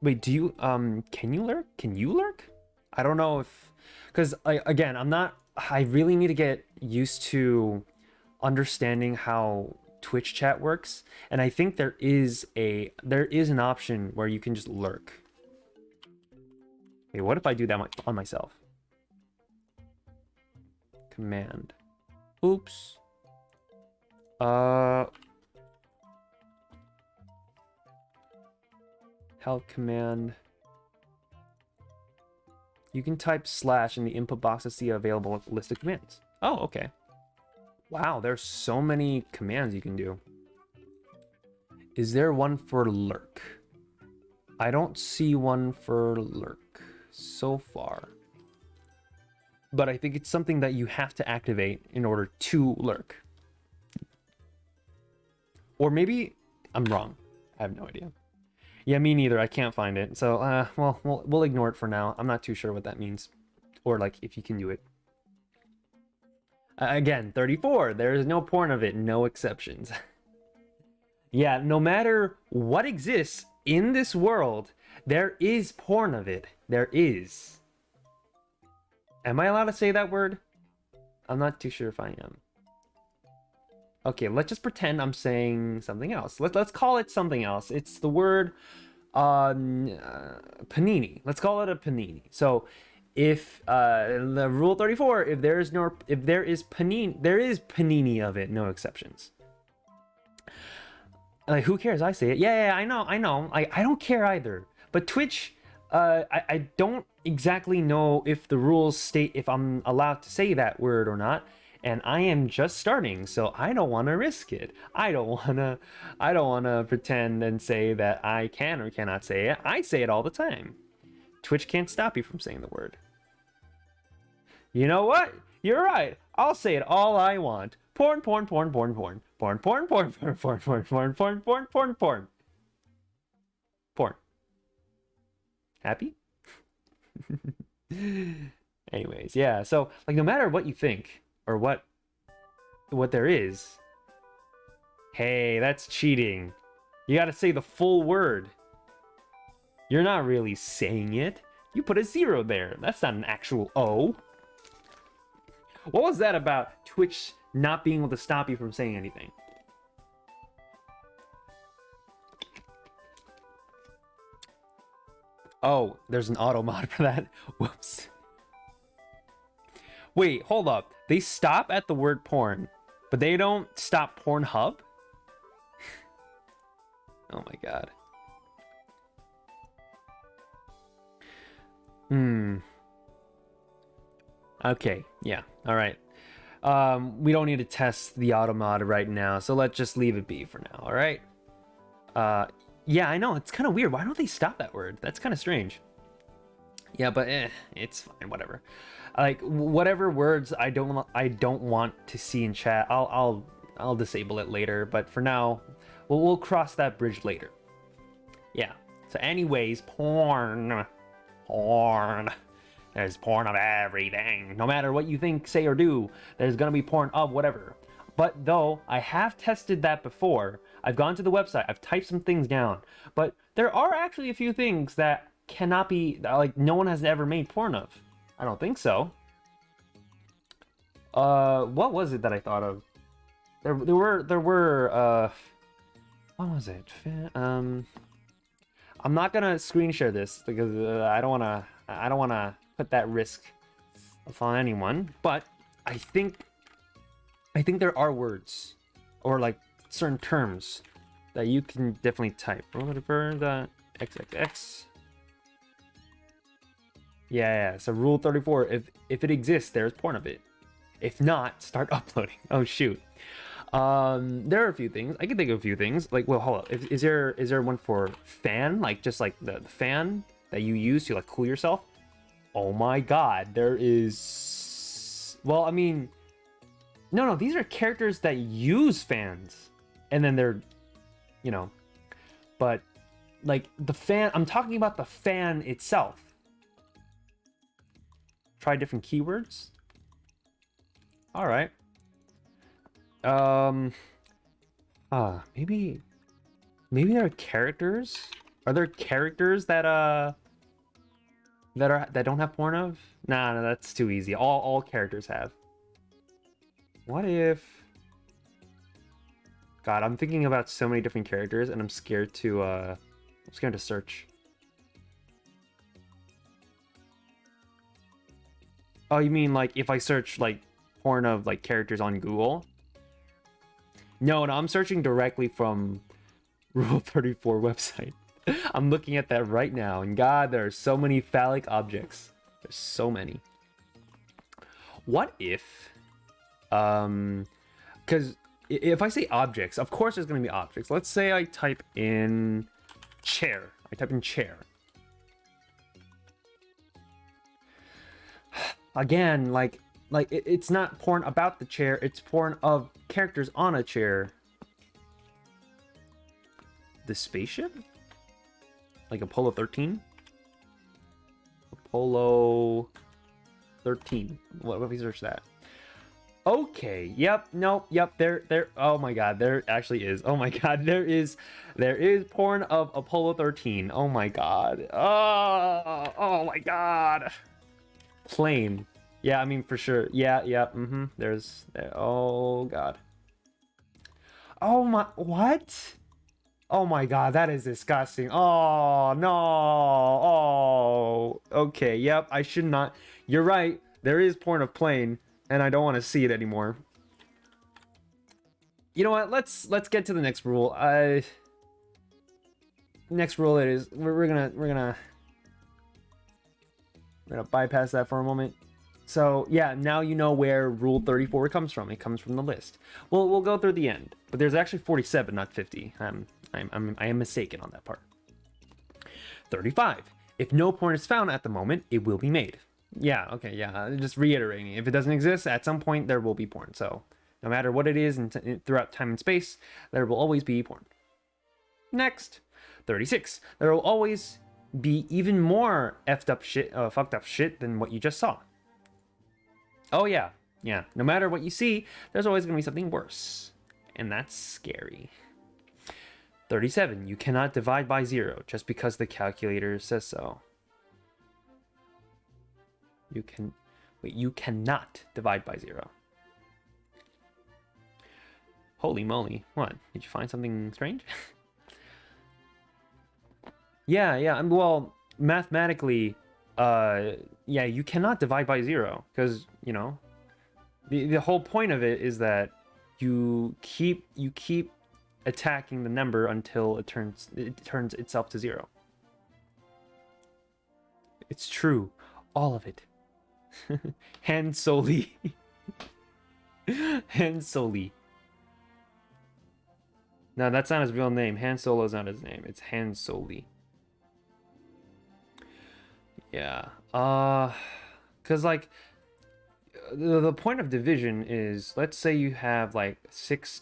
Wait, do you can you lurk? Can you lurk? I don't know if, because again, I really need to get used to understanding how Twitch chat works, and I think there is an option where you can just lurk. Okay, what if I do that on myself? Command. Oops. Help command. You can type / in the input box to see available list of commands. Oh, okay. Wow, there's so many commands you can do. Is there one for lurk? I don't see one for lurk so far. But I think it's something that you have to activate in order to lurk. Or maybe I'm wrong. I have no idea. Yeah, me neither. I can't find it. So, well, we'll ignore it for now. I'm not too sure what that means. Or, like, if you can do it. Again, 34. There is no porn of it. No exceptions. Yeah, no matter what exists in this world, there is porn of it. There is. Am I allowed to say that word? I'm not too sure if I am. Okay, let's just pretend I'm saying something else. Let's call it something else. It's the word panini. Let's call it a panini. So if the rule 34, if there is panini, there is panini of it, no exceptions. Like, who cares? I say it. Yeah, I know. I don't care either. But Twitch, I don't exactly know if the rules state if I'm allowed to say that word or not. And I am just starting, so I don't want to risk it. I don't wanna pretend and say that I can or cannot say it. I say it all the time. Twitch can't stop you from saying the word. You know what? You're right. I'll say it all I want. Porn. Happy? Anyways, yeah. So, like, no matter what you think or what there is, hey, that's cheating. You gotta say the full word. You're not really saying it. You put a 0 there. That's not an actual O. What was that about Twitch not being able to stop you from saying anything? Oh, there's an auto mod for that. Whoops. Wait, hold up. They stop at the word porn, but they don't stop Pornhub? Oh my god. Okay, yeah, alright. We don't need to test the auto mod right now, so let's just leave it be for now, alright? Yeah, I know, it's kind of weird. Why don't they stop that word? That's kind of strange. Yeah, but it's fine, whatever. Like, whatever words I don't want to see in chat, I'll disable it later, but for now, we'll cross that bridge later. Yeah. So anyways, porn. There's porn of everything. No matter what you think, say, or do, there's gonna be porn of whatever. But though I have tested that before, I've gone to the website, I've typed some things down, but there are actually a few things that cannot be, like, no one has ever made porn of. I don't think so. What was it that I thought of? There were what was it? I'm not gonna screen share this because I don't wanna put that risk upon anyone. But I think there are words or like certain terms that you can definitely type. Whatever the XXX. Yeah. So rule 34. If it exists, there's porn of it. If not, start uploading. Oh shoot. There are a few things. I can think of a few things. Like, well, hold up. Is there one for fan? Like, just like the fan that you use to like cool yourself? Oh my god, there is. Well, I mean, no. These are characters that use fans, and then they're, you know, but like the fan. I'm talking about the fan itself. Try different keywords. All right. Maybe there are characters. Are there characters that don't have porn of? Nah, no, that's too easy. All characters have. What if? God, I'm thinking about so many different characters, and I'm scared to search. Oh, you mean like if I search like porn of like characters on Google? No, I'm searching directly from Rule 34 website. I'm looking at that right now, and God, there are so many phallic objects. There's so many. What if, because if I say objects, of course there's going to be objects. Let's say I type in chair. I type in chair. Again, like it's not porn about the chair, it's porn of characters on a chair. The spaceship? Like Apollo 13? Apollo 13. What if we search that? Okay, yep, nope, yep, there, oh my god, there actually is. Oh my god, there is porn of Apollo 13. Oh my god. Oh my god. Plane. Yeah, I mean, for sure. Yeah, there's, oh god. Oh my, what? Oh my god, that is disgusting. Oh no. Oh, okay, yep, I should not. You're right, there is porn of plane, and I don't want to see it anymore. You know what, let's get to the next rule. Next rule is, we're gonna bypass that for a moment. So yeah, now you know where rule 34 comes from. It comes from the list. We'll go through the end, but there's actually 47, not 50. I am mistaken on that part. 35. If no porn is found at the moment, it will be made. Yeah, okay, yeah. Just reiterating. If it doesn't exist, at some point there will be porn. So no matter what it is throughout time and space, there will always be porn. Next, 36. There will always be even more fucked up shit than what you just saw. Oh yeah. No matter what you see, there's always gonna be something worse. And that's scary. 37. You cannot divide by 0 just because the calculator says so. You cannot divide by 0. Holy moly. What? Did you find something strange? Yeah. Well, mathematically, yeah, you cannot divide by 0 because, you know, the whole point of it is that you keep attacking the number until it turns itself to 0. It's true, all of it. Han Soli. Han Soli. No, that's not his real name. Han Solo is not his name. It's Han Soli. Yeah. Cause like the point of division is, let's say you have like 6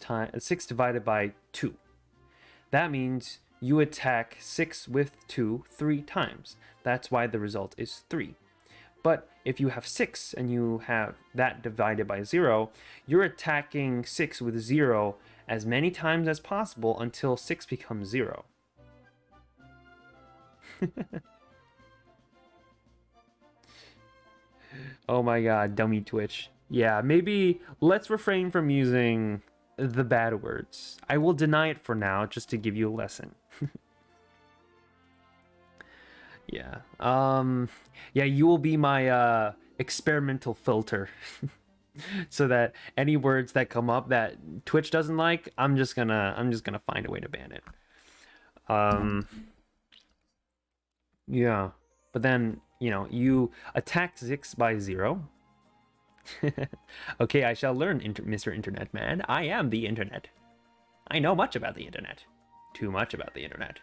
divided by 2. That means you attack 6 with 2 3 times. That's why the result is 3. But if you have 6 and you have that divided by 0, you're attacking 6 with 0 as many times as possible until 6 becomes 0. Oh my god, dummy Twitch. Yeah, maybe let's refrain from using the bad words. I will deny it for now, just to give you a lesson. Yeah. Yeah, you will be my experimental filter. So that any words that come up that Twitch doesn't like, I'm just gonna find a way to ban it. Yeah. But then, you know, you attack 6 by 0. Okay, I shall learn, Mr. Internet Man. I am the internet. I know much about the internet. Too much about the internet.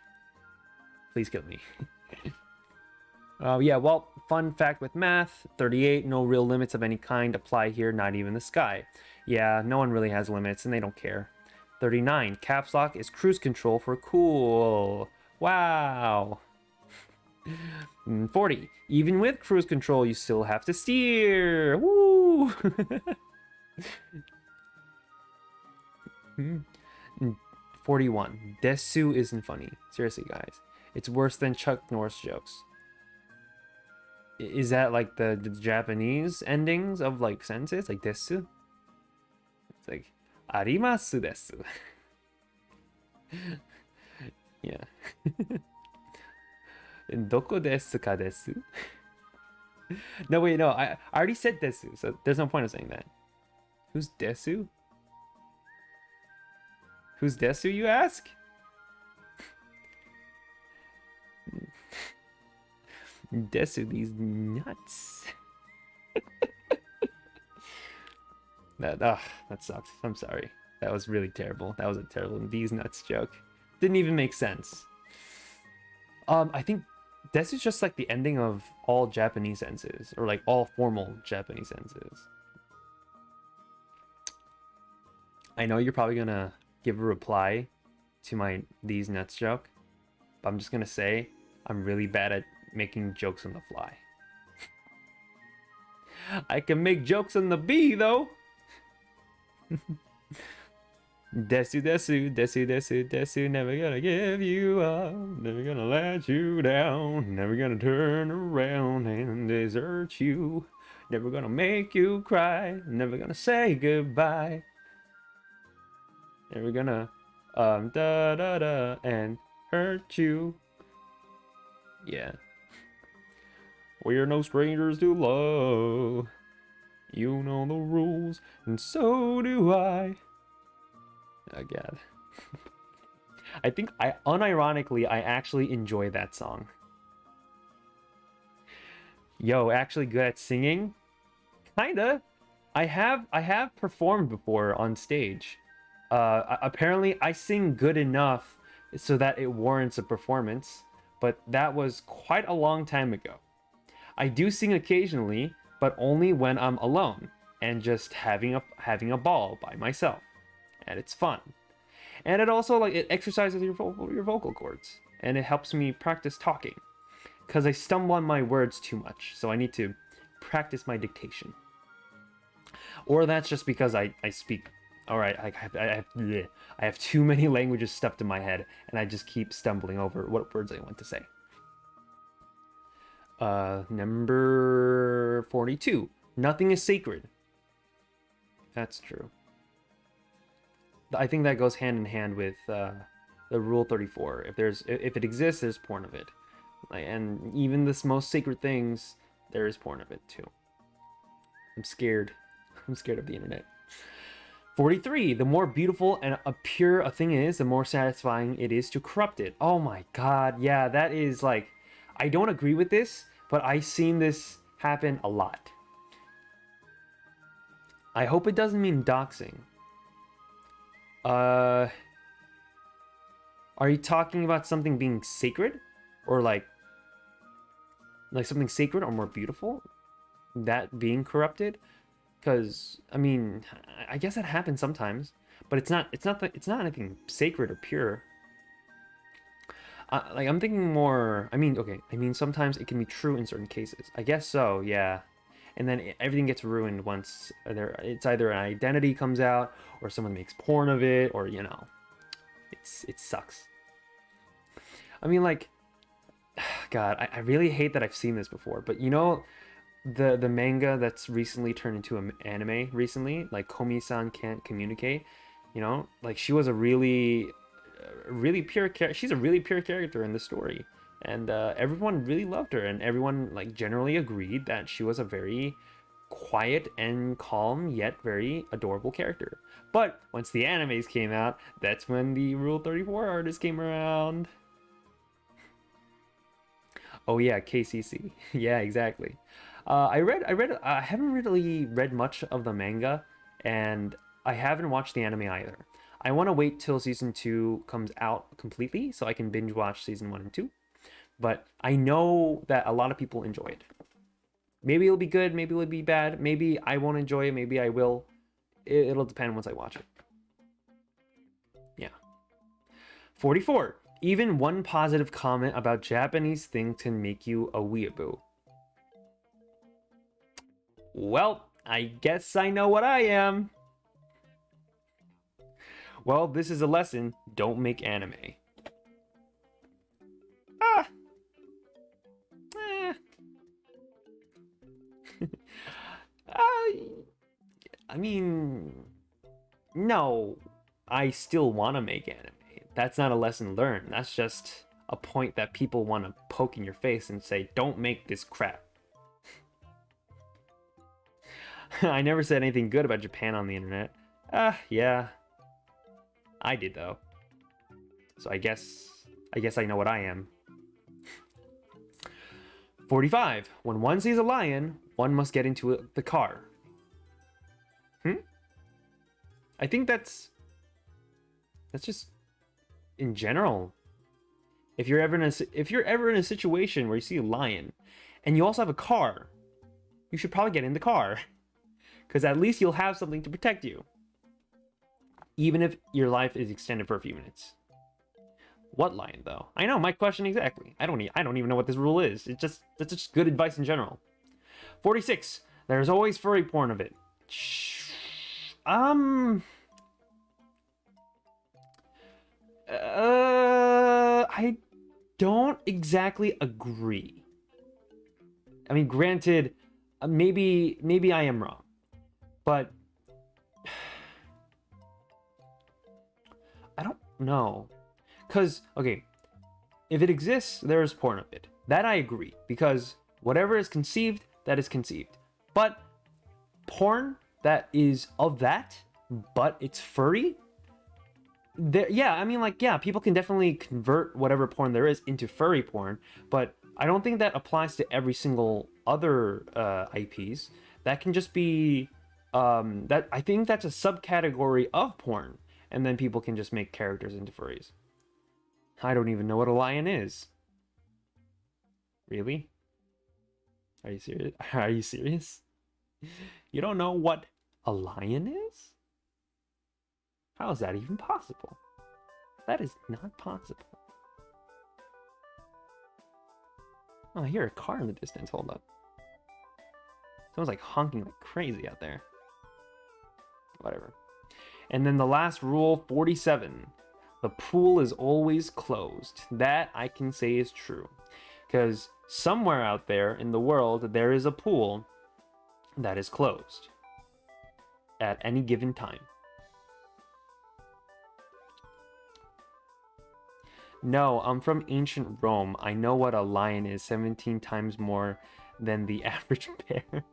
Please kill me. Yeah, well, fun fact with math, 38, no real limits of any kind apply here, not even the sky. Yeah, no one really has limits, and they don't care. 39, caps lock is cruise control for cool. Wow. 40, even with cruise control, you still have to steer. Woo! 41, Desu isn't funny. Seriously, guys. It's worse than Chuck Norris jokes. Is that like the Japanese endings of like sentences? Like desu? It's like arimasu desu. Yeah. Doko desu ka desu? No, wait, no. I already said desu, so there's no point of saying that. Who's desu? Who's desu, you ask? Desu these nuts. that sucks. I'm sorry. That was really terrible. That was a terrible these nuts joke. Didn't even make sense. I think this is just like the ending of all Japanese sentences, or like all formal Japanese sentences. I know you're probably gonna give a reply to my these nuts joke, but I'm just gonna say I'm really bad at making jokes on the fly. I can make jokes on the bee though. Desu desu desu desu desu, never gonna give you up, never gonna let you down, never gonna turn around and desert you, never gonna make you cry, never gonna say goodbye, never gonna da da da and hurt you. Yeah. We're no strangers to love. You know the rules, and so do I. Oh god. I think unironically I actually enjoy that song. Yo, actually good at singing? Kinda. I have performed before on stage. Apparently I sing good enough so that it warrants a performance, but that was quite a long time ago. I do sing occasionally, but only when I'm alone and just having a ball by myself. And it's fun. And it also like it exercises your vocal cords, and it helps me practice talking because I stumble on my words too much, so I need to practice my dictation. Or that's just because I speak. All right, I have too many languages stuffed in my head, and I just keep stumbling over what words I want to say. Number 42. Nothing is sacred. That's true. I think that goes hand in hand with the rule 34. If it exists, there's porn of it, and even the most sacred things, there is porn of it too. I'm scared. I'm scared of the internet. 43. The more beautiful and pure a thing is, the more satisfying it is to corrupt it. Oh my god, yeah, that is like, I don't agree with this, but I've seen this happen a lot. I hope it doesn't mean doxing. Are you talking about something being sacred? Or like something sacred or more beautiful? That being corrupted? Because, I mean, I guess that happens sometimes. But it's not anything sacred or pure. Like, I'm thinking more, I mean, sometimes it can be true in certain cases. I guess so, yeah. And then everything gets ruined once it's either an identity comes out, or someone makes porn of it, or, you know, it sucks. I mean, like, God, I really hate that I've seen this before, but you know, the manga that's recently turned into an anime recently, like Komi-san Can't Communicate, you know, like she was a really pure character. She's a really pure character in the story. And everyone really loved her, and everyone like generally agreed that she was a very quiet and calm yet very adorable character. But once the animes came out, that's when the Rule 34 artist came around. Oh yeah, KCC. Yeah, exactly. I haven't really read much of the manga, and I haven't watched the anime either. I want to wait till season 2 comes out completely so I can binge watch season 1 and 2. But I know that a lot of people enjoy it. Maybe it'll be good, maybe it'll be bad, maybe I won't enjoy it, maybe I will. It'll depend once I watch it. Yeah. 44. Even one positive comment about Japanese things can make you a weeaboo. Well, I guess I know what I am. Well, this is a lesson. Don't make anime. Ah. I mean, no, I still want to make anime. That's not a lesson learned. That's just a point that people want to poke in your face and say, don't make this crap. I never said anything good about Japan on the internet. Yeah. I did, though. So I guess I know what I am. 45. When one sees a lion, one must get into the car. I think that's That's just in general. If you're ever in a situation where you see a lion and you also have a car, you should probably get in the car. Because at least you'll have something to protect you. Even if your life is extended for a few minutes. What lion, though? I know, my question exactly. I don't even know what this rule is. That's just good advice in general. 46. There's always furry porn of it. I don't exactly agree. I mean, granted, maybe I am wrong, but I don't know. Because, okay, if it exists, there is porn of it. That I agree, because whatever is conceived, that is conceived. But porn that is of that, but it's furry, yeah, I mean, like, yeah, people can definitely convert whatever porn there is into furry porn, but I don't think that applies to every single other IPs. That can just be that I think that's a subcategory of porn, and then people can just make characters into furries. I don't even know what a lion is. Really? Are you serious? Are you serious? You don't know what a lion is? How is that even possible? That is not possible. Oh, I hear a car in the distance. Hold up. Someone's like honking like crazy out there. Whatever. And then the last rule, 47. The pool is always closed. That I can say is true. Because somewhere out there in the world, there is a pool that is closed at any given time. No, I'm from ancient Rome. I know what a lion is 17 times more than the average bear.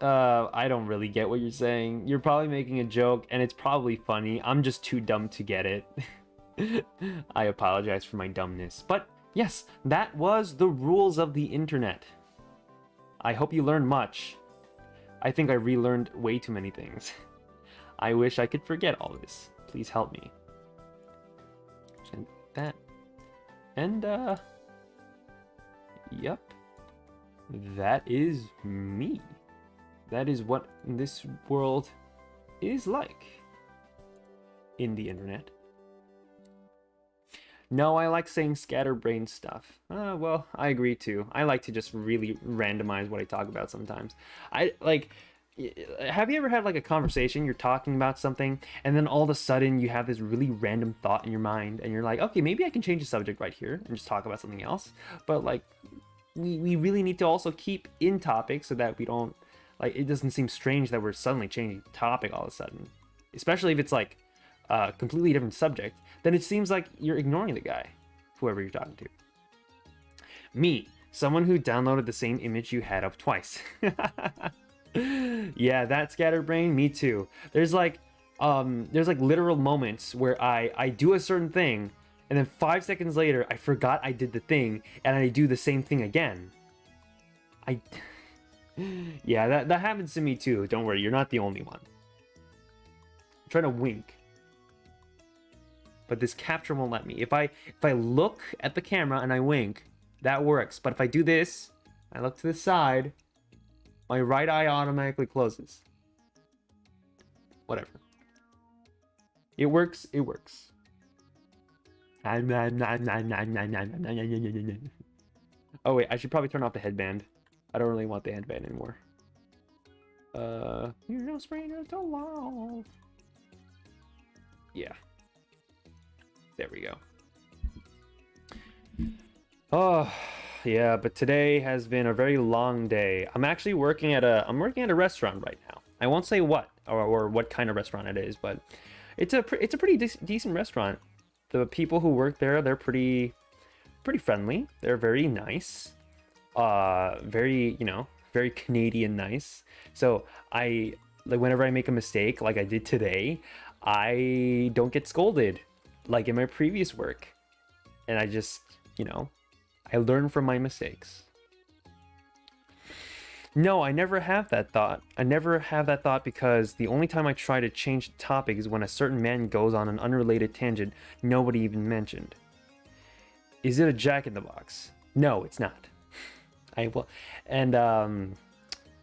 I don't really get what you're saying. You're probably making a joke, and it's probably funny. I'm just too dumb to get it. I apologize for my dumbness. But yes, that was the rules of the internet. I hope you learned much. I think I relearned way too many things. I wish I could forget all this. Please help me. That. And, yep. That is me. That is what this world is like in the internet. No, I like saying scatterbrain stuff. Well, I agree too. I like to just really randomize what I talk about sometimes. Have you ever had like a conversation, you're talking about something, and then all of a sudden you have this really random thought in your mind, and you're like, okay, maybe I can change the subject right here and just talk about something else. But like, we really need to also keep in topic so that we don't, like, it doesn't seem strange that we're suddenly changing the topic all of a sudden. Especially if it's like a completely different subject, then it seems like you're ignoring the guy, whoever you're talking to. Me, someone who downloaded the same image you had up twice. Yeah, that scatterbrain, me too. There's like literal moments where I do a certain thing, and then 5 seconds later I forgot I did the thing, and I do the same thing again. Yeah, that happens to me too. Don't worry, you're not the only one. I'm trying to wink, but this capture won't let me. If I look at the camera and I wink, that works. But if I do this, I look to the side, my right eye automatically closes. Whatever. It works. It works. Oh wait, I should probably turn off the headband. I don't really want the headband anymore. You're no stranger to love. Yeah. There we go. Oh, yeah, but today has been a very long day. I'm actually working at a restaurant right now. I won't say what or what kind of restaurant it is, but it's a pretty decent restaurant. The people who work there, they're pretty friendly. They're very nice. Very, very Canadian nice. So whenever I make a mistake like I did today, I don't get scolded like in my previous work. And I just, I learn from my mistakes. No, I never have that thought. I never have that thought because the only time I try to change the topic is when a certain man goes on an unrelated tangent nobody even mentioned. Is it a Jack in the Box? No, it's not. I will, and I'm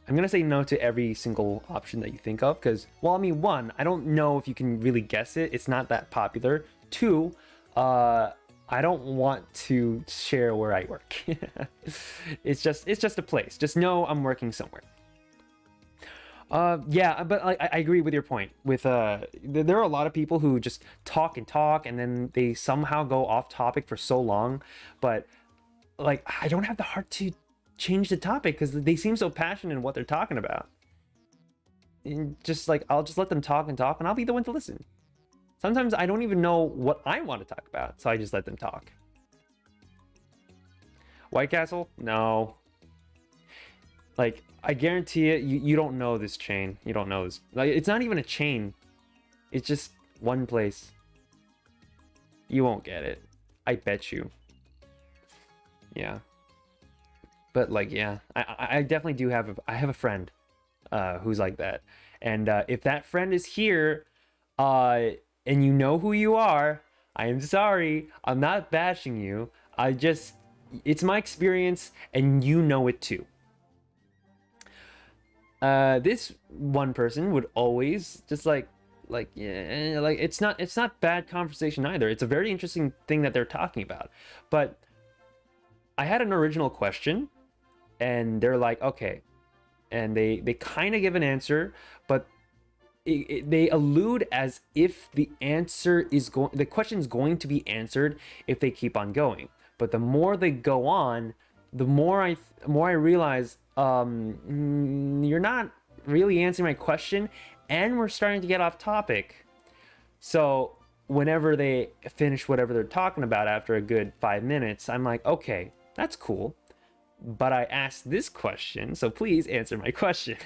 gonna say no to every single option that you think of because, well, I mean, one, I don't know if you can really guess it. It's not that popular. Two, I don't want to share where I work. It's just a place. Just know I'm working somewhere. Yeah, but I agree with your point. With there are a lot of people who just talk and talk, and then they somehow go off topic for so long. But like, I don't have the heart to change the topic because they seem so passionate in what they're talking about. And just like, I'll just let them talk and talk, and I'll be the one to listen. Sometimes I don't even know what I want to talk about, so I just let them talk. White Castle? No. Like, I guarantee it, you don't know this chain. You don't know this. Like, it's not even a chain. It's just one place. You won't get it. I bet you. Yeah. But, like, yeah. I definitely do have I have a friend who's like that. And if that friend is here, and you know who you are, I am sorry. I'm not bashing you. It's my experience, and you know it too. This one person would always just like yeah, like it's not bad conversation either. It's a very interesting thing that they're talking about. But I had an original question, and they're like, okay, and they kind of give an answer, but they allude as if the question is going to be answered if they keep on going. But the more they go on, the more I realize you're not really answering my question, and we're starting to get off topic. So whenever they finish whatever they're talking about after a good 5 minutes, I'm like, okay, that's cool, but I asked this question, so please answer my question.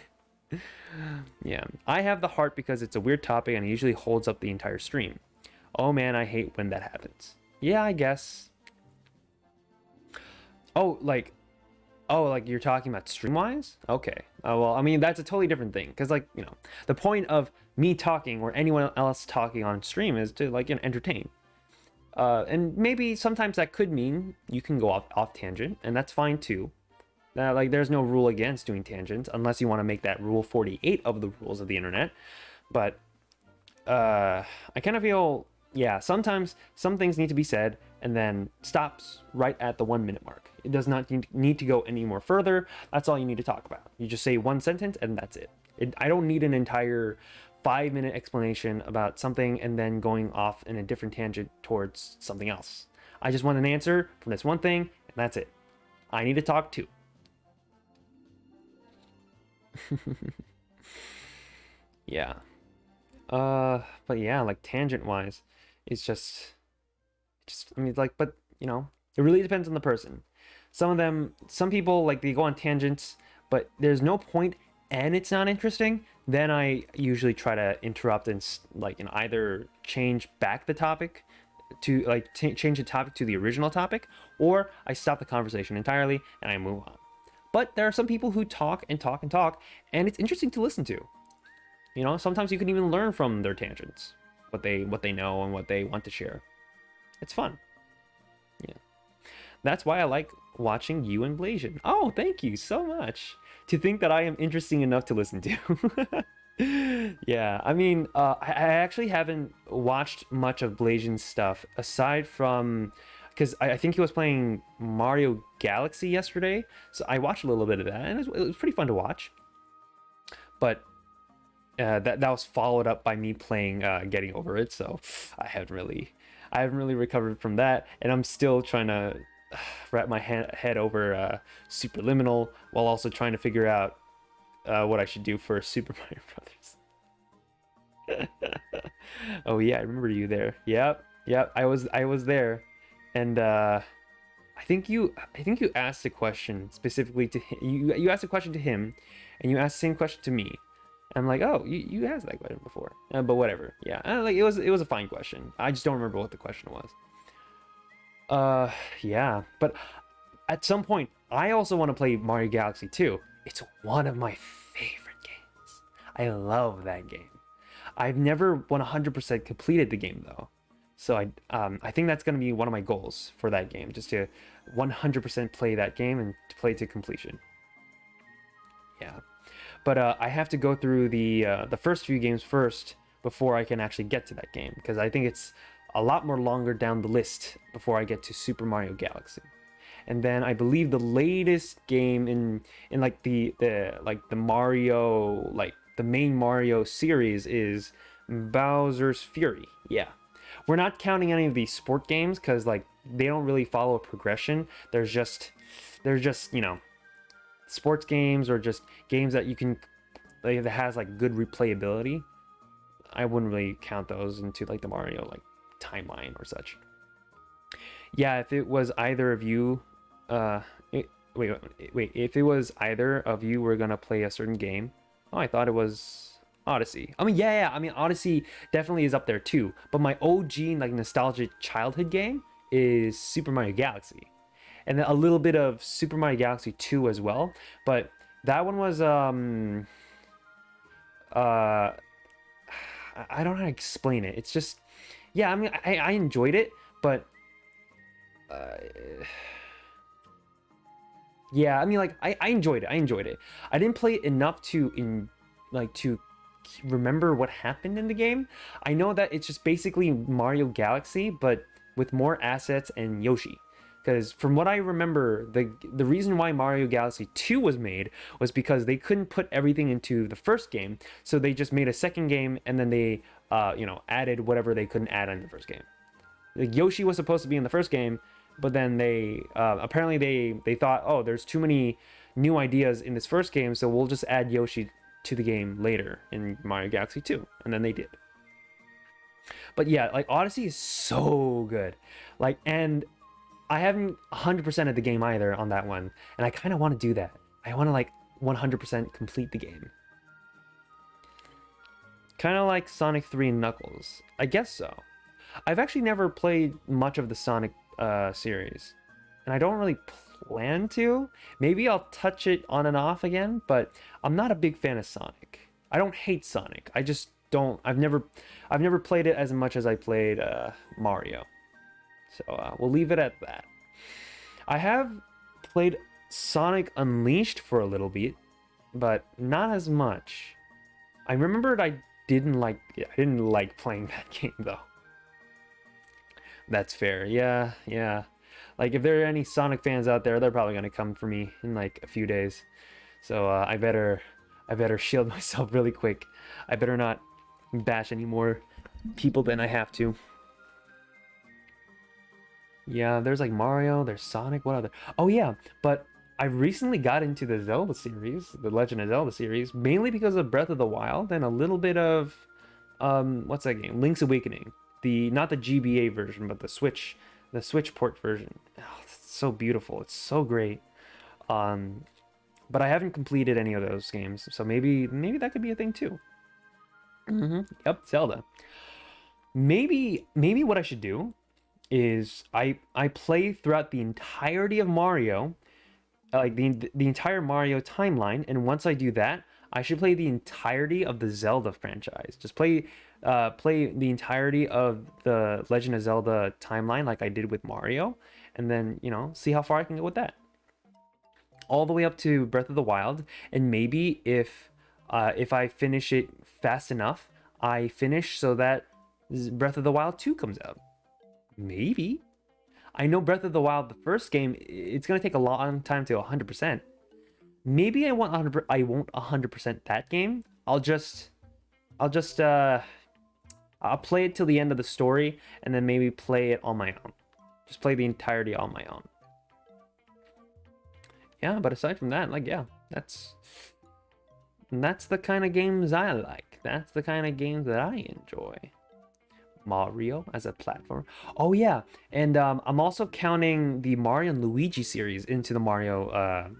Yeah, I have the heart because it's a weird topic and it usually holds up the entire stream. Oh man, I hate when that happens. Yeah, I guess. Oh, like you're talking about stream-wise? Okay. Well, I mean, that's a totally different thing. Because, like, you know, the point of me talking or anyone else talking on stream is to, like, entertain. And maybe sometimes that could mean you can go off tangent, and that's fine too. Like, there's no rule against doing tangents, unless you want to make that rule 48 of the rules of the internet. But I kind of feel, yeah, sometimes some things need to be said, and then stops right at the 1 minute mark. It does not need to go any more further. That's all you need to talk about. You just say one sentence and that's it. I don't need an entire 5-minute explanation about something and then going off in a different tangent towards something else. I just want an answer from this one thing, and that's it. I need to talk too. Yeah. But yeah, like tangent wise, it's just I mean, like, but you know, it really depends on the person. Some people, like, they go on tangents, but there's no point and it's not interesting. Then I usually try to interrupt and, like, you know, either change back the topic to, like, change the topic to the original topic, or I stop the conversation entirely and I move on. But there are some people who talk and talk and talk, and it's interesting to listen to. You know, sometimes you can even learn from their tangents, what they know and what they want to share. It's fun. Yeah. That's why I like watching you and Blasian. Oh, thank you so much. To think that I am interesting enough to listen to. Yeah, I mean, I actually haven't watched much of Blasian's stuff, aside from, because I think he was playing Mario Galaxy yesterday, so I watched a little bit of that, and it was pretty fun to watch. But that was followed up by me playing Getting Over It, so I haven't really recovered from that, and I'm still trying to wrap my head over Superliminal while also trying to figure out what I should do for Super Mario Brothers. Oh yeah, I remember you there. Yep, I was there, and I think you asked a question specifically to him. You asked a question to him, and you asked the same question to me. I'm like, oh, you asked that question before, but whatever. Yeah, like it was a fine question. I just don't remember what the question was. Yeah, but at some point, I also want to play Mario Galaxy 2. It's one of my favorite games. I love that game. I've never 100% completed the game though. So I think that's going to be one of my goals for that game, just to 100% play that game and to play to completion. Yeah. But I have to go through the first few games first before I can actually get to that game, because I think it's a lot more longer down the list before I get to Super Mario Galaxy. And then I believe the latest game in like the Mario, like the main Mario series, is Bowser's Fury. Yeah. We're not counting any of these sport games because like they don't really follow a progression. They're just sports games, or just games that you can, like, that has like good replayability. I wouldn't really count those into like the Mario like timeline or such. Yeah, if it was either of you, wait, if it was either of you were gonna play a certain game, oh, I thought it was Odyssey. I mean, yeah, I mean, Odyssey definitely is up there too. But my OG like nostalgic childhood game is Super Mario Galaxy, and then a little bit of Super Mario Galaxy 2 as well. But that one was I don't know how to explain it. It's just, yeah, I mean, I enjoyed it, but yeah, I mean, like I enjoyed it. I enjoyed it. I didn't play it enough to remember what happened in the game. I know that it's just basically Mario Galaxy, but with more assets and Yoshi. Because from what I remember, the reason why Mario Galaxy 2 was made was because they couldn't put everything into the first game, so they just made a second game, and then they added whatever they couldn't add in the first game. Like, Yoshi was supposed to be in the first game, but then they apparently they thought, oh, there's too many new ideas in this first game, so we'll just add Yoshi to the game later in Mario Galaxy 2, and then they did. But yeah, like Odyssey is so good, like, and I haven't 100% of the game either on that one, and I kind of want to do that. I want to like 100% complete the game. Kind of like Sonic 3 and Knuckles. I guess so. I've actually never played much of the Sonic series, and I don't really plan to. Maybe I'll touch it on and off again, but I'm not a big fan of Sonic. I don't hate Sonic. I just don't. I've never played it as much as I played Mario. So we'll leave it at that. I have played Sonic Unleashed for a little bit, but not as much. I remembered I didn't like playing that game though. That's fair. Yeah. Like if there are any Sonic fans out there, they're probably gonna come for me in like a few days. So I better shield myself really quick. I better not bash any more people than I have to. Yeah, there's like Mario, there's Sonic, what other? Oh yeah, but I recently got into the Zelda series, the Legend of Zelda series, mainly because of Breath of the Wild and a little bit of what's that game? Link's Awakening. Not the GBA version, but the Switch port version. Oh, it's so beautiful. It's so great. But I haven't completed any of those games, so maybe that could be a thing too. Yep, Zelda. Maybe what I should do is I play throughout the entirety of Mario, like the entire Mario timeline, and once I do that, I should play the entirety of the Zelda franchise. Just play the entirety of the Legend of Zelda timeline like I did with Mario, and then, see how far I can go with that. All the way up to Breath of the Wild, and maybe if I finish it fast enough, I finish so that Breath of the Wild 2 comes out. Maybe. I know Breath of the Wild, the first game, it's gonna take a long time to 100%. Maybe I won't 100% that game. I'll play it till the end of the story, and then maybe play it on my own. Just play the entirety on my own. Yeah, but aside from that, like, yeah, that's the kind of games I like. That's the kind of games that I enjoy. Mario as a platform. Oh yeah, and I'm also counting the Mario and Luigi series into the Mario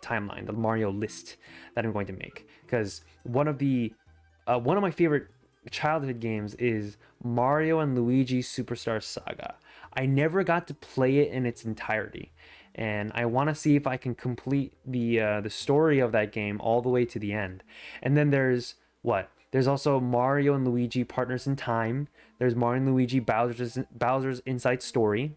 timeline, the Mario list that I'm going to make, because one of my favorite childhood games is Mario and Luigi Superstar Saga. I never got to play it in its entirety, and I want to see if I can complete the story of that game all the way to the end. And then there's what? There's also Mario and Luigi Partners in Time. There's Mario and Luigi Bowser's Inside Story.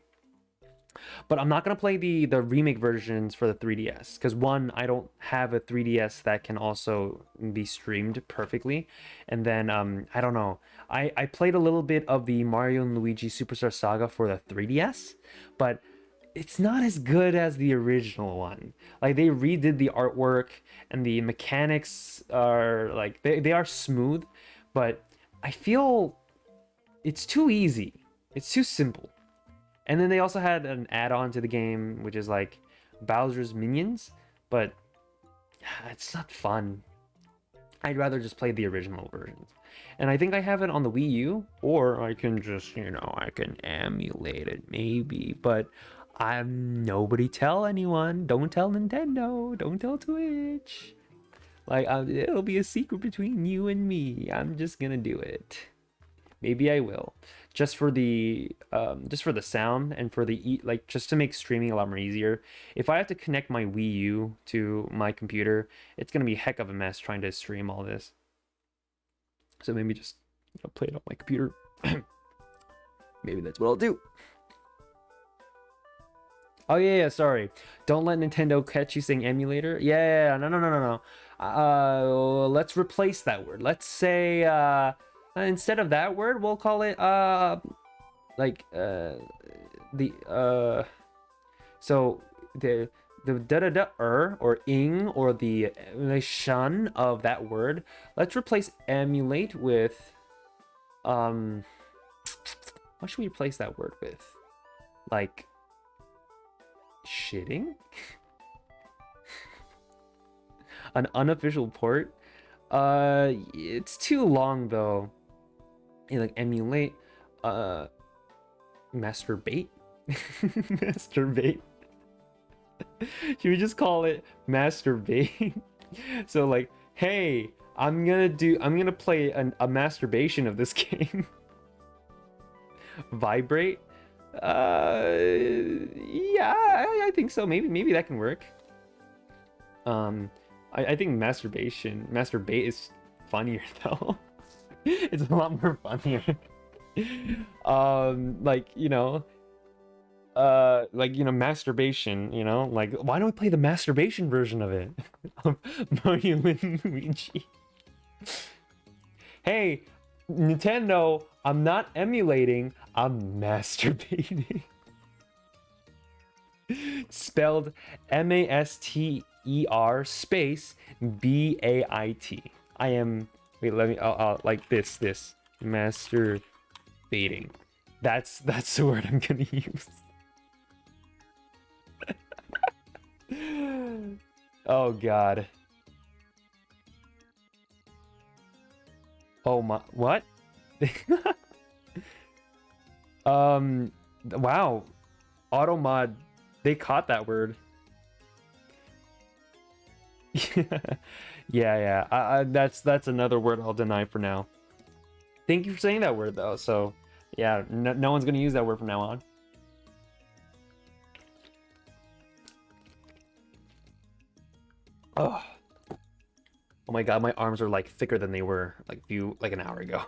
But I'm not gonna play the remake versions for the 3DS because one, I don't have a 3DS that can also be streamed perfectly, and then I don't know. I played a little bit of the Mario and Luigi Superstar Saga for the 3DS, but it's not as good as the original one. Like they redid the artwork and the mechanics are like they are smooth, but I feel it's too easy. It's too simple. And then they also had an add-on to the game, which is like Bowser's Minions, but it's not fun. I'd rather just play the original versions. And I think I have it on the Wii U, or I can just, I can emulate it maybe, but nobody tell anyone. Don't tell Nintendo. Don't tell Twitch. Like, it'll be a secret between you and me. I'm just gonna do it. Maybe I will, just for the sound and for the just to make streaming a lot more easier. If I have to connect my Wii U to my computer, it's gonna be a heck of a mess trying to stream all this. So maybe just play it on my computer. Maybe that's what I'll do. Oh yeah, sorry. Don't let Nintendo catch you saying emulator. Yeah, no. Let's replace that word. Let's say instead of that word, we'll call it so the or ing or the shun of that word. Let's replace emulate with what should we replace that word with? Like shitting? An unofficial port? It's too long though. Like emulate masturbate. Masturbate. Should we just call it masturbate? So like, hey, I'm gonna play a masturbation of this game. Vibrate. Yeah, I think so. Maybe that can work. I think masturbate is funnier though. It's a lot more funnier. Masturbation, like why don't we play the masturbation version of it? Of Mario and Luigi. Hey, Nintendo, I'm not emulating, I'm masturbating. Spelled MASTER space BAIT. I am, wait, let me, like this, masturbating. That's the word I'm gonna use. Oh god. Oh my, what? Wow. Automod, they caught that word. Yeah. That's another word I'll deny for now. Thank you for saying that word though. So yeah, no one's gonna use that word from now on. Oh my god, my arms are like thicker than they were like an hour ago.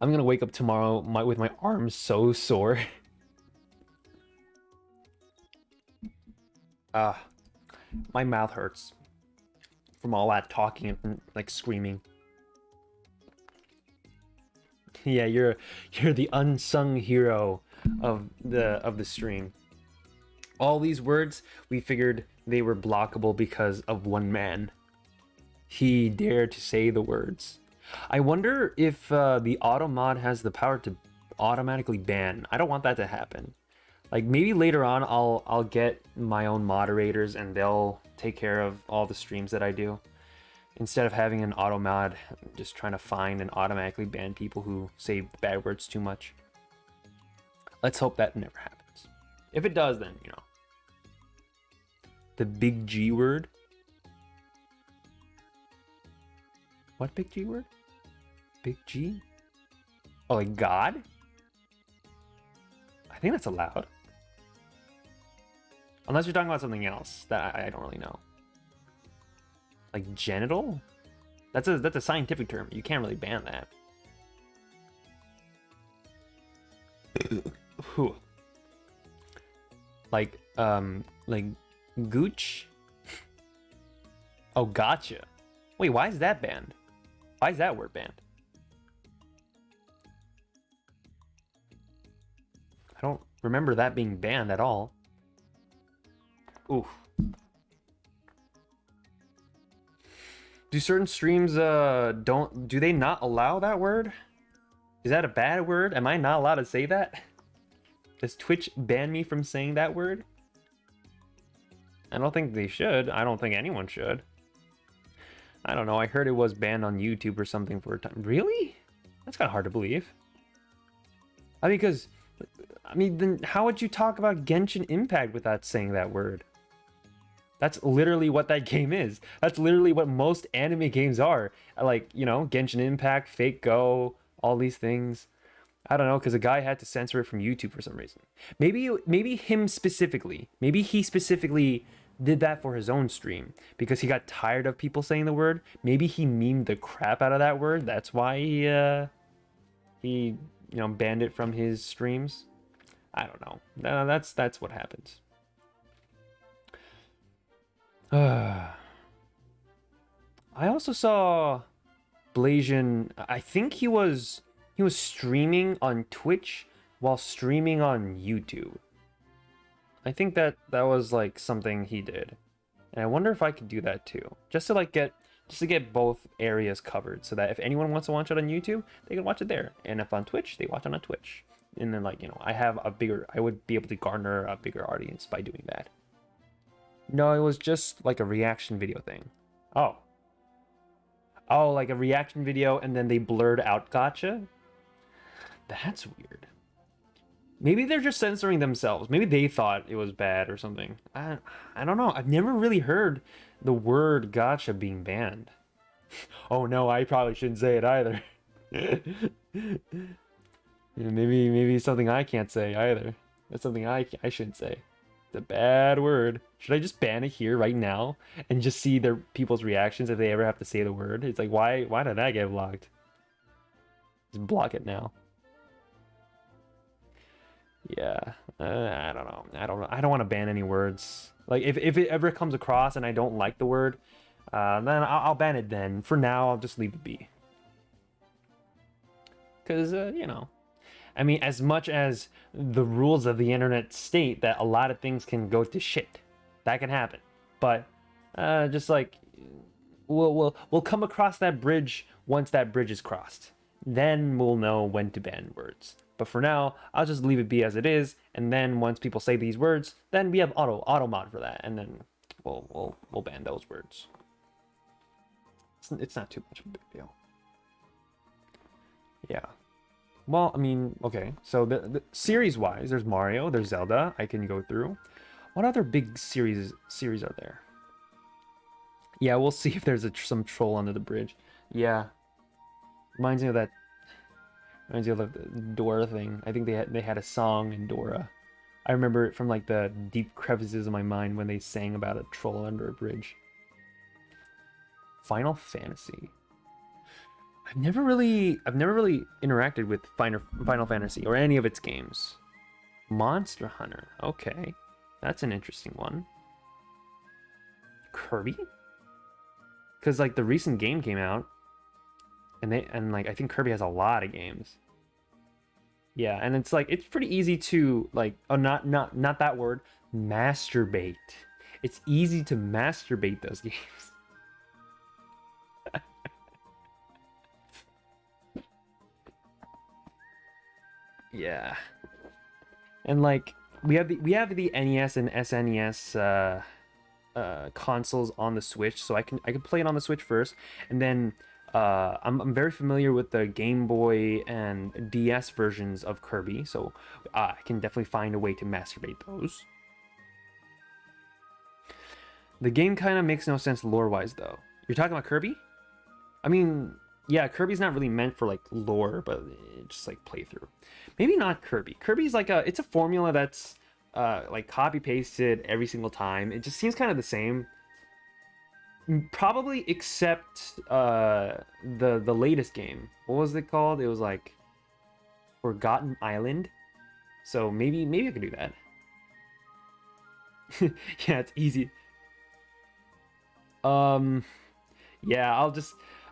I'm gonna wake up tomorrow with my arms so sore. My mouth hurts from all that talking and like screaming. Yeah, you're the unsung hero of the stream. All these words, we figured they were blockable because of one man. He dared to say the words. I wonder if the auto mod has the power to automatically ban. I don't want that to happen. Like maybe later on I'll get my own moderators and they'll take care of all the streams that I do. Instead of having an auto mod, just trying to find and automatically ban people who say bad words too much. Let's hope that never happens. If it does, then, the big G word. What big G word? Big G? Oh, like God? I think that's allowed. Unless you're talking about something else that I don't really know. Like genital? That's a scientific term. You can't really ban that. like gooch? Oh, gotcha. Wait, why is that banned? Why is that word banned? I don't remember that being banned at all. Oof. Do certain streams do they not allow that word? Is that a bad word? Am I not allowed to say that? Does Twitch ban me from saying that word? I don't think they should. I don't think anyone should. I don't know. I heard it was banned on YouTube or something for a time. Really? That's kind of hard to believe. Then how would you talk about Genshin Impact without saying that word? That's literally what that game is. That's literally what most anime games are. Like, you know, Genshin Impact, Fake Go, all these things. I don't know, because a guy had to censor it from YouTube for some reason. Maybe him specifically. Maybe he specifically did that for his own stream because he got tired of people saying the word. Maybe he memed the crap out of that word. That's why he banned it from his streams. I don't know. That's what happens. I also saw Blasian. I think he was streaming on Twitch while streaming on YouTube. I think that was like something he did, and I wonder if I could do that too, just to get both areas covered, so that if anyone wants to watch it on YouTube, they can watch it there, and if on Twitch, they watch it on Twitch, and then I would be able to garner a bigger audience by doing that. No, it was just like a reaction video thing. Oh, like a reaction video, and then they blurred out gotcha? That's weird. Maybe they're just censoring themselves. Maybe they thought it was bad or something. I don't know. I've never really heard the word gotcha being banned. Oh no, I probably shouldn't say it either. Maybe something I can't say either. That's something I shouldn't say. It's a bad word. Should I just ban it here right now and just see their people's reactions if they ever have to say the word? It's like, why did that get blocked? Just block it now. Yeah, I don't know. I don't want to ban any words. Like if it ever comes across and I don't like the word, then I'll ban it then. For now, I'll just leave it be. Because I mean, as much as the rules of the internet state that a lot of things can go to shit, that can happen. But just like we'll come across that bridge once that bridge is crossed. Then we'll know when to ban words. But for now, I'll just leave it be as it is, and then once people say these words, then we have auto mod for that, and then we'll ban those words. It's not too much of a big deal. Yeah. Well, I mean, okay. So the series-wise, there's Mario, there's Zelda. I can go through. What other big series are there? Yeah, we'll see if there's some troll under the bridge. Yeah. Reminds me of that. Reminds me of the Dora thing. I think they had a song in Dora. I remember it from like the deep crevices of my mind when they sang about a troll under a bridge. Final Fantasy. I've never really interacted with Final Fantasy or any of its games. Monster Hunter. Okay. That's an interesting one. Kirby? Because like the recent game came out, and I think Kirby has a lot of games. Yeah, and it's like it's pretty easy to not that word, masturbate. It's easy to masturbate those games. Yeah. And like we have the NES and SNES consoles on the Switch, so I can play it on the Switch first, and then I'm very familiar with the Game Boy and DS versions of Kirby, so I can definitely find a way to masturbate those. The game kind of makes no sense lore-wise, though. You're talking about Kirby? I mean, yeah, Kirby's not really meant for like lore, but just like playthrough. Maybe not Kirby. Kirby's like it's a formula that's like copy pasted every single time. It just seems kind of the same. Probably except the latest game. What was it called? It was like Forgotten Island. So maybe I could do that. Yeah, it's easy. Yeah,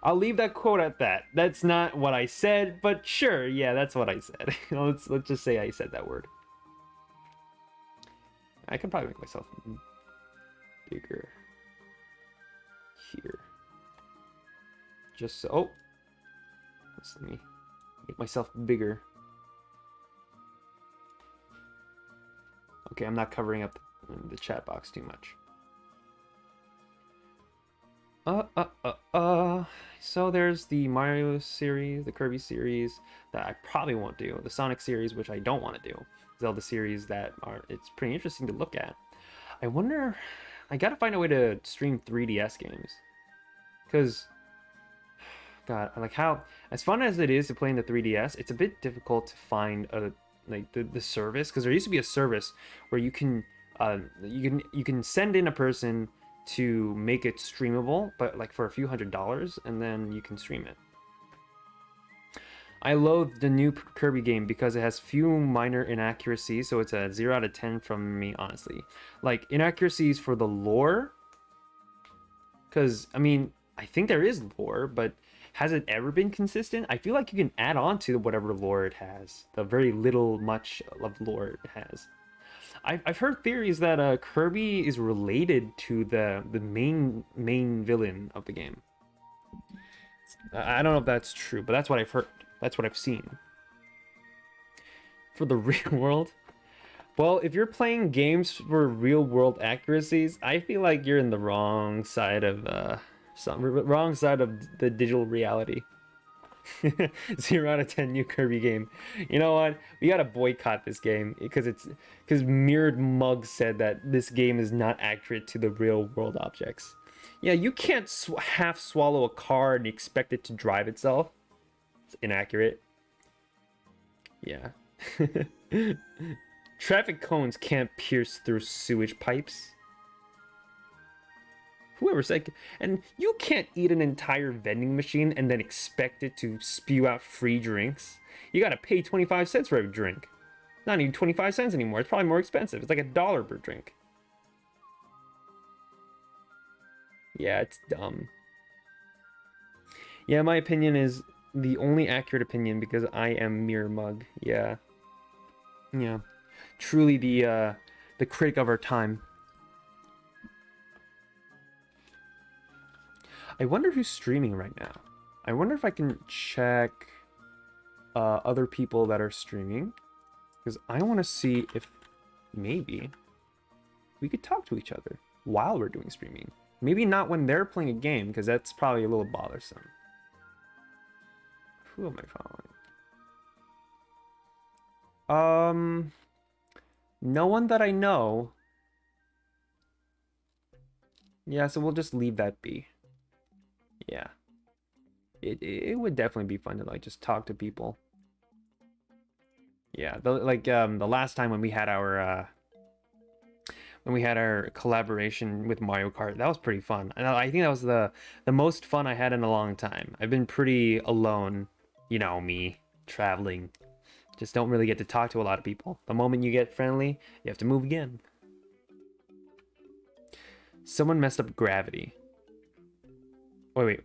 I'll leave that quote at that. That's not what I said, but sure, yeah, that's what I said. Let's just say I said that word. I can probably make myself bigger here. Just so, oh, let me make myself bigger. Okay, I'm not covering up the chat box too much. So there's the Mario series, the Kirby series that I probably won't do, the Sonic series, which I don't want to do, Zelda series that are, it's pretty interesting to look at. I wonder, I gotta find a way to stream 3DS games, because, God, like how, as fun as it is to play in the 3DS, it's a bit difficult to find a, like the service, because there used to be a service where you can send in a person to make it streamable, but like for a few $100s, and then you can stream it. I loathe the new Kirby game because it has few minor inaccuracies, so it's a 0 out of 10 from me, honestly. Like, inaccuracies for the lore, because, I mean, I think there is lore, but has it ever been consistent? I feel like you can add on to whatever lore it has, the very little much of lore it has. I've heard theories that Kirby is related to the main villain of the game. I don't know if that's true, but that's what I've heard. That's what I've seen. For the real world, well, if you're playing games for real world accuracies, I feel like you're in the wrong side of the digital reality. 0 out of 10 new Kirby game. You know what? We gotta boycott this game because Mirrored Mug said that this game is not accurate to the real world objects. Yeah, you can't half swallow a car and expect it to drive itself. It's inaccurate. Yeah. Traffic cones can't pierce through sewage pipes. Whoever said, and you can't eat an entire vending machine and then expect it to spew out free drinks. You gotta pay 25 cents for every drink. Not even 25 cents anymore. It's probably more expensive. It's like $1 per drink. Yeah, it's dumb. Yeah, my opinion is the only accurate opinion because I am Mirror Mug. Yeah. Yeah. Truly the critic of our time. I wonder who's streaming right now. I wonder if I can check other people that are streaming, because I want to see if maybe we could talk to each other while we're doing streaming. Maybe not when they're playing a game, because that's probably a little bothersome. Who am I following? No one that I know. Yeah, so we'll just leave that be. Yeah. It would definitely be fun to like just talk to people. Yeah, the last time when we had our collaboration with Mario Kart, that was pretty fun. And I think that was the most fun I had in a long time. I've been pretty alone, you know, me traveling. Just don't really get to talk to a lot of people. The moment you get friendly, you have to move again. Someone messed up gravity. Wait.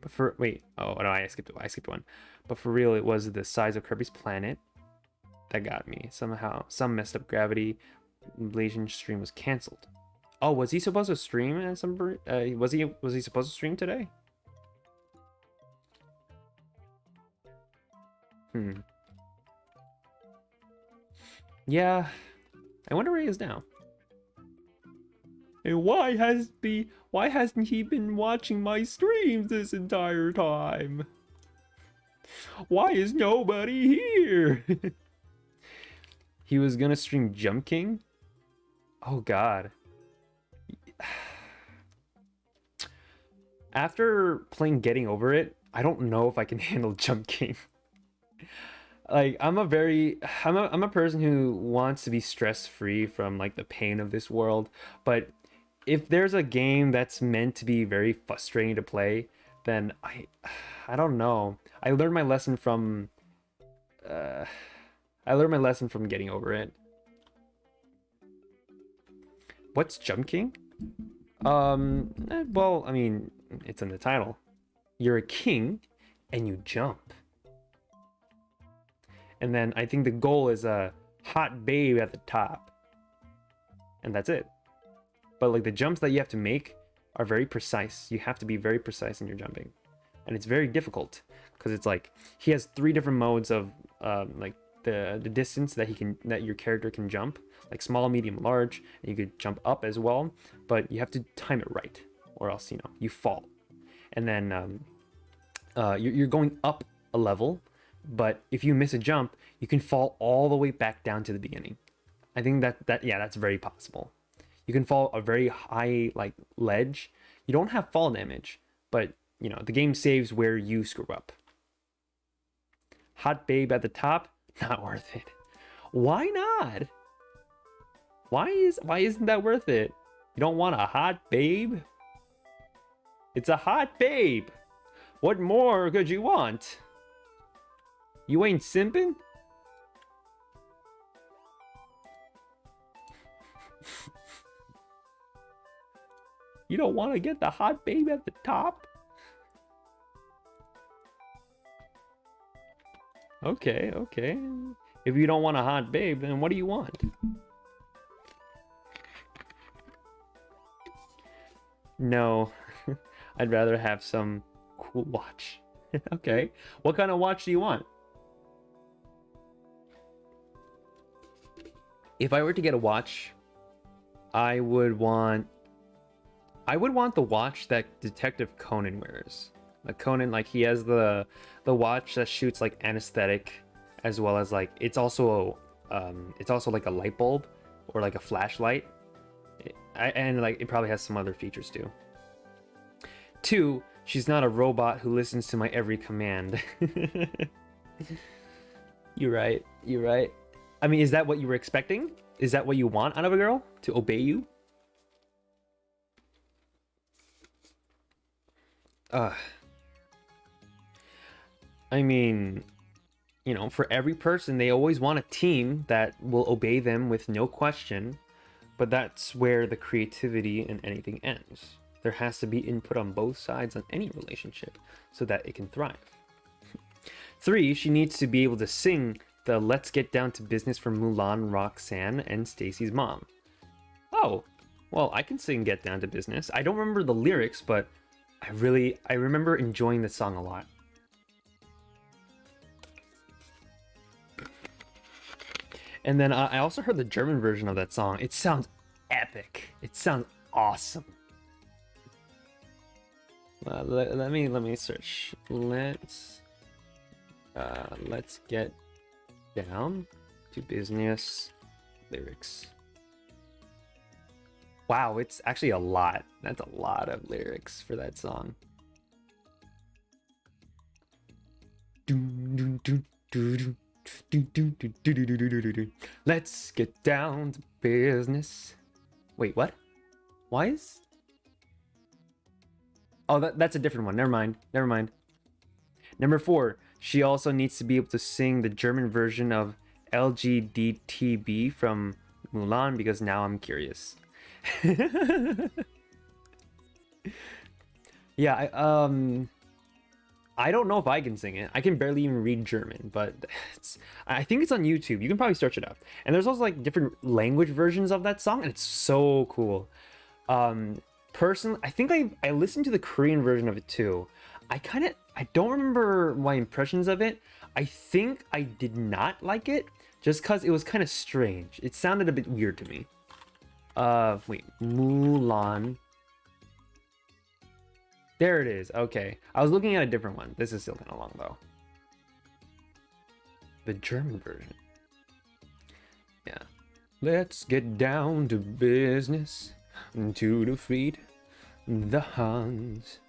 Oh no, I skipped one. But for real, it was the size of Kirby's planet that got me. Somehow, some messed up gravity. Malaysian stream was canceled. Oh, was he supposed to stream at some? Was he supposed to stream today? Yeah, I wonder where he is now. And why hasn't he been watching my streams this entire time? Why is nobody here? He was gonna stream Jump King? Oh god. After playing Getting Over It, I don't know if I can handle Jump King. Like I'm a person who wants to be stress free from like the pain of this world, but if there's a game that's meant to be very frustrating to play, then I don't know. Uh I learned my lesson from getting over it. What's Jump King? Well, I mean, it's in the title. You're a king and you jump. And then I think the goal is a hot babe at the top. And that's it. But like the jumps that you have to make are very precise. You have to be very precise in your jumping. And it's very difficult because it's like he has 3 different modes of like the distance that your character can jump, like small, medium, large, and you could jump up as well, but you have to time it right or else you fall. And then you're going up a level, but if you miss a jump, you can fall all the way back down to the beginning. I think that's very possible. You can fall a very high like ledge. You don't have fall damage, but the game saves where you screw up. Hot babe at the top, not worth it. Why not? Why isn't that worth it? You don't want a hot babe? It's a hot babe. What more could you want? You ain't simping? You don't want to get the hot babe at the top? Okay. If you don't want a hot babe, then what do you want? No, I'd rather have some cool watch. Okay, what kind of watch do you want? If I were to get a watch, I would want the watch that Detective Conan wears. Like Conan, like he has the watch that shoots like anesthetic, as well as like it's also like a light bulb or like a flashlight, and like it probably has some other features too. 2, she's not a robot who listens to my every command. You're right. I mean, is that what you were expecting? Is that what you want out of a girl? To obey you? I mean, for every person, they always want a team that will obey them with no question, but that's where the creativity in anything ends. There has to be input on both sides on any relationship so that it can thrive. 3, she needs to be able to sing the Let's Get Down to Business from Mulan, Roxanne, and Stacy's mom. Oh, well, I can sing Get Down to Business. I don't remember the lyrics, but I remember enjoying the song a lot. And then I also heard the German version of that song. It sounds epic. It sounds awesome. Let me search. Let's get down to business lyrics. Wow, it's actually a lot. That's a lot of lyrics for that song. Let's get down to business. Wait, what? Why is... Oh, that's a different one. Never mind. Number 4, she also needs to be able to sing the German version of LGDTB from Mulan because now I'm curious. Yeah, I don't know if I can sing it. I can barely even read German, but I think it's on YouTube. You can probably search it up. And there's also like different language versions of that song, and it's so cool. Personally, I think I listened to the Korean version of it too. I don't remember my impressions of it. I think I did not like it just because it was kind of strange. It sounded a bit weird to me. Wait, Mulan. There it is. Okay. I was looking at a different one. This is still kind of long though. The German version. Yeah. Let's get down to business to defeat the Huns.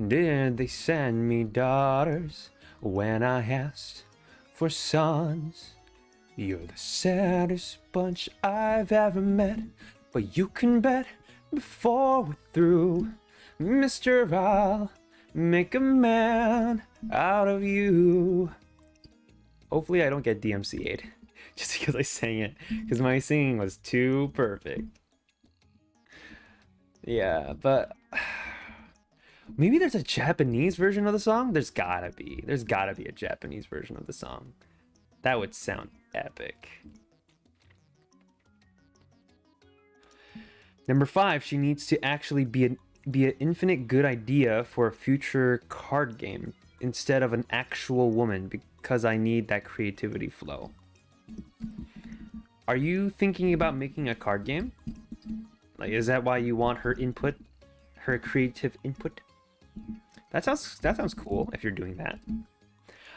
Did they send me daughters when I asked for sons. You're the saddest bunch I've ever met, but you can bet before we're through, Mister, I'll make a man out of you. Hopefully I don't get DMCA'd just because I sang it, because my singing was too perfect. Yeah, but maybe there's a Japanese version of the song. There's gotta be a Japanese version of the song. That would sound epic. Number 5, she needs to actually be an infinite good idea for a future card game instead of an actual woman, because I need that creativity flow. Are you thinking about making a card game? Like, is that why you want her input, her creative input? That sounds cool if you're doing that.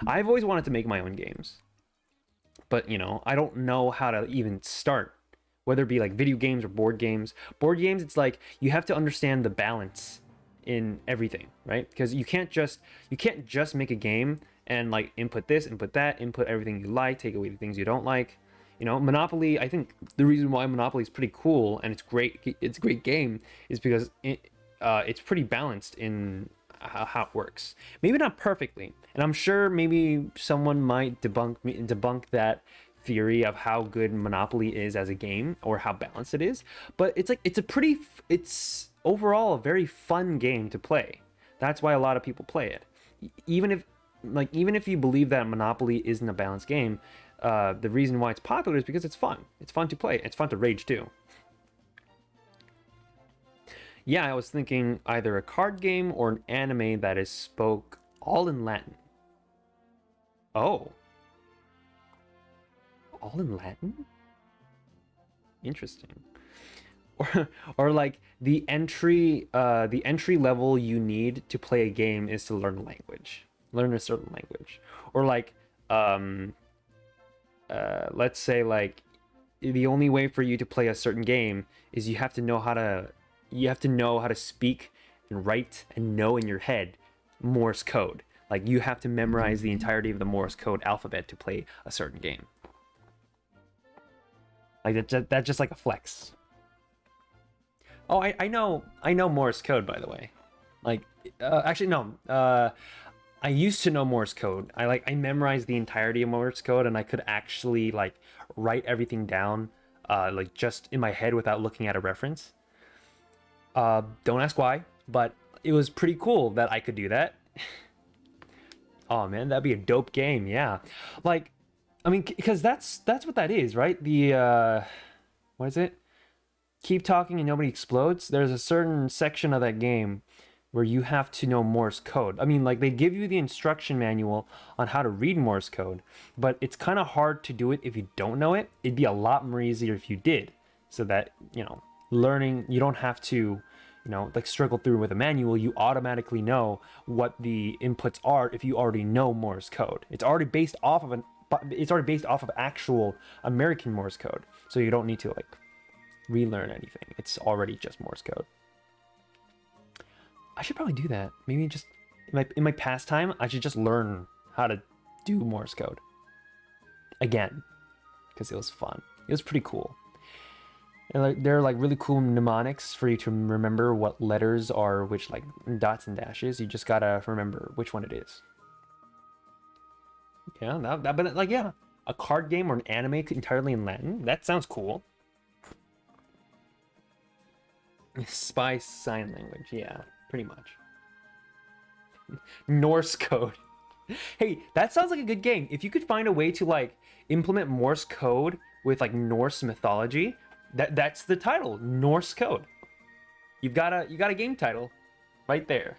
I've always wanted to make my own games, but you know, I don't know how to even start, whether it be like video games or board games. Board games, it's like you have to understand the balance in everything, right? Because you can't just make a game and like input this, input that, input everything you like, take away the things you don't like. You know, Monopoly, I think the reason why Monopoly is pretty cool and it's a great game is because it's pretty balanced in how it works. Maybe not perfectly, and I'm sure maybe someone might debunk that theory of how good Monopoly is as a game or how balanced it is, but it's overall a very fun game to play. That's why a lot of people play it. Even if you believe that Monopoly isn't a balanced game, the reason why it's popular is because it's fun. It's fun to play. It's fun to rage too. Yeah, I was thinking either a card game or an anime that is spoke all in Latin. Oh. All in Latin? Interesting. Or like the entry level you need to play a game is to learn a certain language. Or like let's say like the only way for you to play a certain game is you have to know how to speak and write and know in your head Morse code. Like you have to memorize the entirety of the Morse code alphabet to play a certain game. Like that's just like a flex. Oh, I know Morse code, by the way. Like actually no. I used to know Morse code. I memorized the entirety of Morse code, and I could actually like write everything down like just in my head without looking at a reference. Don't ask why, but it was pretty cool that I could do that. Oh man, that'd be a dope game. Yeah, like I mean, because that's what that is, right? The what is it? Keep talking and nobody explodes. There's a certain section of that game where you have to know Morse code. I mean, like they give you the instruction manual on how to read Morse code, but it's kind of hard to do it if you don't know it. It'd be a lot more easier if you did, so that, you know, learning, you don't have to, you know, like struggle through with a manual. You automatically know what the inputs are if you already know Morse code. It's already based off of actual American Morse code, so you don't need to like relearn anything. It's already just Morse code. I should probably do that. Maybe just in my pastime, I should just learn how to do Morse code again, because it was fun. It was pretty cool. And like there are like really cool mnemonics for you to remember what letters are which, like dots and dashes. You just gotta remember which one it is. Yeah, but like yeah, a card game or an anime entirely in Latin. That sounds cool. Spy sign language, yeah, pretty much. Norse code. Hey, that sounds like a good game. If you could find a way to like implement Morse code with like Norse mythology, that's the title, Norse code. You got a game title right there.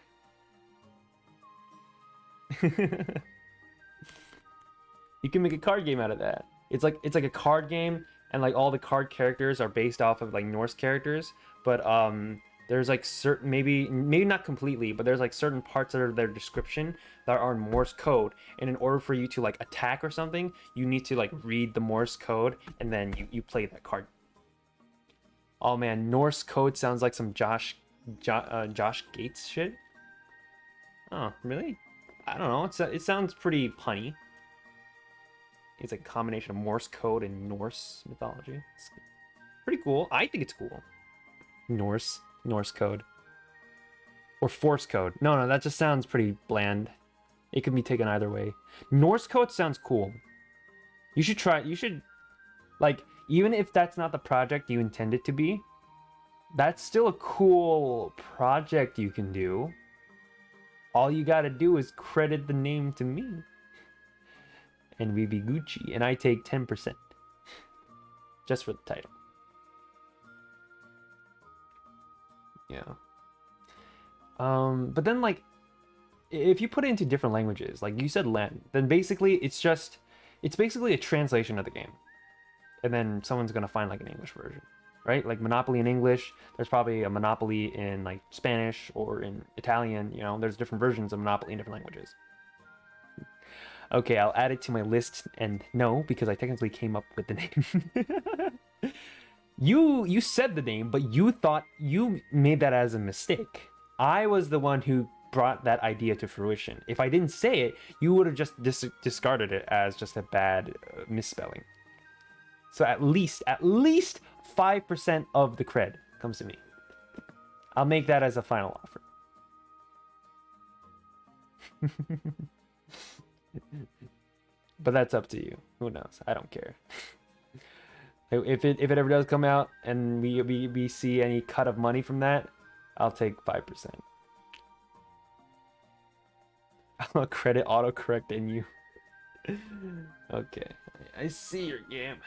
You can make a card game out of that. It's like a card game, and like all the card characters are based off of like Norse characters, but there's like certain, maybe not completely, but there's like certain parts of their description that are in Morse code, and in order for you to like attack or something, you need to like read the Morse code, and then you play that card. Oh man, Norse code sounds like some Josh Gates shit. Oh really? I don't know. It sounds pretty punny. It's a combination of Morse code and Norse mythology. It's pretty cool. I think it's cool. Norse code. Or Force code. No, that just sounds pretty bland. It can be taken either way. Norse code sounds cool. You should try. You should, like, even if that's not the project you intend it to be, that's still a cool project you can do. All you gotta do is credit the name to me. And we be Gucci. And I take 10%. Just for the title. Yeah. But then, like, if you put it into different languages, like you said Latin, then basically it's basically a translation of the game. And then someone's gonna find like an English version. Right? Like Monopoly in English, there's probably a Monopoly in like Spanish or in Italian, you know, there's different versions of Monopoly in different languages. Okay, I'll add it to my list, and no, because I technically came up with the name. You said the name, but you thought you made that as a mistake. I was the one who brought that idea to fruition. If I didn't say it, you would have just discarded it as just a bad misspelling. So at least 5% of the cred comes to me. I'll make that as a final offer. But that's up to you. Who knows? I don't care. If it ever does come out and we see any cut of money from that, I'll take 5%. I'll credit autocorrect in you. Okay. I see your game.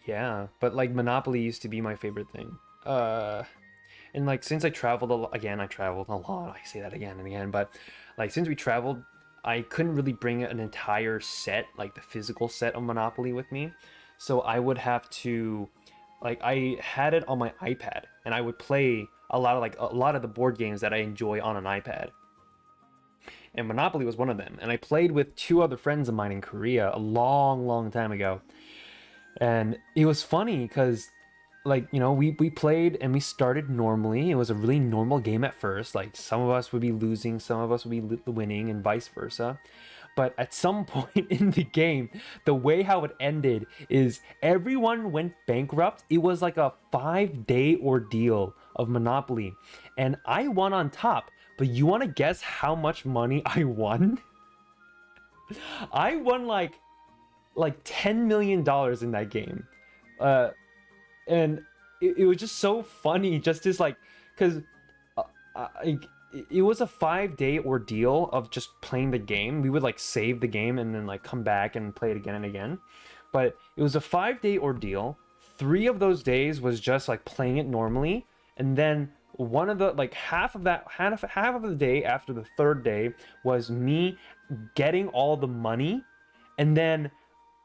Yeah, but like Monopoly used to be my favorite thing. And like since I traveled a lot, I traveled a lot. I say that again and again, but like since we traveled, I couldn't really bring an entire set, like the physical set of Monopoly with me. So I would have to, like, I had it on my iPad, and I would play a lot of the board games that I enjoy on an iPad. And Monopoly was one of them. And I played with two other friends of mine in Korea a long time ago. And it was funny because, like, you know, we played and we started normally. It was a really normal game at first. Like, some of us would be losing, some of us would be winning, and vice versa. But at some point in the game, the way how it ended is everyone went bankrupt. It was like a 5-day ordeal of Monopoly. And I won on top. But you want to guess how much money I won? I won like $10 million in that game. And it was just so funny, just as like, because it was a 5-day ordeal of just playing the game. We would like save the game and then like come back and play it again and again. But it was a 5-day ordeal. 3 of those days was just like playing it normally, and then one of the like half of the day after the 3rd day was me getting all the money, and then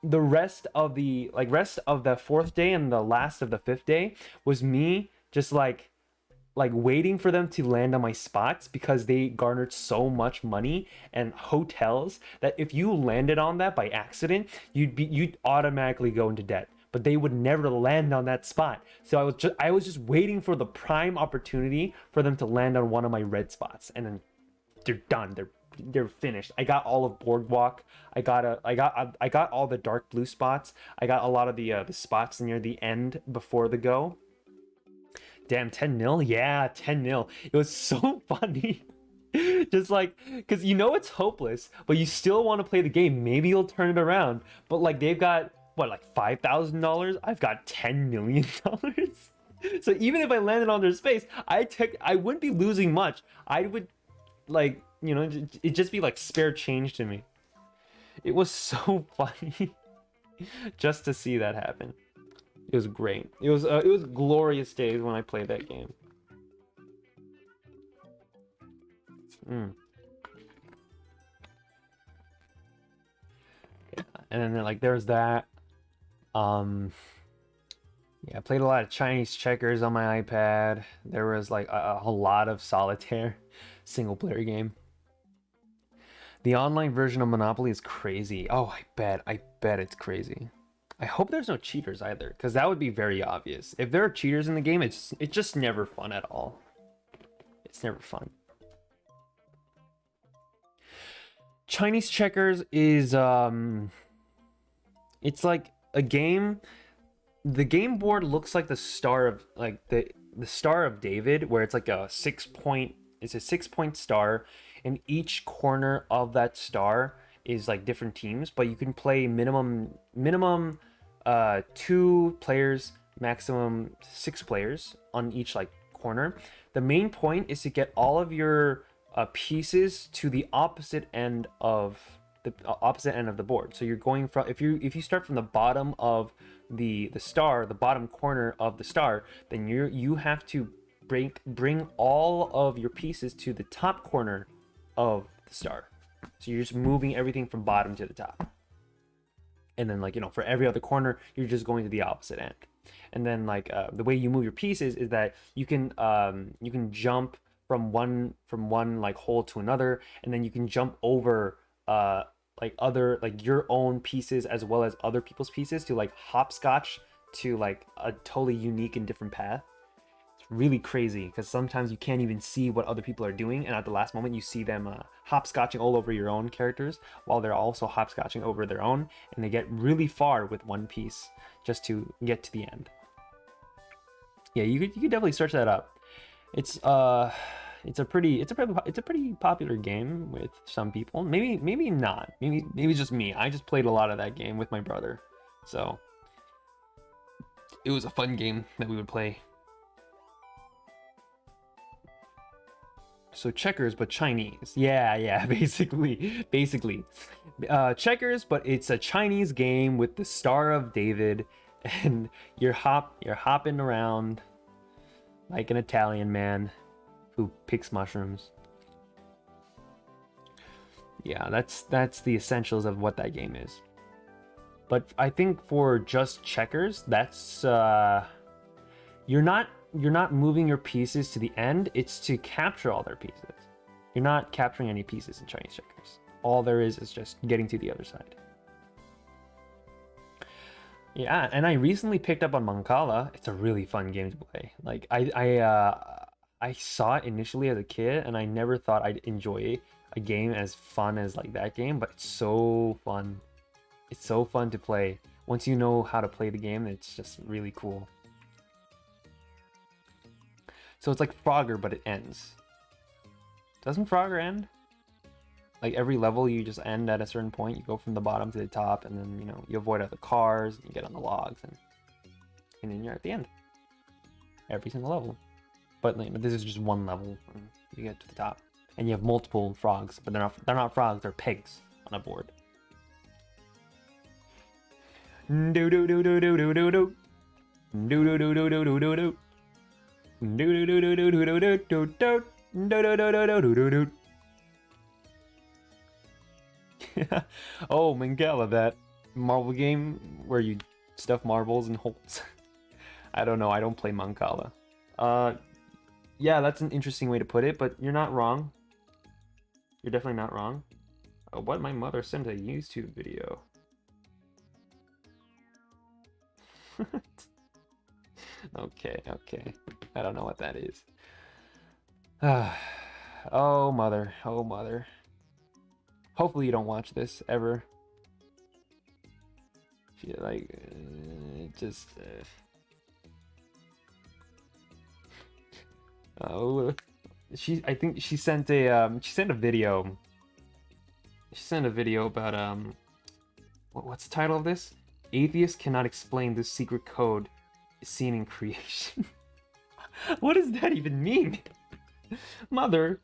the rest of the 4th day and the last of the 5th day was me just like waiting for them to land on my spots, because they garnered so much money and hotels that if you landed on that by accident, you'd automatically go into debt. But they would never land on that spot. So I was just waiting for the prime opportunity for them to land on one of my red spots, and then they're done. They're finished. I got all of Boardwalk. I got all the dark blue spots. I got a lot of the spots near the end before the go. Damn, 10 mil? Yeah, 10 mil. It was so funny. Just like, because you know it's hopeless, but you still want to play the game. Maybe you'll turn it around. But like they've got what, like $5,000? I've got $10 million. So even if I landed on their space, I wouldn't be losing much. I would, like, you know, it'd just be like spare change to me. It was so funny just to see that happen. It was great. It was glorious days when I played that game. Yeah, and then like there's that. Yeah, I played a lot of Chinese checkers on my iPad. There was like a lot of solitaire, single player game. The online version of Monopoly is crazy. Oh, I bet it's crazy. I hope there's no cheaters either, because that would be very obvious. If there are cheaters in the game, it's just never fun at all. It's never fun. Chinese checkers is it's like a game. The game board looks like the Star of like the Star of David, where it's like a 6 point. It's a 6 point star, and each corner of that star is like different teams. But you can play minimum 2 players, maximum 6 players on each like corner. The main point is to get all of your pieces to the opposite end of the board. So you're going from, if you start from the bottom of the star, the bottom corner of the star, then you have to bring all of your pieces to the top corner of the star. So you're just moving everything from bottom to the top. And then, like, you know, for every other corner, you're just going to the opposite end. And then, like, the way you move your pieces is that you can jump from one like hole to another, and then you can jump over like other, like your own pieces as well as other people's pieces to like hopscotch to like a totally unique and different path. It's really crazy because sometimes you can't even see what other people are doing, and at the last moment you see them hopscotching all over your own characters while they're also hopscotching over their own, and they get really far with one piece just to get to the end. Yeah, you could definitely search that up. It's a pretty popular game with some people. Maybe not. Maybe just me. I just played a lot of that game with my brother, so it was a fun game that we would play. So checkers, but Chinese. Yeah, basically. Checkers, but it's a Chinese game with the Star of David, and you're hopping around like an Italian man who picks mushrooms. Yeah, that's the essentials of what that game is. But I think for just checkers, that's you're not moving your pieces to the end. It's to capture all their pieces. You're not capturing any pieces in Chinese checkers. All there is just getting to the other side. Yeah, and I recently picked up on Mancala. It's a really fun game to play. Like I saw it initially as a kid, and I never thought I'd enjoy a game as fun as like that game, but it's so fun. It's so fun to play. Once you know how to play the game, it's just really cool. So it's like Frogger, but it ends. Doesn't Frogger end? Like every level you just end at a certain point. You go from the bottom to the top, and then, you know, you avoid other cars, and you get on the logs, and then you're at the end. Every single level. But like, this is just one level, and you get to the top. And you have multiple frogs, but they're not frogs, they're pigs on a board. Do do do do do do do do. Do do do do do do do do. Do do do do do do do do do do. Do do do do do do do. Oh, Mangala, that marble game where you stuff marbles in holes. I don't know, I don't play Mancala. Yeah, that's an interesting way to put it, but you're not wrong. You're definitely not wrong. Oh, what? My mother sent a YouTube video. Okay. I don't know what that is. Oh, mother. Oh, mother. Hopefully you don't watch this, ever. She, like, just... Oh, I think she sent a video. She sent a video about what's the title of this? Atheists cannot explain this secret code seen in creation. What does that even mean? Mother,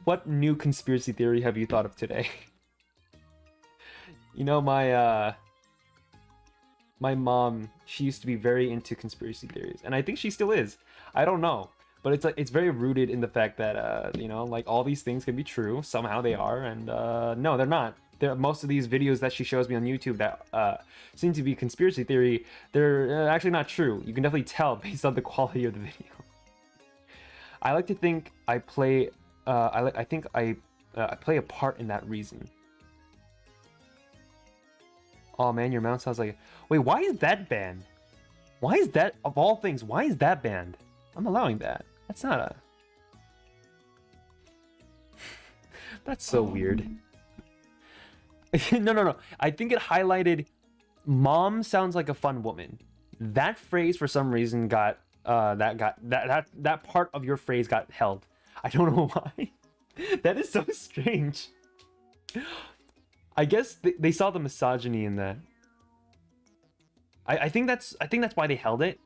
what new conspiracy theory have you thought of today? You know, my mom, she used to be very into conspiracy theories, and I think she still is. I don't know. But it's like, it's very rooted in the fact that you know, like, all these things can be true. Somehow they are, and no, they're not. Most of these videos that she shows me on YouTube that seem to be conspiracy theory, they're actually not true. You can definitely tell based on the quality of the video. I like to think I play. I think I play a part in that reason. Oh man, your mount sounds like. Wait, why is that banned? Why is that, of all things? Why is that banned? I'm allowing that. That's not a... That's so weird. No. I think it highlighted mom sounds like a fun woman. That phrase for some reason got that part of your phrase got held. I don't know why. That is so strange. I guess they saw the misogyny in that. I think that's why they held it.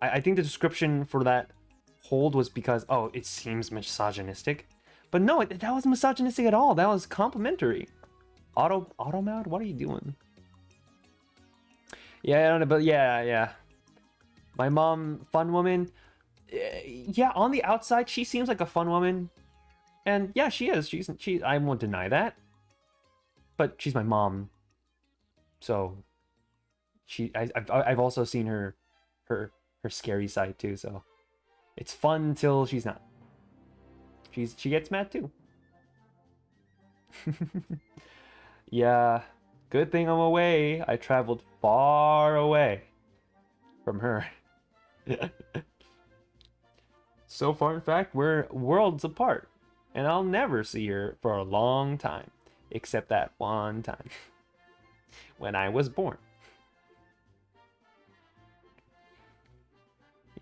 I think the description for that hold was because, oh, it seems misogynistic. But no, that wasn't misogynistic at all. That was complimentary. Automad, what are you doing? Yeah, I don't know, but yeah. My mom, fun woman. Yeah, on the outside, she seems like a fun woman. And yeah, she is. She. I won't deny that. But she's my mom. So I've also seen her scary side too, so it's fun till she's not. She gets mad too. Yeah, good thing I'm away. I traveled far away from her. So far, in fact, we're worlds apart, and I'll never see her for a long time, except that one time when I was born.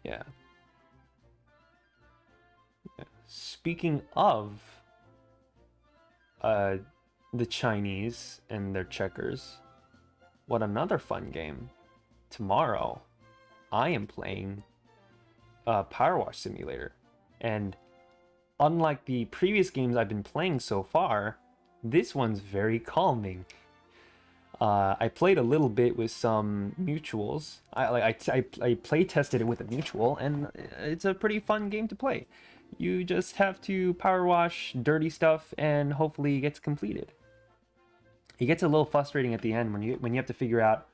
Yeah. Speaking of the Chinese and their checkers, what another fun game. Tomorrow, I am playing Power Wash Simulator. And unlike the previous games I've been playing so far, this one's very calming. I played a little bit with some mutuals. I play tested it with a mutual, and it's a pretty fun game to play. You just have to power wash dirty stuff, and hopefully it gets completed. It gets a little frustrating at the end when you have to figure out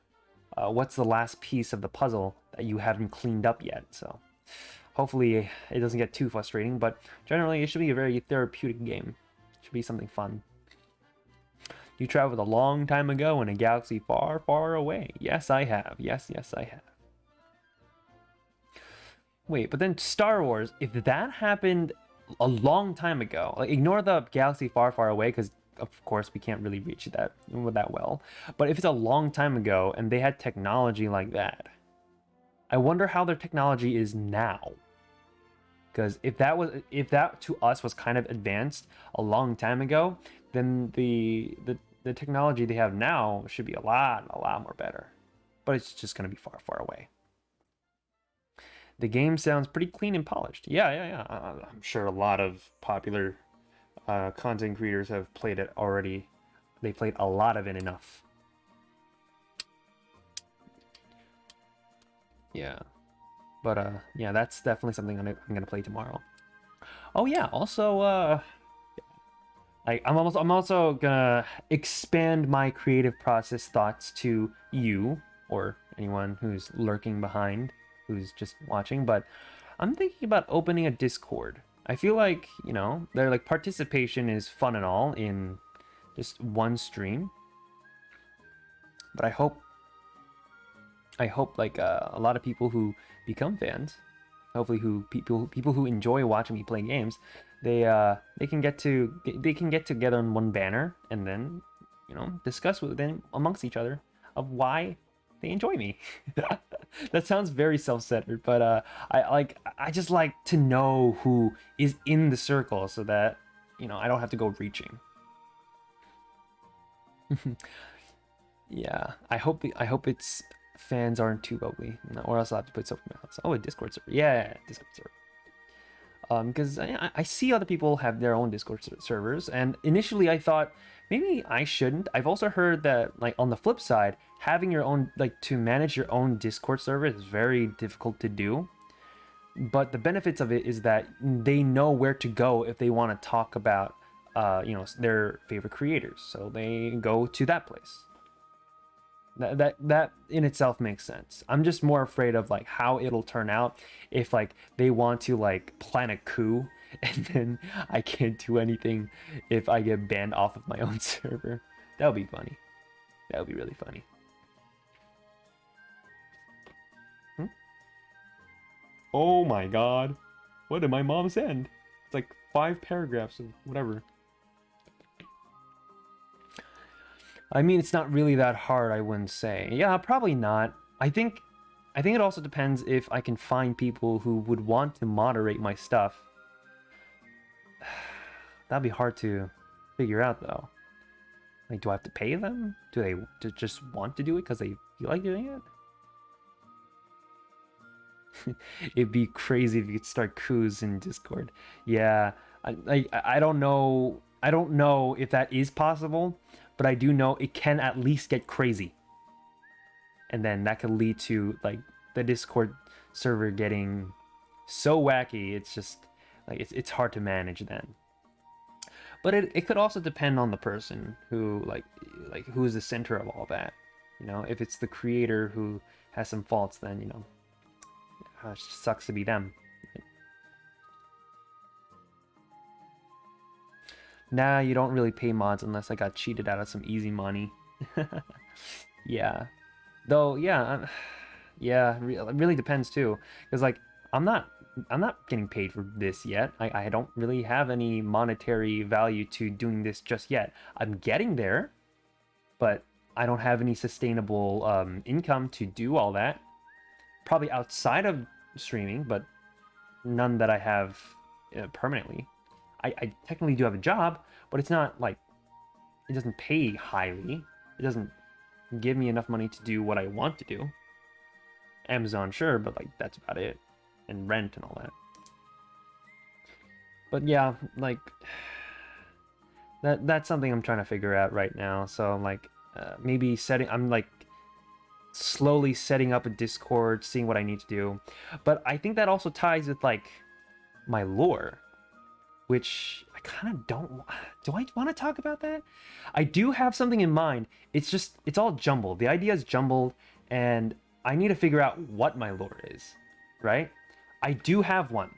what's the last piece of the puzzle that you haven't cleaned up yet. So hopefully it doesn't get too frustrating, but generally it should be a very therapeutic game. It should be something fun. You traveled a long time ago in a galaxy far, far away. Yes, I have. Yes, I have. Wait, but then Star Wars, if that happened a long time ago, like ignore the galaxy far, far away, because of course we can't really reach that well. But if it's a long time ago and they had technology like that, I wonder how their technology is now. Because if that to us was kind of advanced a long time ago, then the technology they have now should be a lot more better. But it's just going to be far, far away. The game sounds pretty clean and polished. Yeah. I'm sure a lot of popular content creators have played it already. They played a lot of it enough. Yeah. But yeah, that's definitely something I'm gonna play tomorrow. Oh yeah, also I'm also gonna expand my creative process thoughts to you or anyone who's lurking behind, who's just watching. But I'm thinking about opening a Discord. I feel like, you know, their like participation is fun and all in just one stream, but I hope like a lot of people who become fans, hopefully people who enjoy watching me play games, they can get together on one banner and then, you know, discuss with them amongst each other of why they enjoy me. That sounds very self-centered, but I just like to know who is in the circle so that, you know, I don't have to go reaching. Yeah, I hope its fans aren't too ugly, or else I'll have to put something else. Oh, a Discord server. Yeah, Discord server. Because I see other people have their own Discord servers, and initially I thought maybe I shouldn't. I've also heard that, like, on the flip side, having your own, like, to manage your own Discord server is very difficult to do. But the benefits of it is that they know where to go if they want to talk about, you know, their favorite creators. So they go to that place. That in itself makes sense. I'm just more afraid of like how it'll turn out if like they want to like plan a coup and then I can't do anything if I get banned off of my own server. That would be funny. That would be really funny. Oh my god. What did my mom send? It's like 5 paragraphs of whatever. I mean, it's not really that hard, I wouldn't say. Yeah, probably not. I think it also depends if I can find people who would want to moderate my stuff. That'd be hard to figure out though. Like, do I have to pay them? Do they just want to do it because they feel like doing it? It'd be crazy if you could start coups in Discord. Yeah, I don't know. I don't know if that is possible, but I do know it can at least get crazy. And then that could lead to like the Discord server getting so wacky. It's just like it's hard to manage then. But it could also depend on the person who like who is the center of all that. You know, if it's the creator who has some faults, then you know, it just sucks to be them. Nah, you don't really pay mods unless I got cheated out of some easy money. Yeah, though. Yeah, yeah. It really depends too, because like I'm not getting paid for this yet. I don't really have any monetary value to doing this just yet. I'm getting there, but I don't have any sustainable income to do all that. Probably outside of streaming, but none that I have permanently. I technically do have a job, but it's not like it doesn't pay highly. It doesn't give me enough money to do what I want to do. Amazon, sure, but like that's about it. And rent and all that. But yeah, like that's something I'm trying to figure out right now. So I'm like maybe I'm like slowly setting up a Discord, seeing what I need to do. But I think that also ties with like my lore, which I kind of don't. Do I want to talk about that? I do have something in mind. It's just it's all jumbled. The idea is jumbled, and I need to figure out what my lore is, right? I do have one.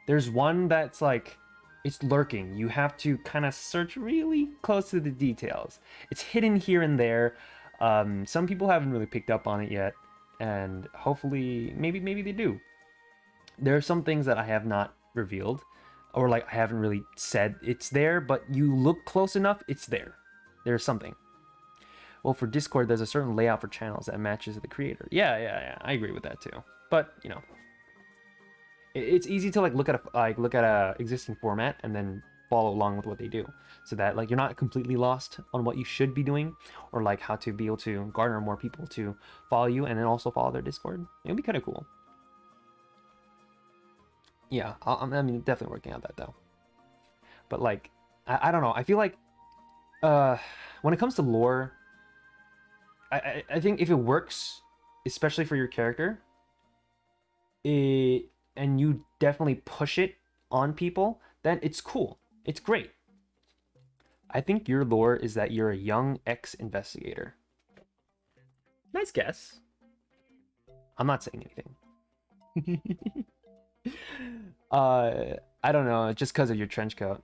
There's one that's like, it's lurking. You have to kind of search really close to the details. It's hidden here and there. Some people haven't really picked up on it yet, and hopefully, maybe they do. There are some things that I have not revealed, or like I haven't really said it's there, but you look close enough, it's there. There's something. Well, for Discord, there's a certain layout for channels that matches the creator. Yeah. I agree with that too. But you know, it's easy to like look at a existing format and then follow along with what they do, so that like you're not completely lost on what you should be doing, or like how to be able to garner more people to follow you and then also follow their Discord. It would be kind of cool. Yeah, I mean, definitely working on that though. But like, I don't know. I feel like when it comes to lore, I think if it works, especially for your character, and you definitely push it on people, then it's cool. It's great. I think your lore is that you're a young ex-investigator. Nice guess. I'm not saying anything. I don't know, just because of your trench coat.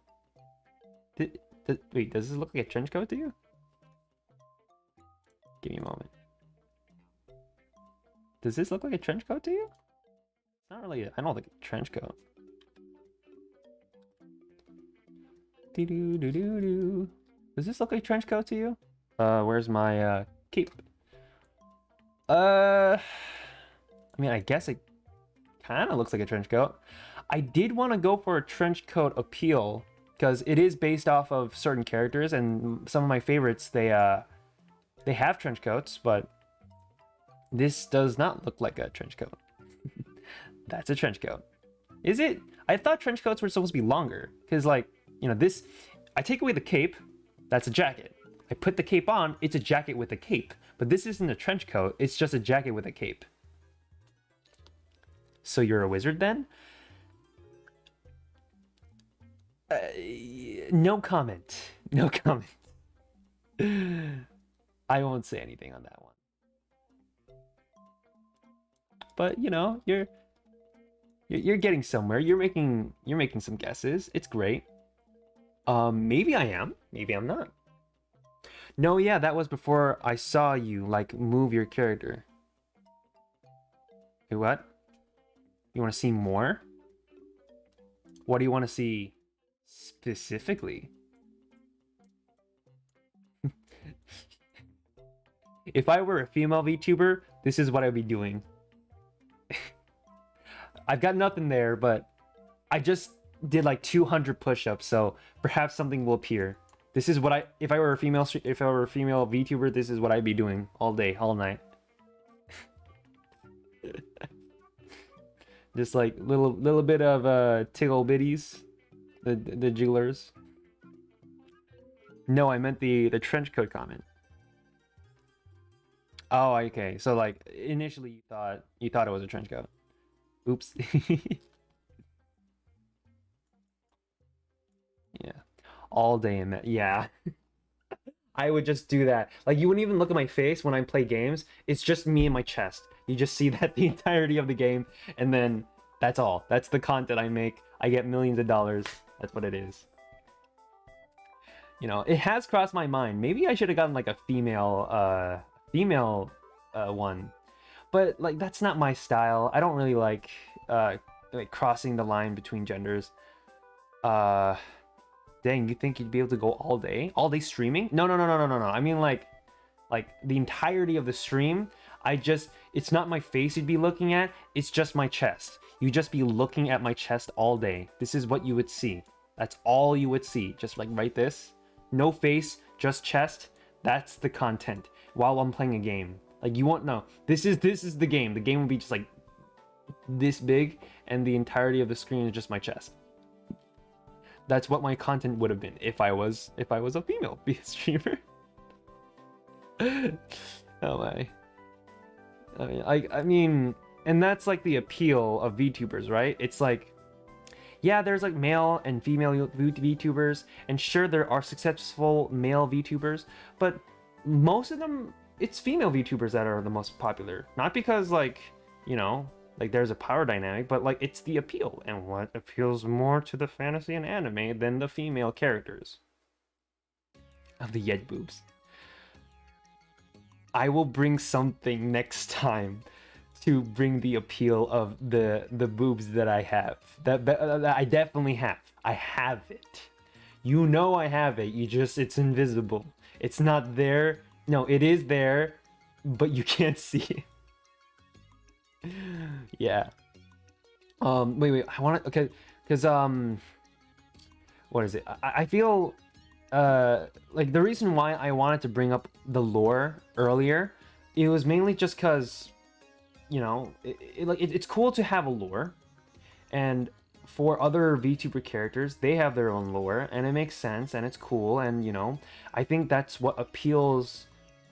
Wait, does this look like a trench coat to you? Give me a moment. Does this look like a trench coat to you? It's not really, I don't think a trench coat. Do. Does this look like a trench coat to you? Where's my cape? I mean, I guess it kind of looks like a trench coat. I did want to go for a trench coat appeal because it is based off of certain characters, and some of my favorites they have trench coats, but this does not look like a trench coat. That's a trench coat. Is it? I thought trench coats were supposed to be longer because, like, you know, this, I take away the cape, that's a jacket. I put the cape on, it's a jacket with a cape. But this isn't a trench coat, it's just a jacket with a cape. So you're a wizard then? No comment. No comment. I won't say anything on that one. But you know, you're getting somewhere. You're making some guesses. It's great. Maybe I am. Maybe I'm not. No, yeah, that was before I saw you like move your character. Wait, what? You want to see more? What do you want to see specifically? If I were a female VTuber, this is what I'd be doing. I've got nothing there, but I just did like 200 push-ups, so perhaps something will appear. This is what if I were a female VTuber, this is what I'd be doing all day, all night. Just like little bit of tickle bitties, the jigglers. No, I meant the trench coat comment. Oh, okay. So like initially you thought it was a trench coat. Oops. Yeah. All day in that. Yeah. I would just do that. Like you wouldn't even look at my face when I play games. It's just me and my chest. You just see that the entirety of the game, and then that's all. That's the content I make. I get millions of dollars. That's what it is. You know, it has crossed my mind. Maybe I should have gotten like a female one. But like that's not my style. I don't really like crossing the line between genders. Dang, you think you'd be able to go all day? All day streaming? No. I mean like the entirety of the stream. It's not my face you'd be looking at, it's just my chest. You'd just be looking at my chest all day. This is what you would see. That's all you would see. Just like right this. No face, just chest. That's the content while I'm playing a game. Like you won't know. This is the game. The game will be just like this big, and the entirety of the screen is just my chest. That's what my content would have been if I was a female streamer. Oh my. I mean, and that's like the appeal of VTubers, right? It's like, yeah, there's like male and female VTubers, and sure there are successful male VTubers, but most of them, it's female VTubers that are the most popular. Not because like, you know, like there's a power dynamic, but like it's the appeal, and what appeals more to the fantasy and anime than the female characters of the Yed boobs. I will bring something next time to bring the appeal of the boobs that I have. That I definitely have. I have it. You know I have it. It's invisible. It's not there. No, it is there, but you can't see it. Yeah. Wait. I want to. Okay, because what is it? I feel like the reason why I wanted to bring up the lore earlier, it was mainly just because, you know, it's cool to have a lore, and for other VTuber characters, they have their own lore, and it makes sense, and it's cool, and you know, I think that's what appeals,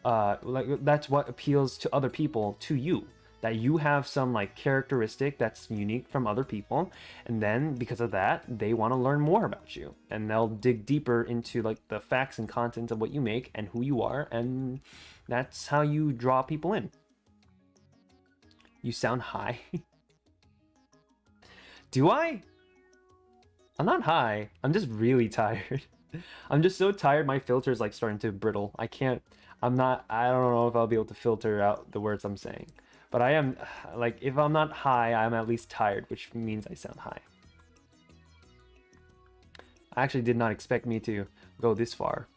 that's what appeals to other people, to you. That you have some like characteristic that's unique from other people, and then because of that they want to learn more about you, and they'll dig deeper into like the facts and content of what you make and who you are, and that's how you draw people in. You sound high. Do I? I'm not high. I'm just really tired. I'm just so tired my filter's like starting to brittle. I don't know if I'll be able to filter out the words I'm saying. But I am, like, if I'm not high, I'm at least tired, which means I sound high. I actually did not expect me to go this far.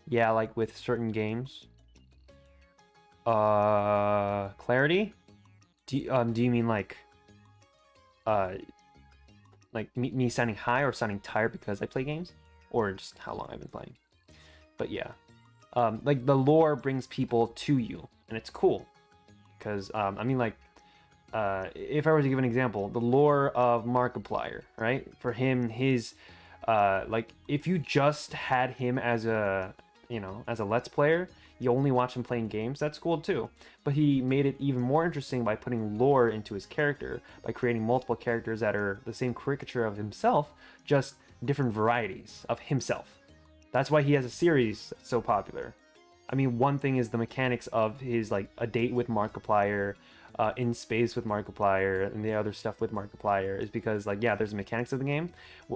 Yeah, like with certain games. Clarity? Do you mean like me sounding high or sounding tired because I play games? Or just how long I've been playing? But yeah. Like the lore brings people to you, and it's cool because I mean, like, if I were to give an example, the lore of Markiplier, right? For him, his like, if you just had him as a, you know, as a Let's Player, you only watch him playing games, that's cool too. But he made it even more interesting by putting lore into his character, by creating multiple characters that are the same caricature of himself, just different varieties of himself. That's why he has a series that's so popular. I mean, one thing is the mechanics of his, like, a date with Markiplier, in space with Markiplier, and the other stuff with Markiplier is because, like, yeah, there's the mechanics of the game.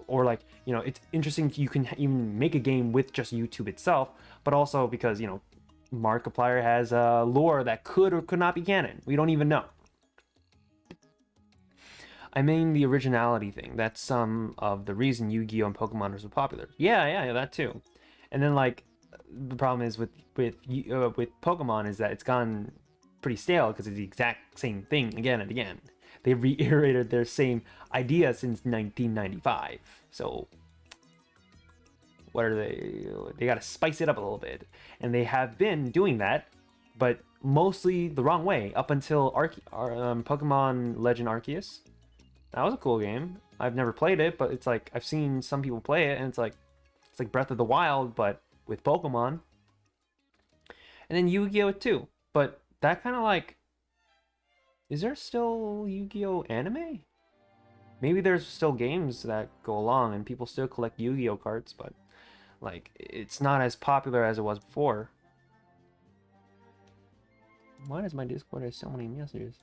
Or, like, you know, it's interesting you can even make a game with just YouTube itself, but also because, you know, Markiplier has a lore that could or could not be canon. We don't even know. I mean the originality thing. That's some of the reason Yu-Gi-Oh! And Pokemon are so popular. Yeah, that too. And then like the problem is with Pokemon is that it's gone pretty stale because it's the exact same thing again and again. They reiterated their same idea since 1995. So what are they? They got to spice it up a little bit, and they have been doing that, but mostly the wrong way up until Pokemon Legend Arceus. That was a cool game. I've never played it, but it's like I've seen some people play it, and it's like Breath of the Wild, but with Pokemon. And then Yu-Gi-Oh! Too. But that kind of like... Is there still Yu-Gi-Oh! Anime? Maybe there's still games that go along and people still collect Yu-Gi-Oh! Cards, but like it's not as popular as it was before. Why does my Discord have so many messages?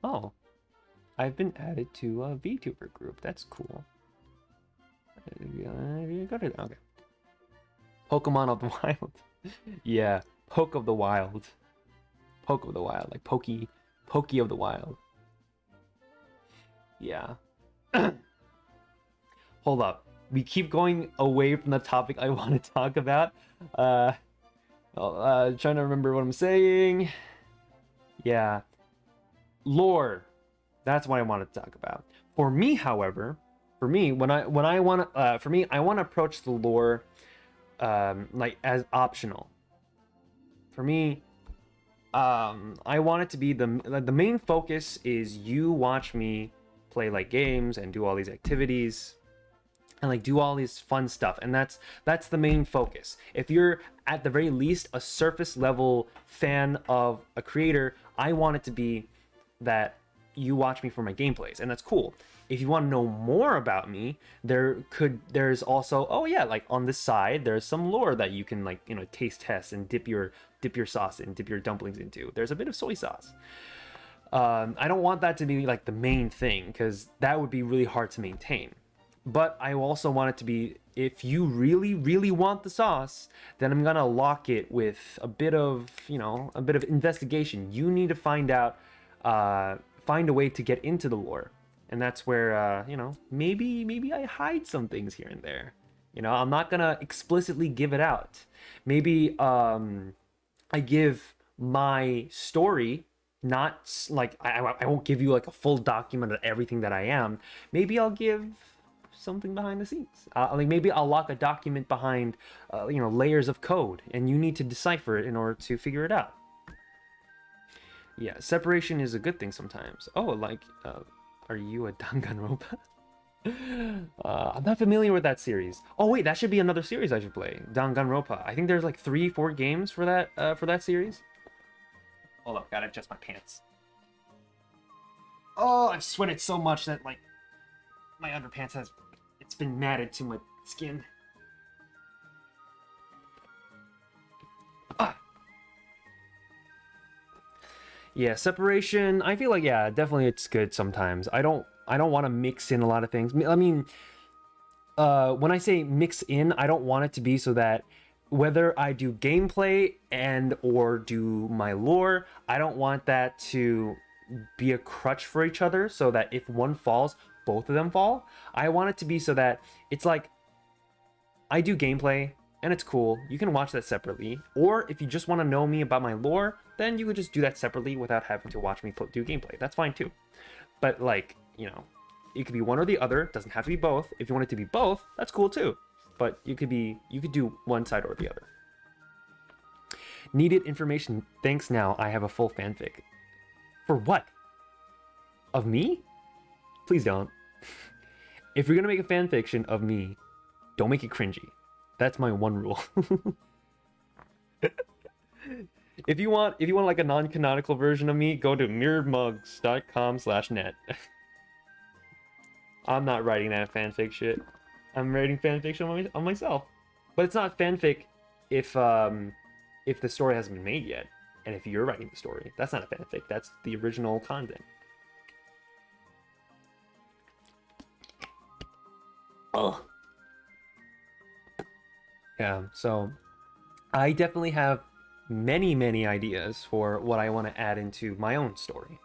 Oh, I've been added to a Vtuber group. That's cool. Okay. Pokemon of the Wild. Yeah, Poke of the Wild. Poke of the Wild, like Pokey of the Wild. Yeah. Hold up. We keep going away from the topic I want to talk about. Trying to remember what I'm saying. Yeah. Lore. That's what I want to talk about. For me, however, I want to approach the lore like as optional. For me, I want it to be the main focus is you watch me play like games and do all these activities and like do all this fun stuff, and that's the main focus. If you're at the very least a surface level fan of a creator, I want it to be that you watch me for my gameplays, and that's cool. If you want to know more about me, there's also, oh yeah, like on this side there's some lore that you can like, you know, taste test and dip your sauce in, dip your dumplings into. There's a bit of soy sauce. I don't want that to be like the main thing because that would be really hard to maintain. But I also want it to be, if you really, really want the sauce, then I'm gonna lock it with a bit of investigation. You need to find a way to get into the lore. And that's where, maybe I hide some things here and there. You know, I'm not gonna explicitly give it out. Maybe I give my story, not like, I won't give you like a full document of everything that I am. Maybe I'll give something behind the scenes. Like maybe I'll lock a document behind, layers of code, and you need to decipher it in order to figure it out. Yeah, separation is a good thing sometimes. Oh, like, are you a Danganronpa? I'm not familiar with that series. Oh wait, that should be another series I should play. Danganronpa. I think there's like 3-4 games for that series. Hold up, gotta adjust my pants. Oh, I've sweated so much that like my underpants it's been matted to my skin. Yeah, separation. I feel like, yeah, definitely it's good sometimes. I don't want to mix in a lot of things. I mean, when I say mix in, I don't want it to be so that whether I do gameplay and or do my lore, I don't want that to be a crutch for each other so that if one falls, both of them fall. I want it to be so that it's like I do gameplay and it's cool. You can watch that separately. Or if you just want to know me about my lore, then you could just do that separately without having to watch me do gameplay. That's fine too. But like, it could be one or the other. It doesn't have to be both. If you want it to be both, that's cool too. But you could do one side or the other. Needed information. Thanks now. I have a full fanfic. For what? Of me? Please don't. If you're gonna make a fanfiction of me, don't make it cringy. That's my one rule. If you want like a non-canonical version of me, go to mirroredmugs.com/net. I'm not writing that fanfic shit. I'm writing fanfiction on myself. But it's not fanfic if the story hasn't been made yet. And if you're writing the story, that's not a fanfic. That's the original content. Oh. Yeah, so I definitely have many ideas for what I want to add into my own story.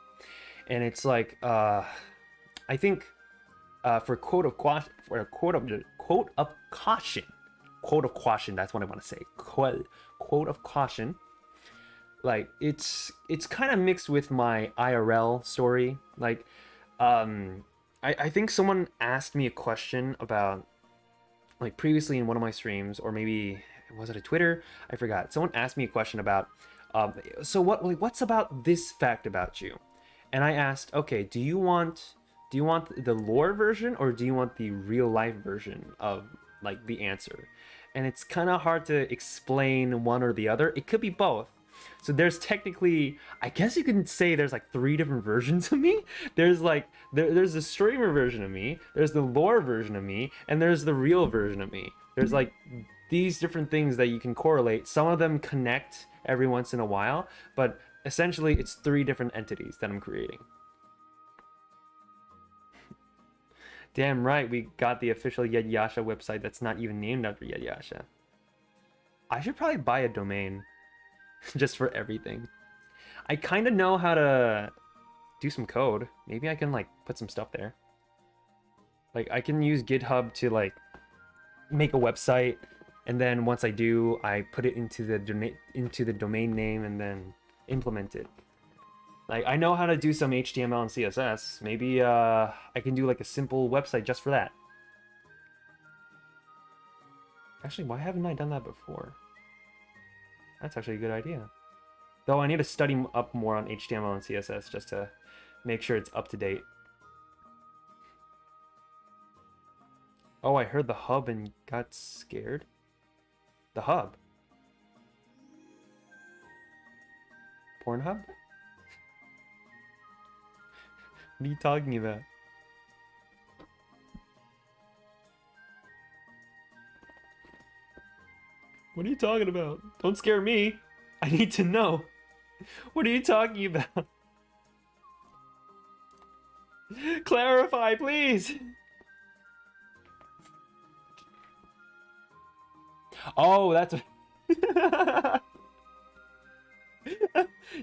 And it's like, I think for quote of caution, quote of caution. That's what I want to say. Quote of caution. Like it's kind of mixed with my IRL story. Like, I think someone asked me a question about, like, previously in one of my streams, or maybe was it a Twitter? I forgot. Someone asked me a question about, so what's about this fact about you? And I asked, okay, do you want the lore version, or do you want the real life version of, like, the answer? And it's kind of hard to explain one or the other. It could be both. So there's technically, I guess you can say there's like 3 different versions of me. There's like there's the streamer version of me, there's the lore version of me, and there's the real version of me. There's like these different things that you can correlate. Some of them connect every once in a while, but essentially it's 3 different entities that I'm creating. Damn right, we got the official Yasha website that's not even named after Yasha. I should probably buy a domain just for everything. I kind of know how to do some code. Maybe I can, like, put some stuff there. Like, I can use GitHub to, like, make a website, and then once I do, I put it into the domain name and then implement it. Like, I know how to do some HTML and CSS. Maybe I can do, like, a simple website just for that. Actually, why haven't I done that before? That's actually a good idea. Though I need to study up more on HTML and CSS just to make sure it's up to date. Oh, I heard the hub and got scared. The hub? Pornhub? What are you talking about? What are you talking about? Don't scare me. I need to know. What are you talking about? Clarify, please. Oh, that's...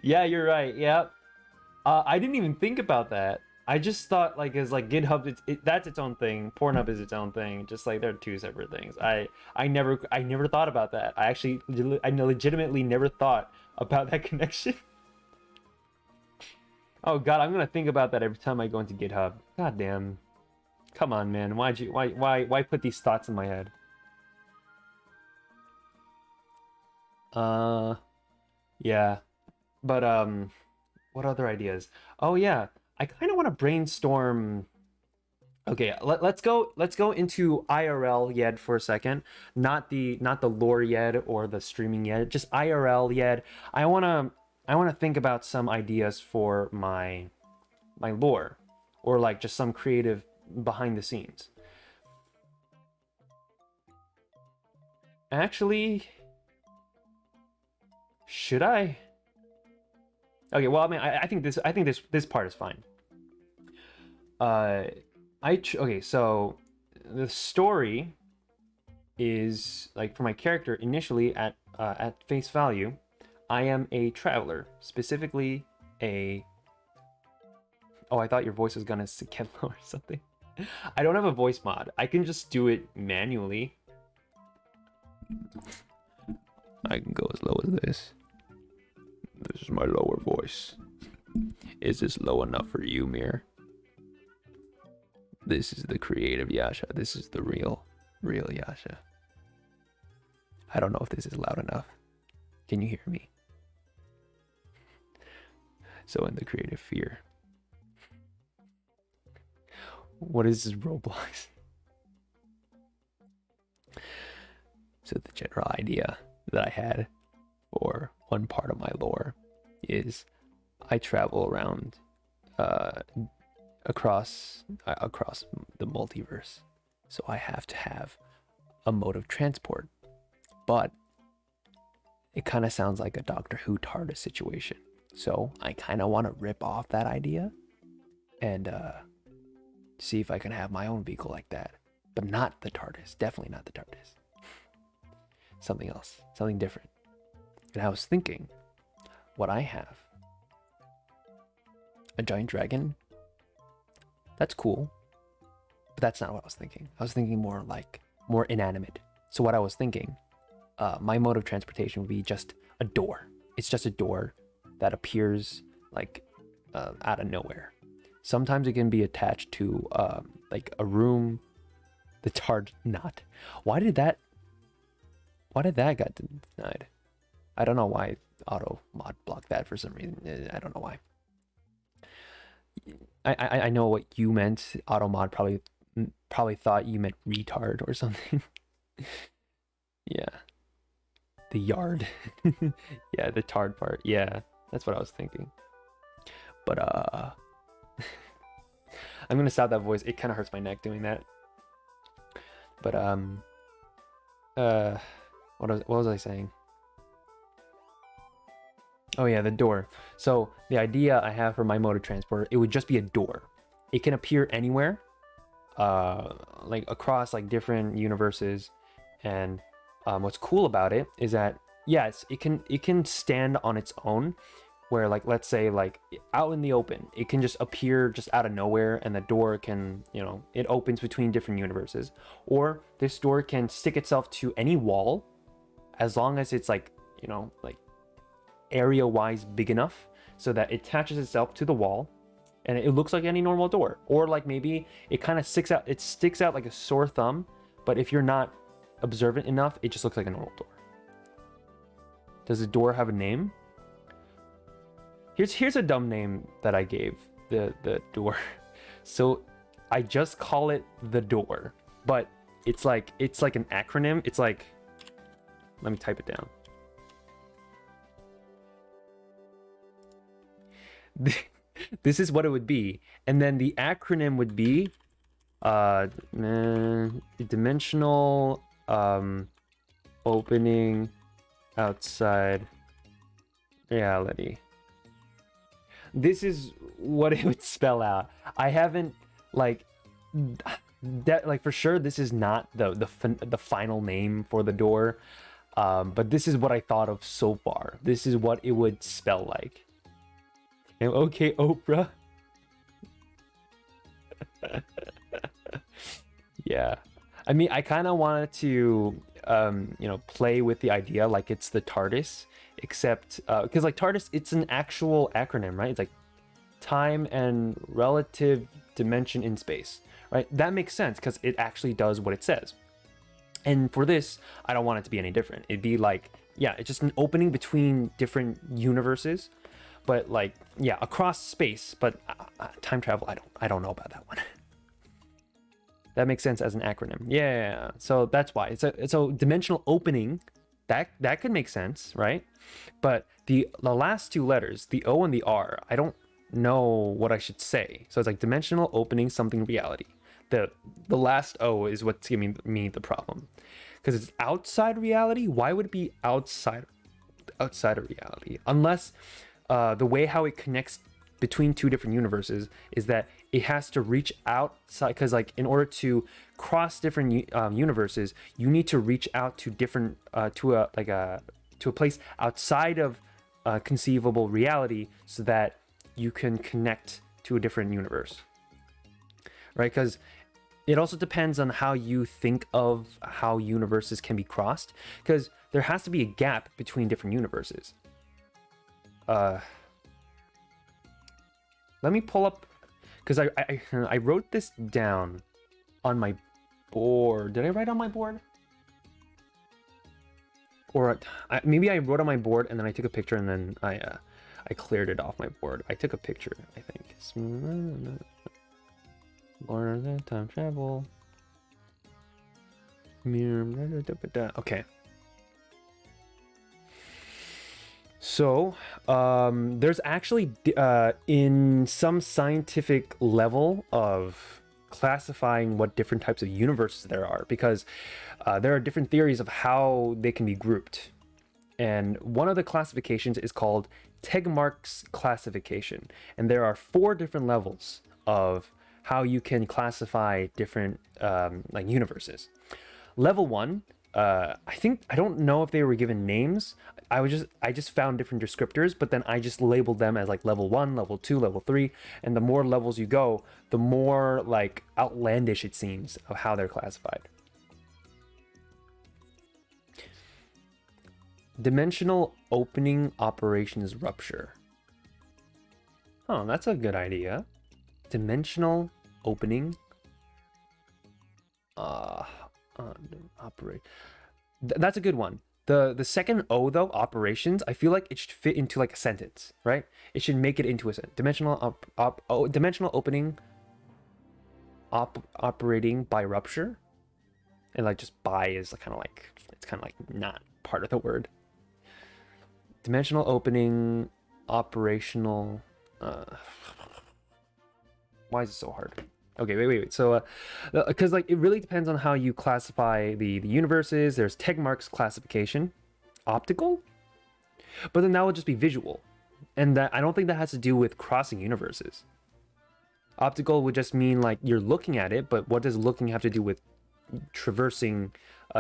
Yeah, you're right. Yep. I didn't even think about that. I just thought, like, as like GitHub, that's its own thing. Pornhub is its own thing. Just like they're 2 separate things. I never thought about that. I legitimately never thought about that connection. Oh God, I'm gonna think about that every time I go into GitHub. God damn. Come on, man. Why put these thoughts in my head? Yeah. But what other ideas? Oh yeah, I kind of want to brainstorm. Okay, let's go into IRL Yed for a second. Not the lore Yed or the streaming Yed, just IRL Yed. I want to think about some ideas for my lore, or like just some creative behind the scenes. Actually, should I? Okay, well, I mean, I think this part is fine. Okay, so the story is, like, for my character initially at face value, I am a traveler, specifically a... Oh, I thought your voice was gonna get low or something. I don't have a voice mod. I can just do it manually. I can go as low as this. This is my lower voice. Is this low enough for you, Mir? This is the creative Yasha. This is the real Yasha. I don't know if this is loud enough. Can you hear me? So in the creative fear. What is this, Roblox? So the general idea that I had for one part of my lore is I travel around across the multiverse, so I have to have a mode of transport, but it kind of sounds like a Doctor Who TARDIS situation, so I kind of want to rip off that idea and see if I can have my own vehicle like that, but not the TARDIS. Definitely not the TARDIS. Something else, something different. And I was thinking, what I have, a giant dragon, that's cool. But that's not what I was thinking. I was thinking more like more inanimate. So what I was thinking, my mode of transportation would be just a door. It's just a door that appears like out of nowhere. Sometimes it can be attached to like a room that's hard not. Why did that get denied? I don't know why auto mod blocked that for some reason. I don't know why. I know what you meant. Auto mod probably thought you meant retard or something. Yeah. The yard. Yeah, the tard part. Yeah, that's what I was thinking. But I'm gonna stop that voice. It kind of hurts my neck doing that. But what was I saying? Oh yeah, the door. So the idea I have for my mode of transport, it would just be a door. It can appear anywhere, like across like different universes. And what's cool about it is that yes, it can stand on its own, where like let's say like out in the open, it can just appear just out of nowhere, and the door can, you know, it opens between different universes. Or this door can stick itself to any wall, as long as it's like, you know, like area wise big enough so that it attaches itself to the wall and it looks like any normal door. Or like maybe it kind of sticks out like a sore thumb, but if you're not observant enough, it just looks like a normal door. Does the door have a name? Here's a dumb name that I gave the door. So I just call it the door, but it's like an acronym. It's like, let me type it down. This is what it would be, and then the acronym would be dimensional opening outside reality. This is what it would spell out. I haven't like that, like for sure this is not the final name for the door, but this is what I thought of so far. This is what it would spell like. Okay, Oprah. Yeah, I mean, I kind of wanted to you know, play with the idea like it's the TARDIS, except because like TARDIS, it's an actual acronym, right? It's like time and relative dimension in space, right? That makes sense because it actually does what it says. And for this, I don't want it to be any different. It'd be like, yeah, it's just an opening between different universes, but like, yeah, across space. But time travel, I don't know about that one. That makes sense as an acronym. Yeah, so that's why. So dimensional opening, that could make sense, right? But the last two letters, the O and the R, I don't know what I should say. So it's like dimensional opening something reality. The last O is what's giving me the problem. Because it's outside reality. Why would it be outside of reality? Unless the way how it connects between two different universes is that it has to reach outside, because like in order to cross different universes, you need to reach out to different to a place outside of conceivable reality so that you can connect to a different universe, right? Because it also depends on how you think of how universes can be crossed, because there has to be a gap between different universes. Let me pull up, because I wrote this down on my board. Did I write on my board? Or maybe I wrote on my board and then I took a picture and then I cleared it off my board. I took a picture, I think. Border than time travel. Okay. So, there's actually, in some scientific level of classifying what different types of universes there are, because there are different theories of how they can be grouped. And one of the classifications is called Tegmark's classification. And there are 4 different levels of how you can classify different like universes. Level 1 I don't know if they were given names. I just found different descriptors, but then I just labeled them as like level 1, level 2, level 3, and the more levels you go, the more like outlandish it seems of how they're classified. Dimensional opening operations rupture. Oh, that's a good idea. Dimensional opening operate. That's a good one. The second O though, operations, I feel like it should fit into like a sentence, right? It should make it into a sentence. Dimensional opening operating by rupture. And like just by is kind of like, it's kind of like not part of the word. Dimensional opening operational why is it so hard? Okay, wait. So, because like it really depends on how you classify the universes. There's Tegmark's classification, optical, but then that would just be visual, and that I don't think that has to do with crossing universes. Optical would just mean like you're looking at it, but what does looking have to do with traversing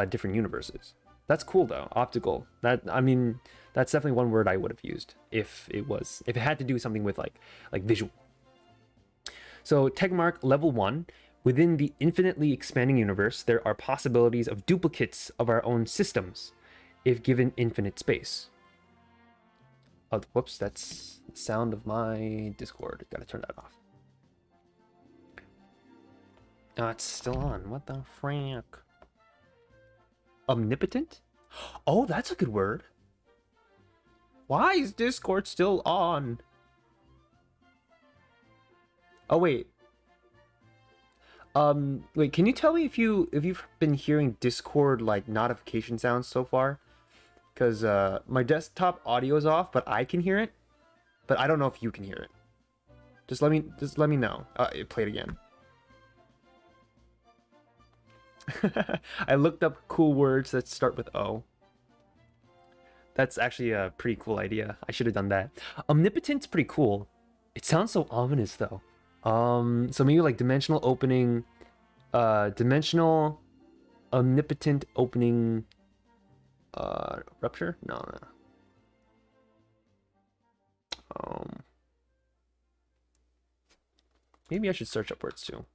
different universes? That's cool though, optical. That, I mean, that's definitely one word I would have used if it had to do something with like visual. So Tegmark level 1, within the infinitely expanding universe, there are possibilities of duplicates of our own systems if given infinite space. Oh, whoops, that's the sound of my Discord. Gotta turn that off. Oh, it's still on. What the frank? Omnipotent? Oh, that's a good word. Why is Discord still on? Oh wait. Wait, can you tell me if you've been hearing Discord like notification sounds so far? Cause my desktop audio is off, but I can hear it. But I don't know if you can hear it. Just let me know. Play it again. I looked up cool words that start with O. That's actually a pretty cool idea. I should have done that. Omnipotent's pretty cool. It sounds so ominous though. So maybe like dimensional opening, dimensional omnipotent opening, rupture? No. Maybe I should search up words too.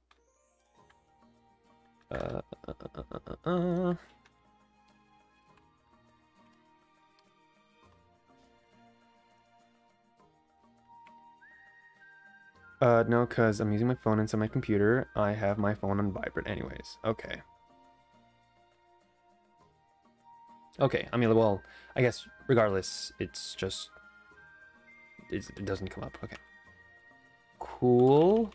No, because I'm using my phone inside my computer. I have my phone on vibrate anyways. Okay. Okay, I mean, well, I guess regardless, it's just... it doesn't come up. Okay. Cool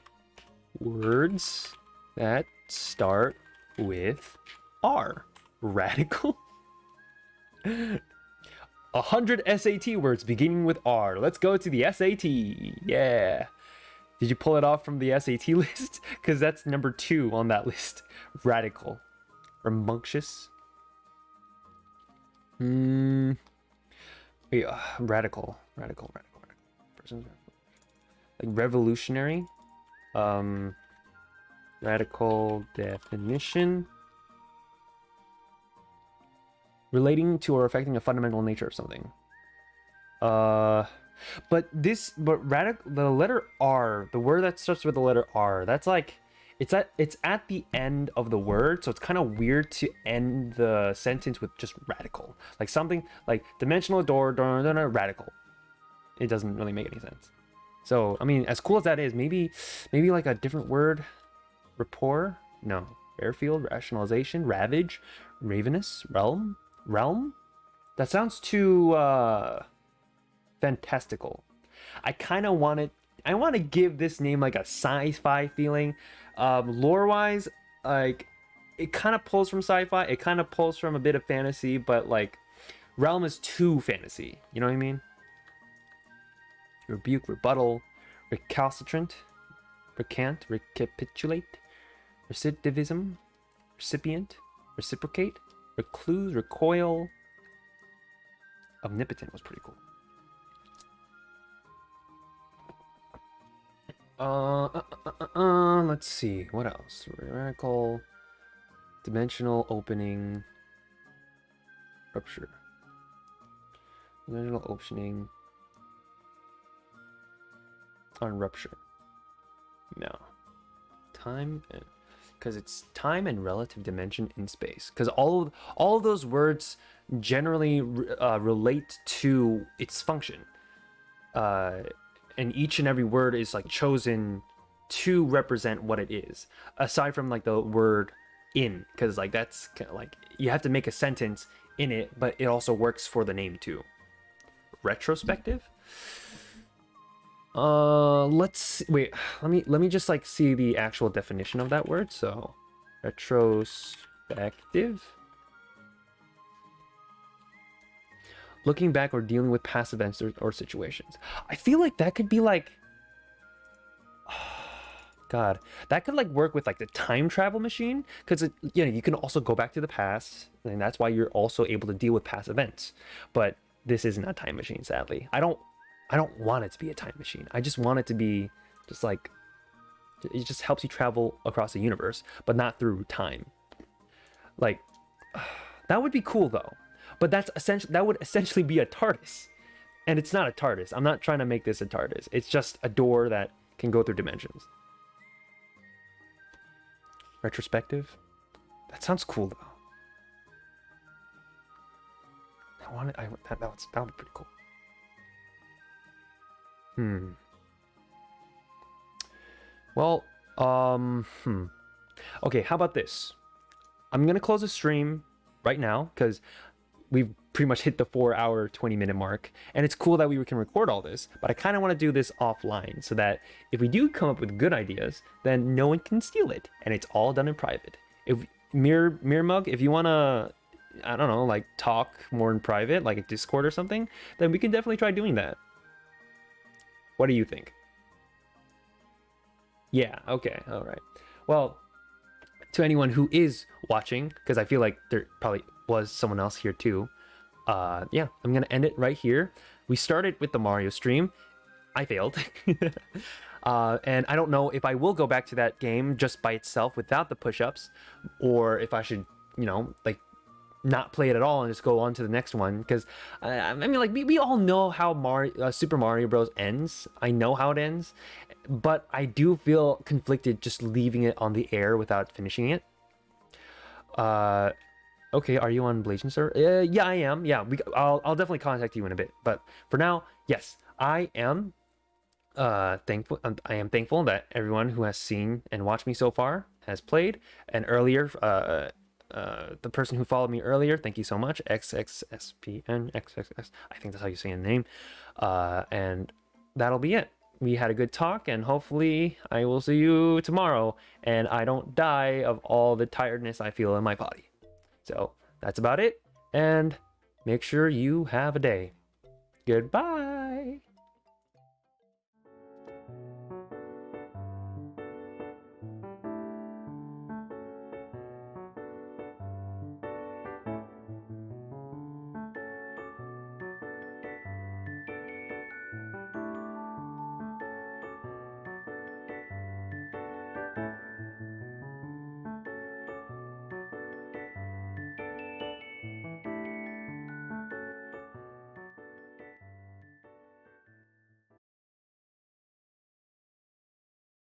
words that start with R. Radical? 100 SAT words beginning with R. Let's go to the SAT. Yeah. Did you pull it off from the SAT list? Because that's number 2 on that list. Radical. Rambunctious. Wait, radical. Like revolutionary. Radical definition. Relating to or affecting a fundamental nature of something. But radical, the letter R, the word that starts with the letter R, that's like, it's at the end of the word, so it's kind of weird to end the sentence with just radical. Like something like dimensional door, radical. It doesn't really make any sense. So, I mean, as cool as that is, maybe like a different word. Rapport? No. Airfield, rationalization, ravage, ravenous, realm? That sounds too fantastical. I want to give this name like a sci-fi feeling. Lore-wise, like it kind of pulls from sci-fi, it kind of pulls from a bit of fantasy, but like realm is too fantasy. You know what I mean? Rebuke, rebuttal, recalcitrant, recant, recapitulate, recidivism, recipient, reciprocate, recluse, recoil. Omnipotent was pretty cool. Let's see, what else? Radical, dimensional opening, Rupture. Original opening on rupture. No. Time, because it's time and relative dimension in space. Because all of those words generally relate to its function. And each and every word is like chosen to represent what it is. Aside from like the word in, because like that's kind of like you have to make a sentence in it, but it also works for the name too. Retrospective. Let's wait. Let me just like see the actual definition of that word. So, retrospective. Looking back or dealing with past events or situations. I feel like that could be like, God, that could like work with like the time travel machine, because you know, you can also go back to the past, and that's why you're also able to deal with past events. But this isn't a time machine, sadly. I don't want it to be a time machine. I just want it to be just like, it just helps you travel across the universe, but not through time. Like, that would be cool though. But that would essentially be a TARDIS. And it's not a TARDIS. I'm not trying to make this a TARDIS. It's just a door that can go through dimensions. Retrospective? That sounds cool though. That would be pretty cool. Well, okay, how about this? I'm gonna close the stream right now because we've pretty much hit the 4-hour 20-minute mark, and it's cool that we can record all this, but I kind of want to do this offline so that if we do come up with good ideas, then no one can steal it, and it's all done in private. If Mirror Mug, if you want to, I don't know, like talk more in private, like a Discord or something, then we can definitely try doing that. What do you think? Yeah, okay, all right. Well, to anyone who is watching, because I feel like there probably was someone else here too, yeah, I'm gonna end it right here. We started with the Mario stream. I failed. And I don't know if I will go back to that game just by itself without the push-ups, or if I should, you know, like not play it at all and just go on to the next one, because I mean, like we all know how Super Mario Bros ends. I know how it ends, but I do feel conflicted just leaving it on the air without finishing it. Okay, are you on Blazing server? Yeah, I am. Yeah, I'll definitely contact you in a bit, but for now, yes, I am thankful. I am thankful that everyone who has seen and watched me so far has played. And earlier, the person who followed me earlier, thank you so much, XXSPN. I think that's how you say the name. And that'll be it. We had a good talk, and hopefully I will see you tomorrow, and I don't die of all the tiredness I feel in my body. So that's about it, and make sure you have a day. Goodbye.